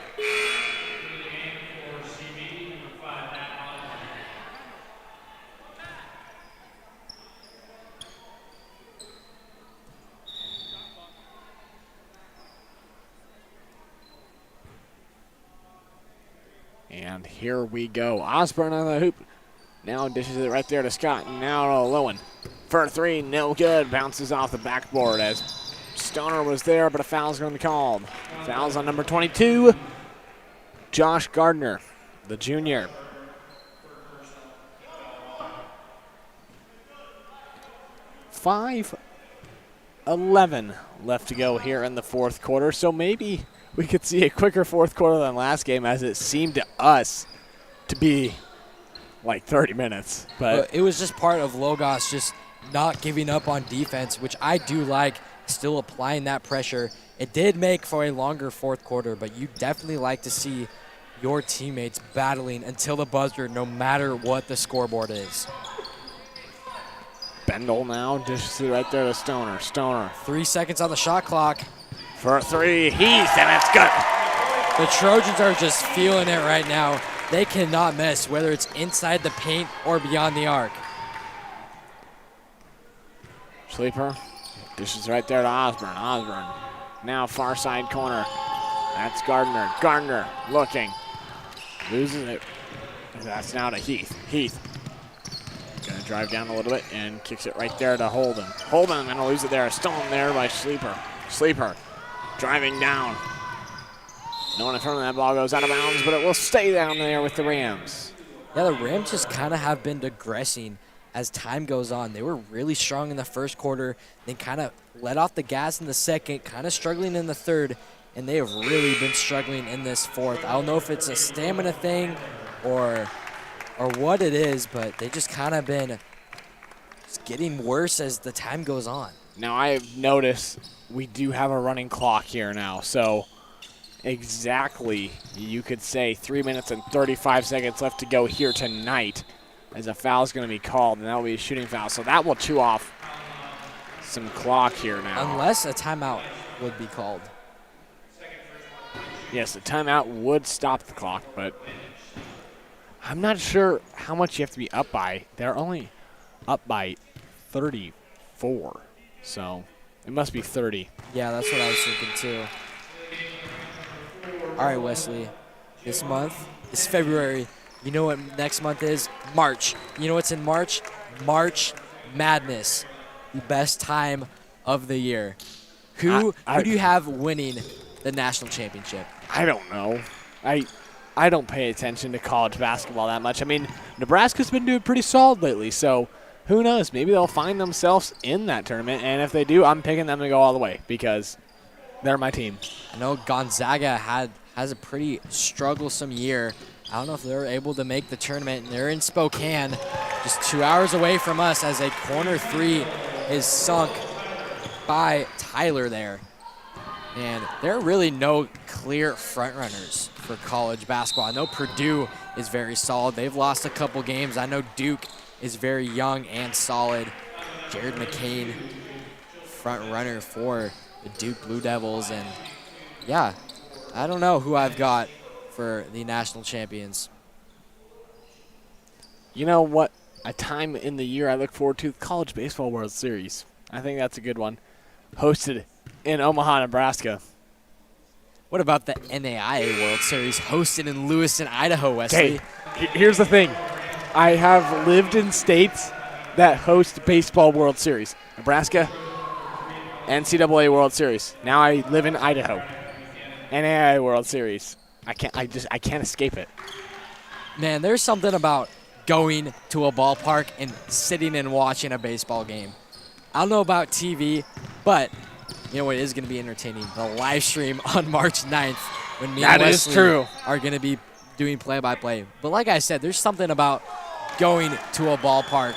S2: And here we go. Osborne on the hoop. Now dishes it right there to Scott. Now to Lowen. For 3, no good. Bounces off the backboard as Stoner was there, but a foul's going to be called. Foul's on number 22, Josh Gardner, the junior. $5:11 left to go here in the fourth quarter, so maybe we could see a quicker fourth quarter than last game, as it seemed to us to be like 30 minutes. But
S1: it was just part of Logos just not giving up on defense, which I do like, still applying that pressure. It did make for a longer fourth quarter, but you definitely like to see your teammates battling until the buzzer, no matter what the scoreboard is.
S2: Bendel now dishes it right there to Stoner. Stoner.
S1: 3 seconds on the shot clock.
S2: For 3, he's, and it's good.
S1: The Trojans are just feeling it right now. They cannot miss, whether it's inside the paint or beyond the arc.
S2: Sleeper dishes right there to Osborne. Osborne now far side corner. That's Gardner. Gardner looking. Loses it. That's now to Heath. Heath gonna drive down a little bit and kicks it right there to Holden. Holden gonna lose it there. Stolen there by Sleeper. Sleeper driving down. No one in front of that ball goes out of bounds, but it will stay down there with the Rams.
S1: Yeah, the Rams just kind of have been digressing as time goes on. They were really strong in the first quarter, then kind of let off the gas in the second, kind of struggling in the third, and they have really been struggling in this fourth. I don't know if it's a stamina thing or what it is, but they just kind of been just getting worse as the time goes on.
S2: Now, I've noticed we do have a running clock here now, so exactly, you could say 3 minutes and 35 seconds left to go here tonight, as a foul is going to be called, and that will be a shooting foul. So that will chew off some clock here now.
S1: Unless a timeout would be called.
S2: Yes, a timeout would stop the clock, but I'm not sure how much you have to be up by. They're only up by 34, so it must be 30.
S1: Yeah, that's what I was thinking too. All right, Wesley, this month is February. You know what next month is? March. You know what's in March? March Madness, the best time of the year. Who do you have winning the national championship?
S2: I don't know. I don't pay attention to college basketball that much. I mean, Nebraska's been doing pretty solid lately, so who knows? Maybe they'll find themselves in that tournament, and if they do, I'm picking them to go all the way because they're my team.
S1: I know Gonzaga has a pretty strugglesome year. I don't know if they're able to make the tournament. And they're in Spokane, just 2 hours away from us, as a corner 3 is sunk by Tyler there. And there are really no clear frontrunners for college basketball. I know Purdue is very solid. They've lost a couple games. I know Duke is very young and solid. Jared McCain, front runner for the Duke Blue Devils. And yeah, I don't know who I've got for the national champions.
S2: You know what? A time in the year I look forward to, College Baseball World Series. I think that's a good one. Hosted in Omaha, Nebraska.
S1: What about the NAIA World Series hosted in Lewiston, Idaho, Wesley?
S2: Okay, here's the thing. I have lived in states that host baseball World Series. Nebraska, NCAA World Series. Now I live in Idaho. NAIA World Series. I can't escape it.
S1: Man, there's something about going to a ballpark and sitting and watching a baseball game. I don't know about TV, but you know what is going to be entertaining? The live stream on March 9th when me and Wesley are going to be doing play-by-play. But like I said, there's something about going to a ballpark,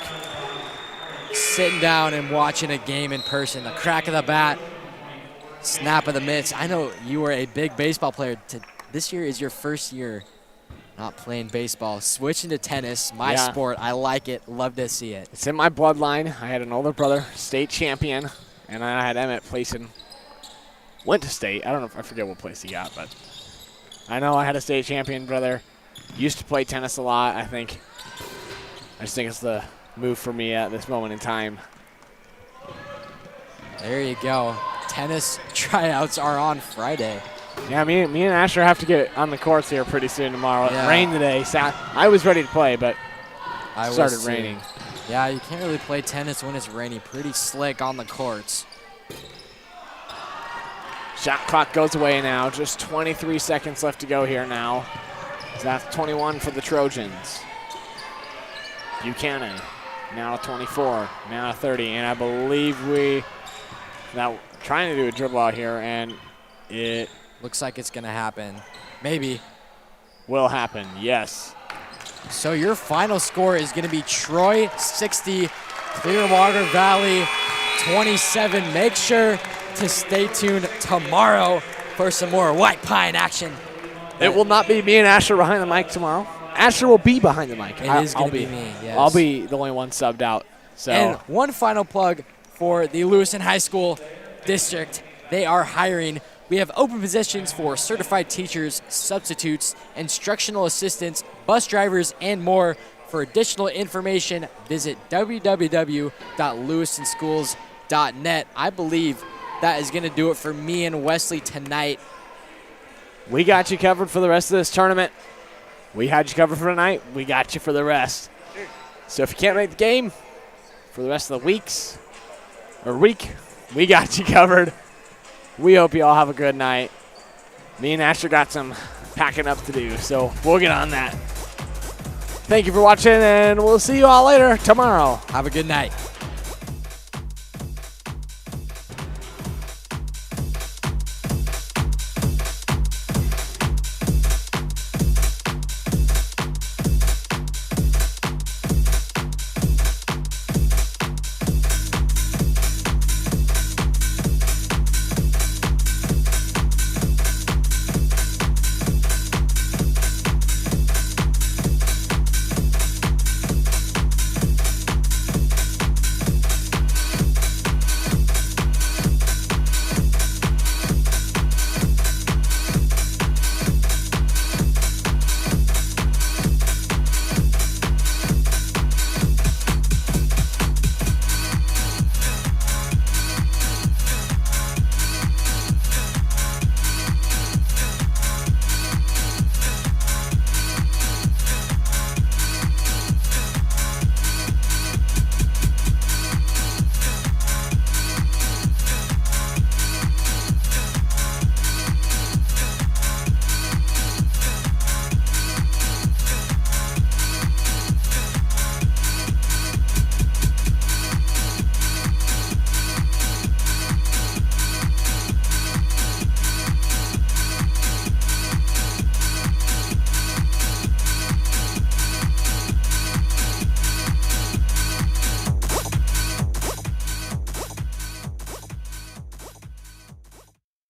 S1: sitting down and watching a game in person, the crack of the bat, snap of the mitts. I know you were a big baseball player. This year is your first year not playing baseball. Switching to tennis, my sport. I like it. Love to see it.
S2: It's in my bloodline. I had an older brother, state champion, and I had Emmett went to state. I don't know I forget what place he got, but I know I had a state champion brother. Used to play tennis a lot, I just think it's the move for me at this moment in time.
S1: There you go. Tennis tryouts are on Friday.
S2: Yeah, me and Asher have to get on the courts here pretty soon tomorrow.
S1: Yeah.
S2: It rained today. I was ready to play, but it started
S1: was
S2: raining.
S1: Yeah, you can't really play tennis when it's raining. Pretty slick on the courts.
S2: Shot clock goes away now. Just 23 seconds left to go here now. That's 21 for the Trojans. Buchanan now 24, now 30, and I believe now trying to do a dribble out here, and it
S1: looks like it's going to happen. Maybe.
S2: Will happen, yes.
S1: So your final score is going to be Troy 60, Clearwater Valley 27. Make sure to stay tuned tomorrow for some more White Pine action.
S2: It will not be me and Asher behind the mic tomorrow. Asher will be behind the mic.
S1: It is going to be me, yes.
S2: I'll be the only one subbed out. So.
S1: And one final plug for the Lewiston High School District. They are hiring. We have open positions for certified teachers, substitutes, instructional assistants, bus drivers, and more. For additional information, visit www.lewistonschools.net. I believe that is going to do it for me and Wesley tonight.
S2: We got you covered for the rest of this tournament. We had you covered for tonight. We got you for the rest. So if you can't make the game for the rest of the week, we got you covered. We hope you all have a good night. Me and Asher got some packing up to do, so we'll get on that. Thank you for watching, and we'll see you all later tomorrow.
S1: Have a good night.